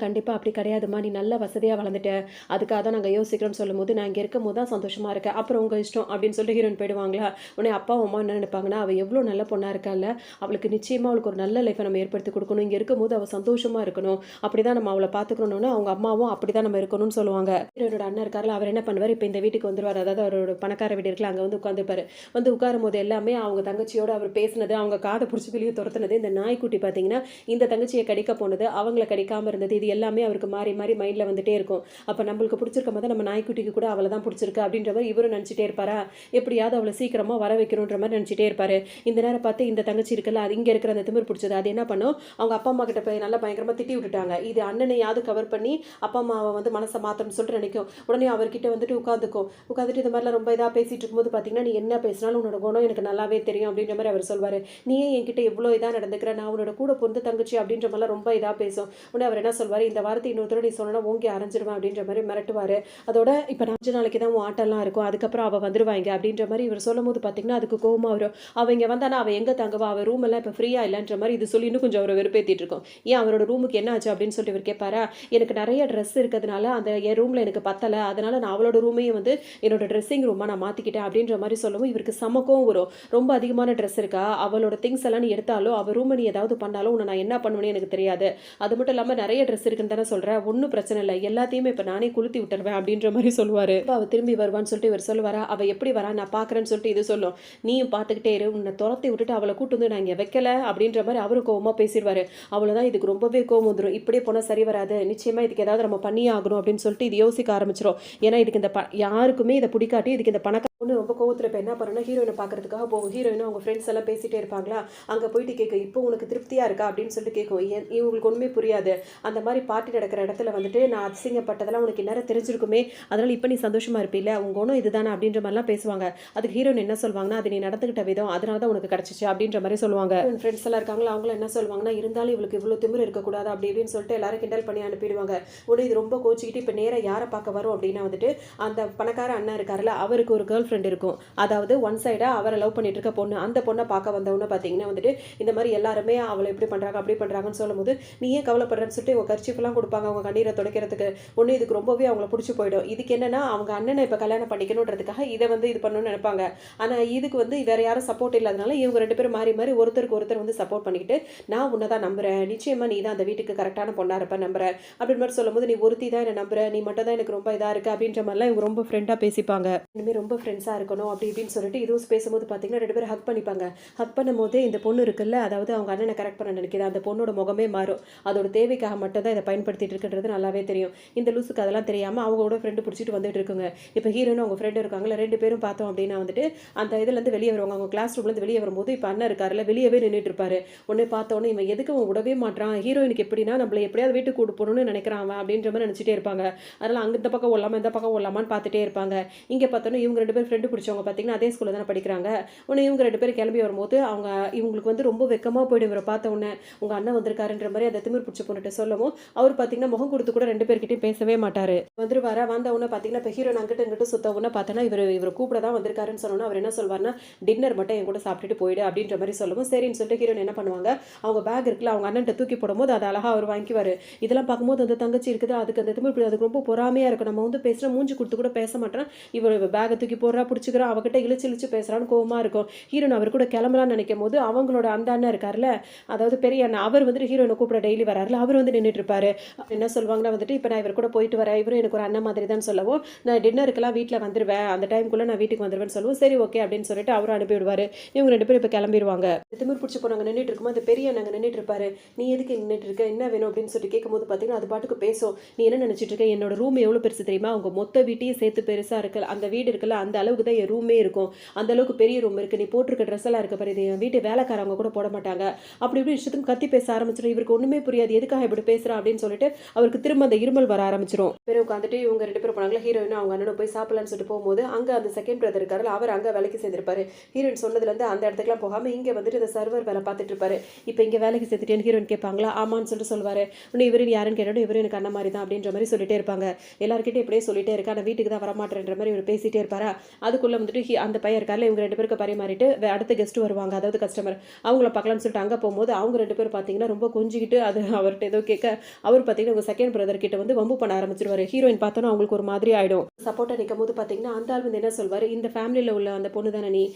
கண்டிப்பாக அப்படி கிடையாதுமா, நீ நல்ல வசதியாக வளர்ந்துட்ட, அதுக்காக தான் நாங்கள் யோசிக்கிறோம்னு சொல்லும்போது, நான் இங்கே இருக்கும் போது தான் சந்தோஷமாக இருக்கேன், அப்புறம் உங்கள் இஷ்டம் அப்படின்னு சொல்லிட்டு ஹீரோயின் போயிடுவாங்களா. உடனே அப்பா அம்மா என்ன நினைப்பாங்கன்னா, அவள் எவ்வளோ நல்ல பொண்ணாக இருக்கால, அவளுக்கு நிச்சயமாக அவளுக்கு ஒரு நல்ல லைஃப்பை நம்ம ஏற்படுத்தி கொடுக்கணும், இங்கே இருக்கும் போது அவள் சந்தோஷமாக இருக்கணும், அப்படி தான் நம்ம அவளை பார்த்துக்கணும்னு அவங்க அம்மாவும் அப்படி தான் நம்ம இருக்கணும்னு சொல்லுவாங்க. ஹீரோனோட அண்ணன் இருக்கார்ல, அவர் என்ன பண்ணுவார், இப்போ இந்த வீட்டுக்கு வந்துருவார், அதாவது அவரோட பணக்கார வீடு இருக்குல்ல, அங்கே வந்து உட்காந்துப்பார். வந்து உட்காரும் போது எல்லாமே அவங்க தங்கச்சியோட அவர் பேசினது, அவங்க காதை பிடிச்சி வெளியே துரத்துனது, இந்த நாய்க்குட்டி பார்த்தீங்கன்னா இந்த தங்கச்சியை கடிக்க போனது, அவங்கள கடிக்காமல் இருந்தது, இது எல்லாமே அவருக்கு மாறி மாறி மைண்டில் வந்துட்டே இருக்கும். அப்போ நம்மளுக்கு பிடிச்சிருக்க மாதிரி நம்ம நாய்க்குட்டிக்கு கூட அவளை தான் பிடிச்சிருக்கு அப்படின்ற மாதிரி இவரும் நினச்சிட்டே இருப்பாரா. எப்படியாவது அவளை சீக்கிரமாக வர வைக்கணுன்ற மாதிரி நினச்சிட்டே இருப்பார். இந்த நேரம் பார்த்து இந்த தங்கச்சி இருக்குல்ல, அது இங்கே இருக்கிற அந்த திமிர் பிடிச்சது, அது என்ன பண்ணும், அவங்க அப்பா அம்மா கிட்ட போய் நல்லா பயங்கரமாக திட்டி விட்டுட்டாங்க. இது அண்ணனையாவது கவர் பண்ணி அப்பா அம்மாவை வந்து மனசை மாற்றணும்னு சொல்லிட்டு நினைக்கும். உடனே அவர்கிட்ட வந்துட்டு உட்காந்துட்டு இந்த மாதிரிலாம் ரொம்ப இதாக பேசிகிட்டு இருக்கும்போது பார்த்தீங்கன்னா, நீ என்ன பேசினாலும் உன்னோட குணம் எனக்கு நல்லாவே தெரியும் அப்படின்ற மாதிரி அவர் சொல்வார். நீ ஏன் என்கிட்ட எவ்வளோ இதாக நடந்துக்கிற, நான் உன்னோட கூட பொருந்து தங்கச்சி அப்படின்ற மாதிரிலாம் ரொம்ப இதாக பேசும். உடனே அவர் என்ன சொல்வார், இந்த வார்த்தை இன்னொருத்தர் நீ சொன்னா ஓங்கி அரைஞ்சிருவேன் அப்படின்ற மாதிரி மிரட்டுவார். அதோட இப்போ 5 நாளைக்கு தான் உன் ஆட்டெல்லாம் இருக்கும், அதுக்கப்புறம் அவள் வந்துருவாங்க அப்படின்ற மாதிரி இவர் சொல்லும் போது பார்த்தீங்கன்னா அதுக்கு கோவமாக வரும். அவள் இங்கே வந்தானா அவள் எங்கே தங்குவா, அவள் ரூம் எல்லாம் ரூமெல்லாம் இப்போ ஃப்ரீயாக இல்லைன்ற மாதிரி இது சொல்லி இன்னும் கொஞ்சம் அவரை வெறுப்பேற்றிட்டு இருக்கோம். ஏன் அவரோட ரூமுக்கு என்ன ஆச்சு அப்படின்னு சொல்லிட்டு இவர் கேட்பாரா, எனக்கு நிறைய ட்ரெஸ் இருக்கிறதுனால அந்த என் ரூமில் எனக்கு பத்தலை, அதனால நான் அவளோட ரூமையும் வந்து என்னோட ட்ரெஸ்ஸிங் ரூமாக நான் மாற்றிக்கிட்டேன் அப்படின்ற மாதிரி சொல்லவும் இவருக்கு சமக்கம் வரும். ரொம்ப அதிகமான ட்ரெஸ் இருக்கா, அவளோட திங்ஸ் எல்லாம் நீ எடுத்தாலும் அவள் ரூமை நீ ஏதாவது பண்ணாலும் உன்னை நான் என்ன பண்ணுவேன்னு எனக்கு தெரியாது. அது மட்டும் இல்லாமல் நிறைய ட்ரெஸ் இருக்குன்னு தானே சொல்கிறேன், ஒன்றும் பிரச்சனை இல்லை, எல்லாத்தையுமே இப்போ நானே குளுத்தி விட்டுருவேன் அப்படின்ற மாதிரி சொல்லுவார். இப்போ அவள் திரும்பி வருவான்னு சொல்லிட்டு இவர் சொல்லுவாரா, அவள் எப்படி வரா நான் பார்க்குறேன்னு சொல்லிட்டு இது சொல்லும். நீயும் பார்த்துக்கிட்டே இரு, உன்னை துரத்தி விட்டுட்டு அவளை கூட்டு வந்து நான் இங்கே வைக்கல அப்படின்ற மாதிரி அவரும் கோவமாக பேசிடுவார். அவ்வளோதான், இதுக்கு ரொம்பவே கோவம் வந்துடும். இப்படியே போனால் சரி வராது, நிச்சயமாக இதுக்கு ஏதாவது நம்ம பண்ணியே ஆகணும் அப்படின்னு சொல்லிட்டு இது யோசிக்க ஆரம்பிச்சிடும். ஏன்னா இதுக்கு இந்த யாருக்குமே இதை பிடிக்காட்டி இதுக்கு இந்த பணக்கார பொண்ணு ரொம்ப கோவத்தில் இப்போ என்ன பண்ணணும்னா ஹீரோயினை பார்க்கறதுக்காக போகும். ஹீரோயினும் அவங்க ஃப்ரெண்ட்ஸ் எல்லாம் பேசிகிட்டே இருப்பாங்களா, அங்கே போயிட்டு கேட்கும், இப்போ உனக்கு திருப்தியாக இருக்கா அப்படின்னு சொல்லிட்டு கேட்கும். இவங்களுக்கு ஒன்றுமே புரியாது. அந்த மாதிரி பார்ட்டி நடக்கிற இடத்துல வந்துட்டு நான் அசிங்கப்பட்டதெல்லாம் உனக்கு நேரம் தெரிஞ்சிருக்குமே, அதனால் இப்போ நீ சந்தோஷமாக இருப்பில்ல, உங்கள் ஒன்றும் இதுதானே அப்படின்ற மாதிரிலாம் பேசுவாங்க. அதுக்கு ஹீரோயின் என்ன சொல்லுவாங்கன்னா, அது நீ நடந்துக்கிட்ட விதம் அதனால தான் உனக்கு கிடச்சிச்சு அப்படின்ற மாதிரி சொல்லுவாங்க. ஃப்ரெண்ட்ஸ் எல்லாம் இருக்காங்களா, அவங்களும் என்ன சொல்லுவாங்கன்னா, இருந்தாலும் இவளுக்கு இவ்வளோ திமிரு இருக்கக்கூடாது அப்படி இப்படின்னு சொல்லிட்டு எல்லாரும் கிண்டல் பண்ணி அனுப்பிடுவாங்க. உடனே இது ரொம்ப கோச்சிக்கிட்டு இப்போ நேராக யாரை பார்க்க வரும் அப்படின்னா வந்துட்டு அந்த பணக்கார அண்ணன் இருக்காருல்ல, அவருக்கு ஒரு கேர்ள் ஃப்ரெண்ட் இருக்கும். அதாவது ஒன் சைடாக அவரை லவ் பண்ணிட்டு இருக்க பொண்ணு, அந்த பொண்ணை பார்க்க வந்தவொன்னு பார்த்தீங்கன்னா வந்துட்டு இந்த மாதிரி எல்லாருமே அவளை எப்படி பண்ணுறாங்க அப்படி பண்ணுறாங்கன்னு சொல்லும்போது, நீ ஏன் கவலைப்படுறேன்னு சொல்லிட்டு ஒரு கர்ச்சீஃப்லாம் கொடுப்பாங்க அவங்க கண்ணீரை துடைக்கிறதுக்கு. ஒன்று இதுக்கு ரொம்பவே அவங்கள பிடிச்சி போயிடும். இதுக்கு என்னன்னா அவங்க அண்ணனை இப்போ கல்யாணம் பண்ணிக்கணுன்றதுக்காக இதை வந்து இது பண்ணணும்னு நினைப்பாங்க. ஆனால் இதுக்கு வந்து வேற யாரும் சப்போர்ட் இல்லாதனால இவங்க ரெண்டு பேரும் மாறி மாறி ஒருத்தருக்கு ஒருத்தர் வந்து சப்போர்ட் பண்ணிக்கிட்டு, நான் உன்னை தான் நம்புறேன், நிச்சயமா நீ தான் அந்த வீட்டுக்கு கரெக்டான பொண்ணா இருப்ப நம்புறேன் அப்படின்னு மாதிரி சொல்லும்போது, நீ ஒருத்தி தான் என்ன நம்புற, நீ மட்டும் தான் எனக்கு ரொம்ப இதாக இருக்கு அப்படின்ற மாதிரிலாம் இவங்க ரொம்ப ஃப்ரெண்டாக பேசிப்பாங்க. இனிமேல் ரொம்ப ஃப்ரெண்ட்ஸாக இருக்கணும் அப்படி இப்படின்னு சொல்லிட்டு இதுவும் பேசும்போது பார்த்தீங்கன்னா ரெண்டு பேரும் ஹக் பண்ணிப்பாங்க. ஹக் பண்ணும்போதே இந்த பொண்ணு இருக்குல்ல, அதாவது அவங்க அண்ணனை கரெக்ட் பண்ண நினைக்கிது, அந்த பொண்ணோட முகமே மாறும். அதோட தேவைக்காக மட்டும் தான் இதை பயன்படுத்திட்டு இருக்குன்றது நல்லாவே தெரியும். இந்த லூசுக்கு அதெல்லாம் தெரியாமல் அவங்களோட ஃப்ரெண்டு பிடிச்சிட்டு வந்துட்டு இருக்குங்க. இப்போ ஹீரோனும் அவங்க ஃப்ரெண்டு இருக்காங்களா, ரெண்டு பேரும் பார்த்தோம் அப்படின்னா வந்துட்டு அந்த இதுலேருந்து வெளியே வருவாங்க. அவங்க கிளாஸ் ரூம்லேருந்து வெளியே வரும்போது இப்போ அண்ணன் இருக்காருல்ல, வெளியவே நின்றுட்டு இருப்பாரு. உடனே பார்த்தோன்னே இவன் எதுக்கு அவன் விடவே மாட்டான், ஹீரோயினுக்கு எப்படின்னா நம்மளை எப்படியாவது வீட்டுக்கு கூட்டு போகணும்னு நினைக்கிறான் அவன் அப்படின்ற மாதிரி நினச்சிட்டே இருப்பாங்க. அதனால் அங்கே இந்த பக்கம் ஓடலாமா இந்த பக்கம் ஓடலாமான்னு பார்த்துட்டே இருப்பாங்க. இங்கே பார்த்தோன்னா இவங்க ரெண்டு பேரும் ஃப்ரெண்டு பிடிச்சவங்க பார்த்தீங்கன்னா அதே ஸ்கூலில் தானே படிக்கிறாங்க. உடனே இவங்க ரெண்டு பேரும் கிளம்பி வரும்போது அவங்க இவங்களுக்கு வந்து ரொம்ப வெக்கமாக போய்டும். இவரை பார்த்த உடனே உங்கள் அண்ணன் வந்திருக்காருன்ற மாதிரி அந்த திமிர் பிடிச்ச பொண்ணுட்டு சொல்லவும் அவர் பார்த்தீங்கன்னா முகம் கொடுத்து கூட ரெண்டு பேர்கிட்டையும் பேசவே மாட்டார். வந்துருவார வந்த உடனே பார்த்தீங்கன்னா இப்போ ஹீரோன் அங்கிட்ட இங்கிட்ட சுத்த உடனே பார்த்தோன்னா இவர் கூப்பிட தான் வந்திருக்காருன்னு சொன்னோன்னா அவர் என்ன சொல்வார்னா, டின்னர் மட்டும் என் கூட சாப்பிட்டுட்டு போயிடு அப்படின்ற மாதிரி சொல்லவும் சரின்னு சொல்லிட்டு ஹீரோன் என்ன பண்ணுவாங்க, அவங்க பேக் இருக்குல்ல அவங்க அண்ணன்ட்ட தூக்கி போடும்போது அதை அழகாக அவர் வாங்கிக்குவார். இதெல்லாம் பார்க்கும்போது அந்த தங்கச்சி இருக்குது, அதுக்கு அந்த திமிர் அதுக்கு ரொம்ப பொறாமையாக இருக்கும். நம்ம வந்து பேசுகிற மூஞ்சி கொடுத்து கூட பேச மாட்டேன், இவர் பேக்கை தூக்கி போடுறா பிடிச்சிக்கிறா அவகிட்ட இழுச்சு இழுச்சு பேசுகிறான்னு கோவமாக இருக்கும். ஹீரோன் அவர் கூட கிளம்பலான்னு நினைக்கும் போது அவங்களோட அந்த அண்ணன் இருக்கார்ல, அதாவது பெரிய அண்ணன், அவர் வந்துட்டு ஹீரோனை கூப்பிட டெய்லி வராருல, அவர் வந்து நின்றுட்டு இருப்பாரு. என்ன சொல்லுவாங்கன்னா வந்துட்டு இப்போ நான் இவர் கூட போயிட்டு வரேன், இவரும் எனக்கு ஒரு அண்ணன் மாதிரி தான் சொல்லவும், நான் டின்னருக்கெல்லாம் வீட்டில் வந்துடுவேன், அந்த டைமுக்குள்ளே நான் வீட்டுக்கு வந்துடுவேன்னு சொல்லுவோம். சரி ஓகே அப்படின்னு சொல்லிட்டு அவரும் அனுப்பி விடுவார். இவங்க ரெண்டு பேரும் இப்போ கிளம்பிடுவாங்க. திமிர் பிடிச்சி போனாங்க நின்றுட்டு இருக்கும்போது அந்த பெரிய அண்ணங்க நின்றுட்டு இருப்பாரு. நீ எதுக்கு நின்றுட்டு இருக்க, என்ன வேணும் அப்படின்னு சொல்லிட்டு கேட்கும்போது பார்த்தீங்கன்னா அது பாட்டுக்கு பேசும். நீ என்ன நினச்சிட்டு இருக்க, என்னோட ரூம் எவ்வளோ பெருசு தெரியுமா, அவங்க மொத்த வீட்டையும் சேர்த்து பெருசாக இருக்கு, அந்த வீடு இருக்குல்ல அந்த அளவுக்கு தான் என் ரூமே இருக்கும், அந்த அளவுக்கு பெரிய ரூம் இருக்குது, நீ போட்டிருக்க ட்ரெஸ் எல்லாம் இருக்க பாரு, இது என் வீட்டு வேலைக்காரவங்க கூட போட மாட்டாங்க அப்படி இப்படி இஷ்டத்துக்கு கத்தி பேச ஆரம்பிச்சிடும். இவருக்கு ஒன்றுமே புரியாது, எதுக்காக இப்படி பேசுகிறா அப்படின்னு சொல்லிட்டு அவருக்கு திரும்ப அந்த இருமல் வர ஆரம்பிச்சிடும். பிறகு உட்காந்துட்டு இவங்க ரெண்டு பேரும் போனாங்களா, ஹீரோயின் அவங்க அண்ணனும் போய் சாப்பிடலான்னு சொல்லிட்டு போகும்போது அங்கே அந்த செகண்ட் பிரதர் இருக்காரு, அவர் அங்கே வேலைக்கு சேர்ந்திருப்பாரு. ஹீரோயின் சொன்னதுலேருந்து அந்த இடத்துக்குலாம் போகாமல் இங்கே வந்துட்டு இந்த சர்வர் வேலை பார்த்துட்டு இருப்பாரு. இப்போ இங்கே வேலைக்கு சேர்த்துட்டேன்னு ஹீரோயின் கேட்பாங்களா, ஆமான்னு சொல்லிட்டு சொல்லுவார். இன்னும் இவரு யாருன்னு கேட்டாலும் இவரு எனக்கு அண்ணன் மாதிரி தான் அப்படின்ற மாதிரி சொல்லிட்டே இருப்பாங்க. எல்லாருக்கிட்டே இப்படியே சொல்லிட்டே இருக்கா, நான் வீட்டுக்கு தான் வரமாட்டேன்ற மாதிரி இவர் பேசிட்டே இருப்பாரா. அதுக்குள்ளே வந்துட்டு அந்த பையன் இருக்கார்ல, இவங்க ரெண்டு பேருக்கு பரிமாறிட்டு அடுத்த கெஸ்ட் வருவாங்க, அதாவது கஸ்டமர், அவங்கள பார்க்கலாம்னு சொல்லிட்டு அங்கே போகும்போது அவங்க ரெண்டு பேரும் பார்த்தீங்கன்னா ரொம்ப கொஞ்சிக்கிட்டு அது அவர்கிட்ட ஏதோ கேட்க அவர் பார்த்தீங்கன்னா உங்கள் செகண்ட் பிரதர் கிட்ட வந்து வம்பு பண்ண ஆரம்பிச்சிருவார். ஹீரோயின் பார்த்தோன்னா அவங்களுக்கு ஒரு மாதிரி ஆகிடும். சப்போர்ட்டாக நிற்கும் போது பார்த்தீங்கன்னா அந்த ஆள் வந்து என்ன சொல்வார், இந்த ஃபேமிலியில் உள்ள அந்த பொண்ணு தானே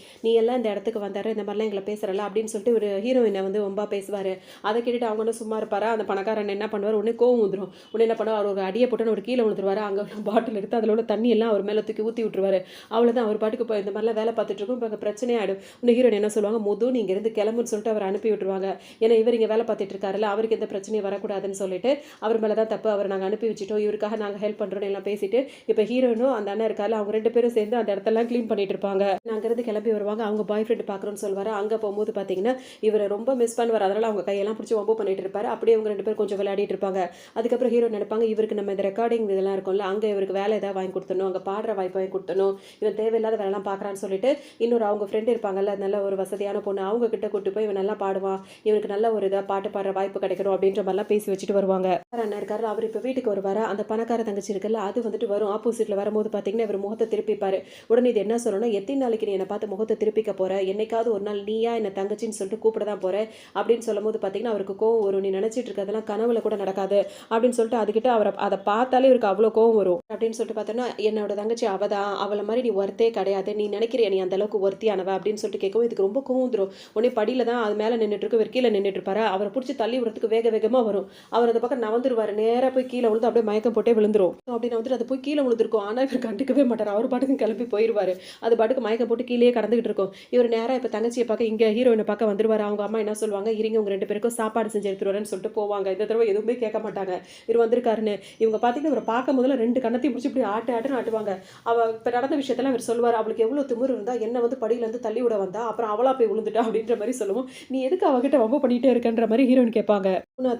நீ எல்லாம் இந்த இடத்துக்கு வந்தார இந்த மாதிரிலாம் எங்களை பேசுகிறல அப்படின்னு சொல்லிட்டு ஒரு ஹீரோயினை வந்து ரொம்ப பேசுவார். அதை கேட்டுட்டு அவங்க ஒன்றும் சும்மா இருப்பாரா. அந்த பணக்காரன் என்ன பண்ணுவார், உடனே கோவம் வந்துடும். உடனே என்ன பண்ணுவார், அவர் ஒரு அடியை போட்டு ஒரு கீழே விழுந்துருவார். அங்கே உள்ள பாட்டில் எடுத்து அதில் உள்ள தண்ணி எல்லாம் அவர் மேலே தூக்கி ஊற்றி விட்டுருவார். அவ்வளோதான், அவர் பாட்டுக்கு இப்போ இந்த மாதிரிலாம் வேலை பார்த்துட்டு இருக்கும். இப்போ அங்கே பிரச்சனையே ஆகிடும். இன்னும் ஹீரோயின் என்ன சொல்லுவாங்க, நீங்கள் இருந்து கிளம்புன்னு சொல்லிட்டு அவர் அனுப்பி விட்டுருவாங்க. ஏன்னா இவர் இங்கே வேலை பார்த்துட்டு இருக்காருல்ல, அவருக்கு எந்த பிரச்சனையும் வரக்கூடாதுன்னு சொல்லிட்டு அவர் மேலே தான் தப்பு, அவர் நாங்கள் அனுப்பி வச்சுட்டோம், இவருக்காக நாங்கள் ஹெல்ப் பண்ணுறோம் எல்லாம் பேசிட்டு இப்போ ஹீரோயினும் அந்த அண்ணன் இருக்காரு அவங்க ரெண்டு பேரும் சேர்ந்து அந்த இடத்தெல்லாம் க்ளீன் பண்ணிட்டு இருப்பாங்க. அங்கேருந்து கிளம்பி வருவாங்க. அவங்க பாய் ஃப்ரெண்ட் பார்க்குறோன்னு சொல்வார். அங்கே போகும்போது பார்த்தீங்கன்னா இவர் ரொம்ப மிஸ் பண்ணுவார். அதனால் அவங்க கையெல்லாம் பிடிச்சி வம்பு பண்ணிட்டு இருப்பாரு. அப்படியே அவங்க ரெண்டு பேரும் கொஞ்சம் விளையாடிட்டு இருப்பாங்க. அதுக்கப்புறம் ஹீரோ நினைப்பாங்க, இவருக்கு நம்ம இந்த ரெக்கார்டிங் இதெல்லாம் இருக்கும்ல, அங்கே இவருக்கு வேலை ஏதாவது வாங்கி கொடுத்தணும், அங்கே பாடுற வாய்ப்பு வாங்கி கொடுத்தணும், இவன் தேவையில்லாத வேலைலாம் பார்க்குறான்னு சொல்லிட்டு இன்னொரு அவங்க ஃப்ரெண்டு இருப்பாங்கல்ல, நல்ல ஒரு வசதியான பொண்ணு, அவங்க கிட்ட கூட்டு போய் இவன் நல்லா பாடுவான், இவனுக்கு நல்ல ஒரு இதாக பாட்டு பாடுற வாய்ப்பு கிடைக்கணும் அப்படின்ற மாதிரிலாம் பேசி வச்சுட்டு வருவாங்க. அண்ணன் இருக்காரு, அவர் இப்போ வீட்டுக்கு வருவார். அந்த பணக்கார தங்கச்சி இருக்குல்ல, அது வந்துட்டு வரும். ஆப்போசிட்டில் வரும்போது பார்த்தீங்கன்னா இவர் முகத்தை திருப்பிப்பார். உடனே இது என்ன சொல்லணும், எத்தனை நாளைக்கு நீ என்னை பார்த்து முகத்தை திருப்பிக்க போகிற, என்னைக்காவது ஒரு நாள் நீயா என்னை தங்கச்சின்னு சொல்லிட்டு கூப்பிட தான் போகிற அப்படின்னு சொல்லும் போது பார்த்தீங்கன்னா அவருக்கு கோவம் வரும். நீ நினச்சிட்டு இருக்கிறதெல்லாம் கனவுல கூட நடக்காது அப்படின்னு சொல்லிட்டு அதுக்கிட்ட அவரை அதை பார்த்தாலே இவருக்கு அவ்வளோ கோவம் வரும். அப்படின்னு சொல்லிட்டு பார்த்தோன்னா என்னோட தங்கச்சி அவதான், அவளை மாதிரி நீ ஒர்த்தே கிடையாது, நீ நினைக்கிறிய நீ அந்த அளவுக்கு ஒர்த்தியானவ அப்படின்னு சொல்லிட்டு கேட்கவும் இதுக்கு ரொம்ப கோவம் வந்துடும். உடனே படியில் தான் அது மேலே நின்றுட்டு இருக்கு, இவர் கீழே நின்றுட்டு இருப்பாரு. அவரை பிடிச்சி தள்ளி விடுறதுக்கு வேக வேகமாக வரும். அவர் அந்த பக்கம் நவந்துருவார், நேராக போய் கீழே விழுந்து அப்படியே மயக்கம் போட்டே விழுந்துரும். அப்படின்னு வந்துட்டு அது போய் கீழே விழுந்திருக்கும். ஆனால் இவர் கண்டுக்கவே மாட்டார், அவர் பாட்டுக்கு கிளம்பி போயிடுவார். அது பாட்டுக்கு மயக்கம் போட்டு கீழே கடந்துகிட்டு இருக்கும். இவர் நேராக இப்போ தங்கச்சியை பார்க்க இங்கே ஹீரோயினை பார்க்க வந்துருவார். அவங்க அம்மா என்ன சொல்லுவாங்க, இருங்க உங்க 2 பேருக்கும் சாப்பாடு செஞ்சு எடுத்துட்டு வரேன்னு சொல்லிட்டு போவாங்க. இந்த தடவை எதுவுமே கேட்க மாட்டாங்க. இவர் வந்திருக்காருன்னு இவங்க பார்த்தீங்கன்னா இவரை பார்க்கும் போதுல 2 கண்ணத்தையும் முடிச்சு இப்படி ஆட்டுன்னு ஆட்டுவாங்க. அவள் இப்போ நடந்த விஷயத்தெல்லாம் இவர் சொல்லுவார். அவளுக்கு எவ்வளோ திமிரு இருந்தா என்ன வந்து படியிலேருந்து தள்ளி விட வந்தா, அப்புறம் அவளா போய் விழுந்துட்டா அப்படின்ற மாதிரி சொல்லுவோம். நீ எதுக்கு அவகிட்ட வம்பு பண்ணிட்டே இருக்கன்ற மாதிரி ஹீரோயின் கேட்பாங்க.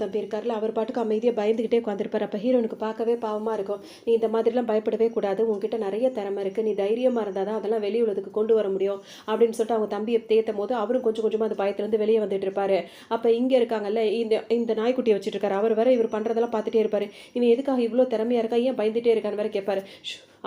தம்பி இருக்காருல, அவர் பாட்டுக்கு அமைதியாக பயந்துகிட்டே உட்காந்துருப்பார். அப்போ ஹீரோனுக்கு பார்க்கவே பாவமாக இருக்கும். நீ இந்த மாதிரிலாம் பயப்படவே கூடாது, உங்ககிட்ட நிறைய திறமை இருக்குது, நீ தைரியமாக இருந்தால் தான் அதெல்லாம் வெளியே உள்ளதுக்கு கொண்டு வர முடியும் அப்படின்னு சொல்லிட்டு அவங்க தம்பியை தேத்தும் போது அவரும் கொஞ்சம் கொஞ்சமாக அந்த பயத்துலேருந்து வெளியே வந்துட்டு இருப்பாரு. அப்போ இங்கே இருக்காங்கல்ல, இந்த இந்த நாய்க்குட்டியை வச்சுட்டு இருக்காரு. அவர் வேற இவர் பண்ணுறதெல்லாம் பார்த்துட்டே இருப்பாரு. இவன் எதுக்காக இவ்வளோ திறமையாக இருக்கா, ஏன் பயந்துட்டே இருக்கான்னு வேற கேட்பாரு.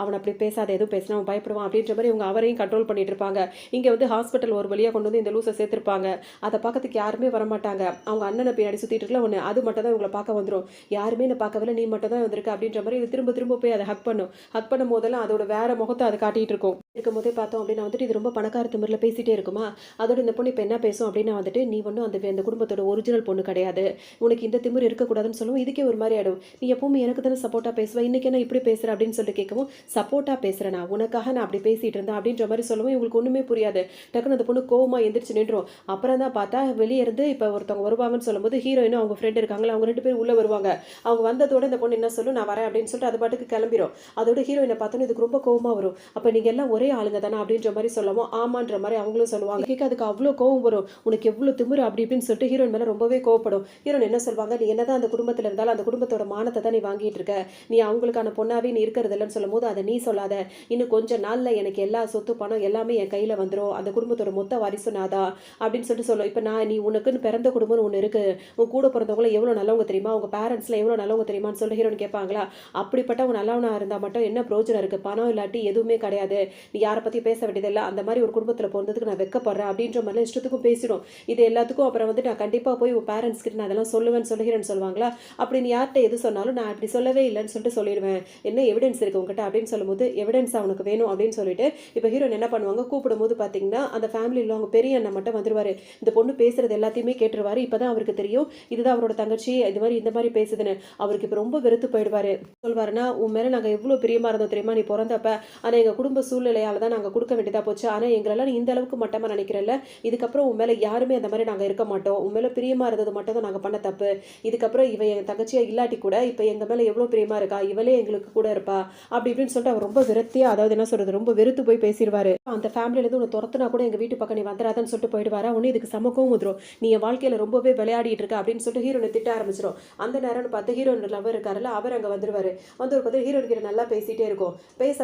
அவன் அப்படி பேசாத, எதுவும் பேசினா அவன் பயப்படுவான் அப்படின்ற மாதிரி இவங்க அவரையும் கண்ட்ரோல் பண்ணிட்டு இருப்பாங்க. இங்கே வந்து ஹாஸ்பிட்டல் ஒரு வழியாக கொண்டு வந்து இந்த லூஸை சேர்த்துருப்பாங்க. அதை பார்க்கறதுக்கு யாருமே வரமாட்டாங்க. அவங்க அண்ணனை பின்னாடி சுற்றிட்டு இருக்கல ஒன்று, அது மட்டும் தான் இவங்களை பார்க்க வந்துடும். யாருமே என்னை பார்க்கவில்லை, நீ மட்டும் தான் வந்திருக்க அப்படின்ற மாதிரி இது திரும்ப திரும்ப போய் அதை ஹக் பண்ணும் போதெல்லாம் அதோட வேற முகத்தை அதை காட்டிகிட்டு இருக்கும். இருக்கும் போதே பார்த்தோம் அப்படின்னா வந்துட்டு இது ரொம்ப பணக்கார திமிரில் பேசிகிட்டே இருக்குமா. அதோட இந்த பொண்ணு இப்போ என்ன பேசும் அப்படின்னா வந்துட்டு, நீ ஒன்றும் அந்த குடும்பத்தோட ஒரிஜினல் பொண்ணு கிடையாது, உனக்கு இந்த திமிர் இருக்கக்கூடாதுன்னு சொல்லுவோம். இதுக்கே ஒரு மாதிரி ஆகிடும். நீ எப்பவுமே எனக்கு தானே சப்போர்ட்டாக பேசுவேன், இன்றைக்கி என்ன இப்படி பேசுகிற அப்படின்னு சொல்லிட்டு கேட்கவும், சப்போர்ட்டாக பேசுகிறேன் நான் உனக்காக, நான் அப்படி பேசிகிட்டு இருந்தேன் அப்படின்ற மாதிரி சொல்லவும் இவங்களுக்கு ஒன்றுமே புரியாது. டக்குன்னு அந்த பொண்ணு கோவமாக எந்திரிச்சு நின்றோம். அப்புறம் தான் பார்த்தா வெளியே இருந்து இப்போ ஒருத்தவங்க வருவாங்கன்னு சொல்லும்போது ஹீரோயினும் அவங்க ஃப்ரெண்டு இருக்காங்களா, அவங்க 2 பேரும் உள்ளே வருவாங்க. அவங்க வந்ததோட இந்த பொண்ணு என்ன சொல்லும், நான் வரேன் அப்படின்னு சொல்லிட்டு அது பாட்டுக்கு கிளம்பிடும். அதோட ஹீரோயினை பார்த்தோன்னு இதுக்கு ரொம்ப கோவமாக வரும். அப்போ நீங்கள் எல்லாம் ஒரே ஆளுங்க தானே அப்படின்ற மாதிரி சொல்லவும் ஆமான்ற மாதிரி அவங்களும் சொல்லுவாங்க. கேட்க அதுக்கு அவ்வளோ கோவம் வரும். உனக்கு எவ்வளோ திமிரு அப்படி இப்படின்னு சொல்லிட்டு ஹீரோயின் மேலே ரொம்பவே கோவப்படும். ஹீரோயின் என்ன சொல்வாங்க, நீ என்னதான் அந்த குடும்பத்தில் இருந்தாலும் அந்த குடும்பத்தோட மானத்தை தான் நீ வாங்கிட்டு இருக்க, நீ அவங்களுக்கான பொண்ணாவே நீ இருக்கிறது இல்லைன்னு சொல்லும் போது அதை நீ சொல்லாத, இன்னும் கொஞ்ச நாளில் எனக்கு எல்லா சொத்து பணம் எல்லாமே என் கையில் வந்துடும், அந்த குடும்பத்தோட மொத்த வாரிசு நாதா அப்படின்னு சொல்லிட்டு சொல்லும். இப்போ நீ உனக்குன்னு பிறந்த குடும்பம்னு ஒன்று இருக்குது, உன் கூட பிறந்தவங்கள எவ்வளோ நல்லவங்க தெரியுமா, உங்கள் பேரண்ட்ஸில் எவ்வளோ நல்லவங்க தெரியுமான்னு சொல்லிட்டு ஹீரோயின் கேட்பாங்களா. அப்படிப்பட்டவங்க நல்லவனாக இருந்தால் மட்டும் என்ன பிரோஜனம் இருக்குது, பணம் இல்லாட்டி எதுவுமே கிடையாது, நீ யாரை பற்றி பேச வேண்டியதில்லை, அந்த மாதிரி ஒரு குடும்பத்தில் பிறந்ததுக்கு நான் வெக்கப்படுறேன் அப்படின்ற மாதிரிலாம் இஷ்டத்துக்கும் பேசிடும். இது எல்லாத்துக்கும் அப்புறம் வந்து நான் கண்டிப்பாக போய் உன் பேரண்ட்ஸ் கிட்ட நான் அதெல்லாம் சொல்லுவேன்னு சொல்லி ஹீரோயின் சொல்லுவாங்களா. அப்படி நீ யார்கிட்ட எது சொன்னாலும் நான் அப்படி சொல்லவே இல்லைன்னு சொல்லிட்டு சொல்லிடுவேன், என்ன எவிடன்ஸ் இருக்குது உங்ககிட்ட அப்படின்னு சொல்லும்போது, எவிடன்ஸ் அவனுக்கு வேணும் அப்படின்னு சொல்லிட்டு இப்போ ஹீரோயின் என்ன பண்ணுவாங்க, கூப்பிடும்போது பார்த்தீங்கன்னா அந்த ஃபேமிலியில் அவங்க பெரிய அண்ணன் மட்டும் வந்துருவார். இந்த பொண்ணு பேசுறது எல்லாத்தையுமே கேட்டுருவாரு. இப்போ தான் அவருக்கு தெரியும் இதுதான் அவரோட தங்கச்சி இந்த மாதிரி பேசுதுன்னு. அவருக்கு இப்போ ரொம்ப வெறுத்து போயிடுவார். சொல்வாருன்னா, உன் மேலே நாங்கள் எவ்வளோ பிரியமாக இருந்தோம் தெரியுமா நீ பிறந்தப்ப, ஆனால் எங்கள் குடும்ப சூழ்நிலையால் தான் நாங்கள் கொடுக்க வேண்டியதாக போச்சு, ஆனால் எங்களெல்லாம் நீ இந்த அளவுக்கு மட்டமாக நினைக்கிறல்ல, இதுக்கப்புறம் உன் மேலே யாருமே அந்த மாதிரி நாங்கள் இருக்க மாட்டோம், உன் மேலே பிரியமாக இருந்தது மட்டும் தான் நாங்கள் பண்ண தப்பு, இதுக்கப்புறம் இவ என் தங்கச்சியாக இல்லாட்டி கூட இப்போ எங்கள் மேலே எவ்வளோ பிரியமாக இருக்கா, இவளே எங்களுக்கு கூட இருப்பா அப்படி இப்படின்னு சொல்லிட்டு அவர் ரொம்ப விரத்தியாக, அதாவது என்ன சொல்கிறது, ரொம்ப வெறுத்து போய் பேசிடுவார். அந்த ஃபேமிலியிலேருந்து உன்னை துரத்துனா கூட எங்கள் வீட்டு பக்கம் நீ வந்துடாதன்னு சொல்லிட்டு போயிடுவாரா. ஒன்று இதுக்கு சமக்கவும் வந்துடும், நீ என் வாழ்க்கையில் ரொம்பவே விளையாடிட்டு இருக்க அப்படின்னு சொல்லிட்டு ஹீரோனை திட்ட ஆரம்பிச்சிடும். அந்த நேரம்னு பார்த்து ஹீரோயின் லவர் இருக்காருல்ல, அவர் அங்கே வந்துருவார். வந்து ஒரு பார்த்து ஹீரோயின் கிட்ட நல்லா பேசிகிட்டே இருக்கும்.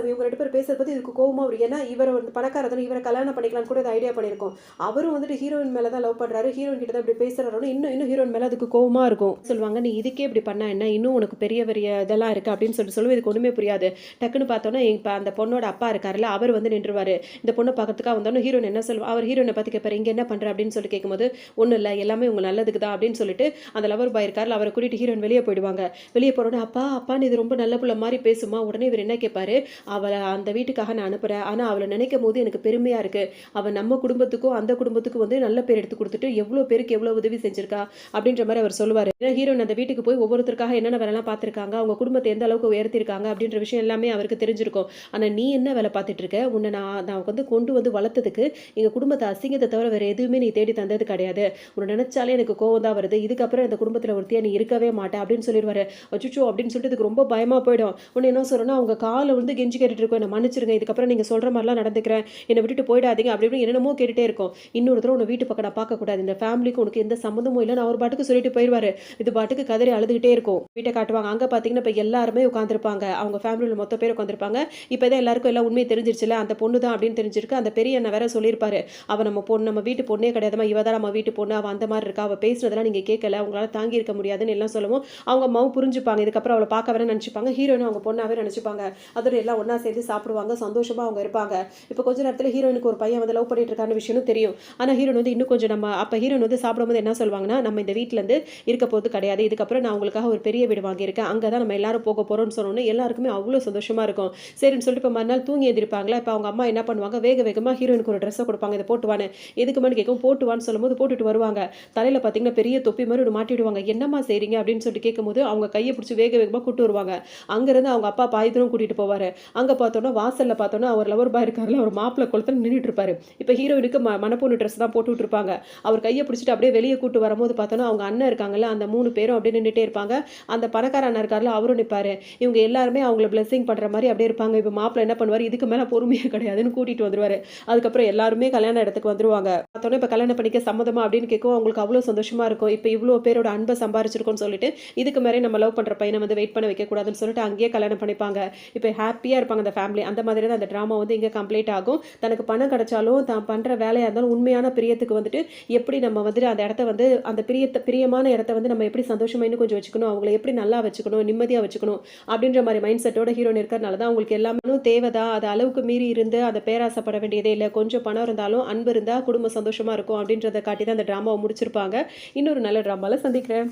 இவங்க 2 பேர் பேசுறது பற்றி இதுக்கு கோவமாக வரும். ஏன்னா இவரை வந்து பணக்காரதானே, இவரை கல்யாணம் பண்ணிக்கலான்னு கூட ஐடியா பண்ணியிருக்கோம். அவரும் வந்துட்டு ஹீரோயின் மேலே தான் லவ் பண்ணுறாரு, ஹீரோயின் கிட்ட தான் இப்படி பேசுகிறாரு. இன்னும் ஹீரோயின் மேலே அதுக்கு கோவமாக இருக்கும். சொல்லுவாங்க, நீ இதுக்கே இப்படி பண்ணா என்ன, இன்னும் உனக்கு பெரிய பெரிய இதெல்லாம் இருக்குது அப்படின்னு சொல்லுவோம். இதுக்கு ஒன்றுமே புரியாது. டக்குன்னு பார்த்தோன்னா இப்போ அந்த பொண்ணோட அப்பா இருக்காருல்ல, அவர் வந்து நின்றுவார். இந்த பொண்ணை பார்க்கறதுக்காக வந்தோன்னு ஹீரோயின் என்ன சொல்லுவா, அவர் ஹீரோயினை பற்றி கேட்பாரு, இங்கே என்ன பண்ணுற அப்படின்னு சொல்லி கேட்கும்போது, ஒன்றும் இல்லை எல்லாமே உங்கள் நல்லதுக்கு தான் அப்படின்னு சொல்லிட்டு அந்த லவர் பாய் இருக்காரு, அவரை கூட்டிட்டு ஹீரோயின் வெளியே போயிடுவாங்க. வெளியே போனோடனே அப்பான்னு இது ரொம்ப நல்ல புள்ள மாதிரி பேசுமா. உடனே இவர் என்ன கேட்பாரு, அவளை அந்த வீட்டுக்காக நான் அனுப்புகிறேன், ஆனால் அவளை நினைக்கும் போது எனக்கு பெருமையாக இருக்குது, அவள் நம்ம குடும்பத்துக்கும் அந்த குடும்பத்துக்கும் வந்து நல்ல பேர் எடுத்து கொடுத்துட்டு எவ்வளோ பேருக்கு எவ்வளோ உதவி செஞ்சிருக்கா அப்படின்ற மாதிரி அவர் சொல்லுவார். ஏன்னா ஹீரோயின் அந்த வீட்டுக்கு போய் ஒவ்வொருத்தருக்காக என்னென்ன வேலைலாம் பார்த்துருக்காங்க, அவங்க குடும்பத்தை எந்த அளவுக்கு உயர்த்திருக்காங்க அப்படின்ற விஷயம் எல்லாமே அவருக்கு தெரிஞ்சிருக்கும். ஆனால் நீ என்ன வேலை பார்த்துட்டு இருக்க, உன்னை நான் வந்து கொண்டு வந்து வளர்த்ததுக்கு எங்கள் குடும்பத்தை அசிங்கத்தை தவிர வேறு எதுவுமே நீ தேடி தந்தது கிடையாது, உன்னை நினைச்சாலே எனக்கு கோவம் தான் வருது, இதுக்கப்புறம் இந்த குடும்பத்தில் ஒருத்தியா நீ இருக்கவே மாட்டேன் அப்படின்னு சொல்லிடுவாரு. அச்சுச்சோ அப்படின்னு சொல்லிட்டு இதுக்கு ரொம்ப பயமாக போயிடும். உன்னை என்ன சொல்கிறேன்னா, அவங்க காலை வந்து கெஞ்சி கேட்டுட்டு இருக்கோம், என்னை மன்னிச்சிருங்க, இதுக்கப்புறம் நீங்கள் சொல்கிற மாதிரிலாம் நடந்துக்கிறேன், என்னை விட்டுட்டு போயிடாதீங்க அப்படி இப்படின்னு என்னென்னமோ கேட்டுகிட்டே இருக்கும். இன்னொரு தடவை உன்னை வீட்டு பக்கம் நான் பார்க்கக்கூடாது, இந்த ஃபேமிலிக்கு உனக்கு எந்த சம்மந்தமும் இல்லை, நான் ஒரு பாட்டுக்கு சொல்லிட்டு போயிடுவாரு. இது பாட்டுக்கு கதறி அழுதுகிட்டே இருக்கும். வீட்டை காட்டுவாங்க. அங்கே பார்த்தீங்கன்னா இப்போ எல்லாருமே உட்காந்துருப்பாங்க. அவங்க ஃபேமிலியில் மொத்த பேர் உட்காந்துருப்பாங்க. இப்போ தான் எல்லாருக்கும் எல்லாம் உண்மையை தெரிஞ்சிருச்சுல, அந்த பொண்ணு தான் அப்படின்னு தெரிஞ்சிருக்கு. அந்த பெரிய அண்ணன் வேற சொல்லியிருப்பாரு, அவ நம்ம பொண்ணு, நம்ம வீட்டு பொண்ணே கிடையாதுமா, இவ தான் நம்ம வீட்டு பொண்ணு, அவ அந்த மாதிரி இருக்கா, அவ பேசுனதெல்லாம் நீங்க கேட்கல, உங்களால தாங்கி இருக்க முடியாதுன்னு எல்லாம் சொல்லவும் அவங்க அம்மாவும் புரிஞ்சுப்பாங்க. இதுக்கப்புறம் அவளை பார்க்க வேற நினைச்சுப்பாங்க, ஹீரோயினும் அவங்க பொண்ணாவே நினைச்சுப்பாங்க. அதோட எல்லாம் ஒண்ணா சேர்ந்து சாப்பிடுவாங்க, சந்தோஷமா அவங்க இருப்பாங்க. இப்போ கொஞ்ச நேரத்துல ஹீரோயினுக்கு ஒரு பையன் வந்து லவ் பண்ணிட்டு இருக்கான்னு விஷயம் தெரியும். ஆனா ஹீரோயின் வந்து இன்னும் கொஞ்சம் அப்ப ஹீரோயின் வந்து சாப்பிடும்போது என்ன சொல்லுவாங்கன்னா, நம்ம இந்த வீட்ல இருந்து இருக்க போறது கிடையாது, இதுக்கப்புறம் நான் உங்களுக்காக ஒரு பெரிய வீடு வாங்கியிருக்கேன், அங்கதான் நம்ம எல்லாரும் போக போறோம்னு சொன்னோன்னே எல்லாருக்குமே அவ்வளவு சந்தோஷமா இருக்கும். சரின்னு சொல்லிட்டு இப்போ மறுநாள் தூங்கி எந்திரிப்பாங்களா, இப்போ அவங்க அம்மா என்ன பண்ணுவாங்க, வேக வேகமா ஹீரோயினுக்கு ஒரு ட்ரெஸ்ஸை கொடுப்பாங்க, இதை போட்டுவான்னு. எதுக்குமான்னு கேட்கும், போட்டுவான்னு சொல்லும்போது போட்டுட்டு வருவாங்க. தலையில பார்த்தீங்கன்னா பெரிய தொப்பி மாதிரி ஒன்று மாட்டி விடுவாங்க. என்னம்மா செய்றீங்க அப்படின்னு சொல்லிட்டு கேட்கும்போது அவங்க கையை பிடிச்சி வேக வேகமாக கூட்டு வருவாங்க. அங்கேருந்து அவங்க அப்பா பாதி தூரம் கூட்டிட்டு போவாரு. அங்கே பார்த்தோன்னா வாசல்ல பார்த்தோன்னா அவர் லவர் பாய் இருக்காருல, அவர் மாப்பிள்ளை குளத்தில் நின்றுட்டு இருப்பாரு. இப்போ ஹீரோயினுக்கு மணப்பொண்ணு ட்ரெஸ் தான் போட்டு விட்டுருப்பாங்க. அவர் கையை பிடிச்சிட்டு அப்படியே வெளியே கூட்டு வரும்போது பார்த்தோன்னா அவங்க அண்ணன் இருக்காங்கல்ல, அந்த 3 பேரும் அப்படியே நின்றுட்டே இருப்பாங்க. அந்த பணக்கார அண்ணன் இருக்காருல, அவரும் நிற்பாரு. இவங்க எல்லாருமே அவங்கள பிளெஸிங் பண்ற மாதிரி அப்படியே இருப்பாங்க. இப்போ மாப்பிள்ளை என்ன பண்ணுவாரு, இதுக்கு மேல பொறுமையே கிடையாதுன்னு கூட்டிட்டு வந்துருவாரு. அதுக்கப்புறம் எல்லாருமே கல்யாண இடத்துக்கு வந்துருவாங்க. பார்த்தோன்னே இப்போ கல்யாணம் பண்ணிக்க சம்மதமா அப்படின்னு கேட்கும். அவங்களுக்கு அவ்வளோ சந்தோஷமா இருக்கும். இப்போ இவ்வளோ பேரோட அன்பை சம்பாரிச்சிருக்கோம்னு சொல்லிட்டு இதுக்கு மேலே நம்ம லவ் பண்ற பையனை வந்து வெயிட் பண்ண வைக்கக்கூடாதுன்னு சொல்லிட்டு அங்கேயே கல்யாணம் பண்ணிப்பாங்க. இப்போ ஹாப்பியா இருப்பாங்க அந்த ஃபேமிலி. அந்த மாதிரி தான் அந்த ட்ராமா வந்து இங்கே கம்ப்ளீட் ஆகும். தனக்கு பணம் கிடைச்சாலும் தான் பண்ற வேலையா இருந்தாலும் உண்மையான பிரியத்துக்கு வந்துட்டு எப்படி நம்ம வந்துட்டு அந்த இடத்த வந்து அந்த பிரியமான இடத்த வந்து நம்ம எப்படி சந்தோஷமா இன்னும் கொஞ்சம் வச்சுக்கணும், அவங்களை எப்படி நல்லா வச்சுக்கணும், நிம்மதியா வச்சுக்கணும் அப்படின்ற மாதிரி மைண்ட் செட்டோட ஹீரோயின் இருக்கிறதுனால தான் உங்களுக்கு எல்லாமே தேவைதான். அது அளவுக்கு மீறி இருந்து அதை பேராசைப்பட வேண்டியதே இல்லை. கொஞ்சம் பணம் இருந்தாலும் அன்பு இருந்தால் குடும்பம் சந்தோஷமா இருக்கும் அப்படின்றத காட்டி தான் அந்த ட்ராமாவை முடிச்சிருப்பாங்க. இன்னொரு நல்ல ட்ராமாவில் சந்திக்கிறேன்.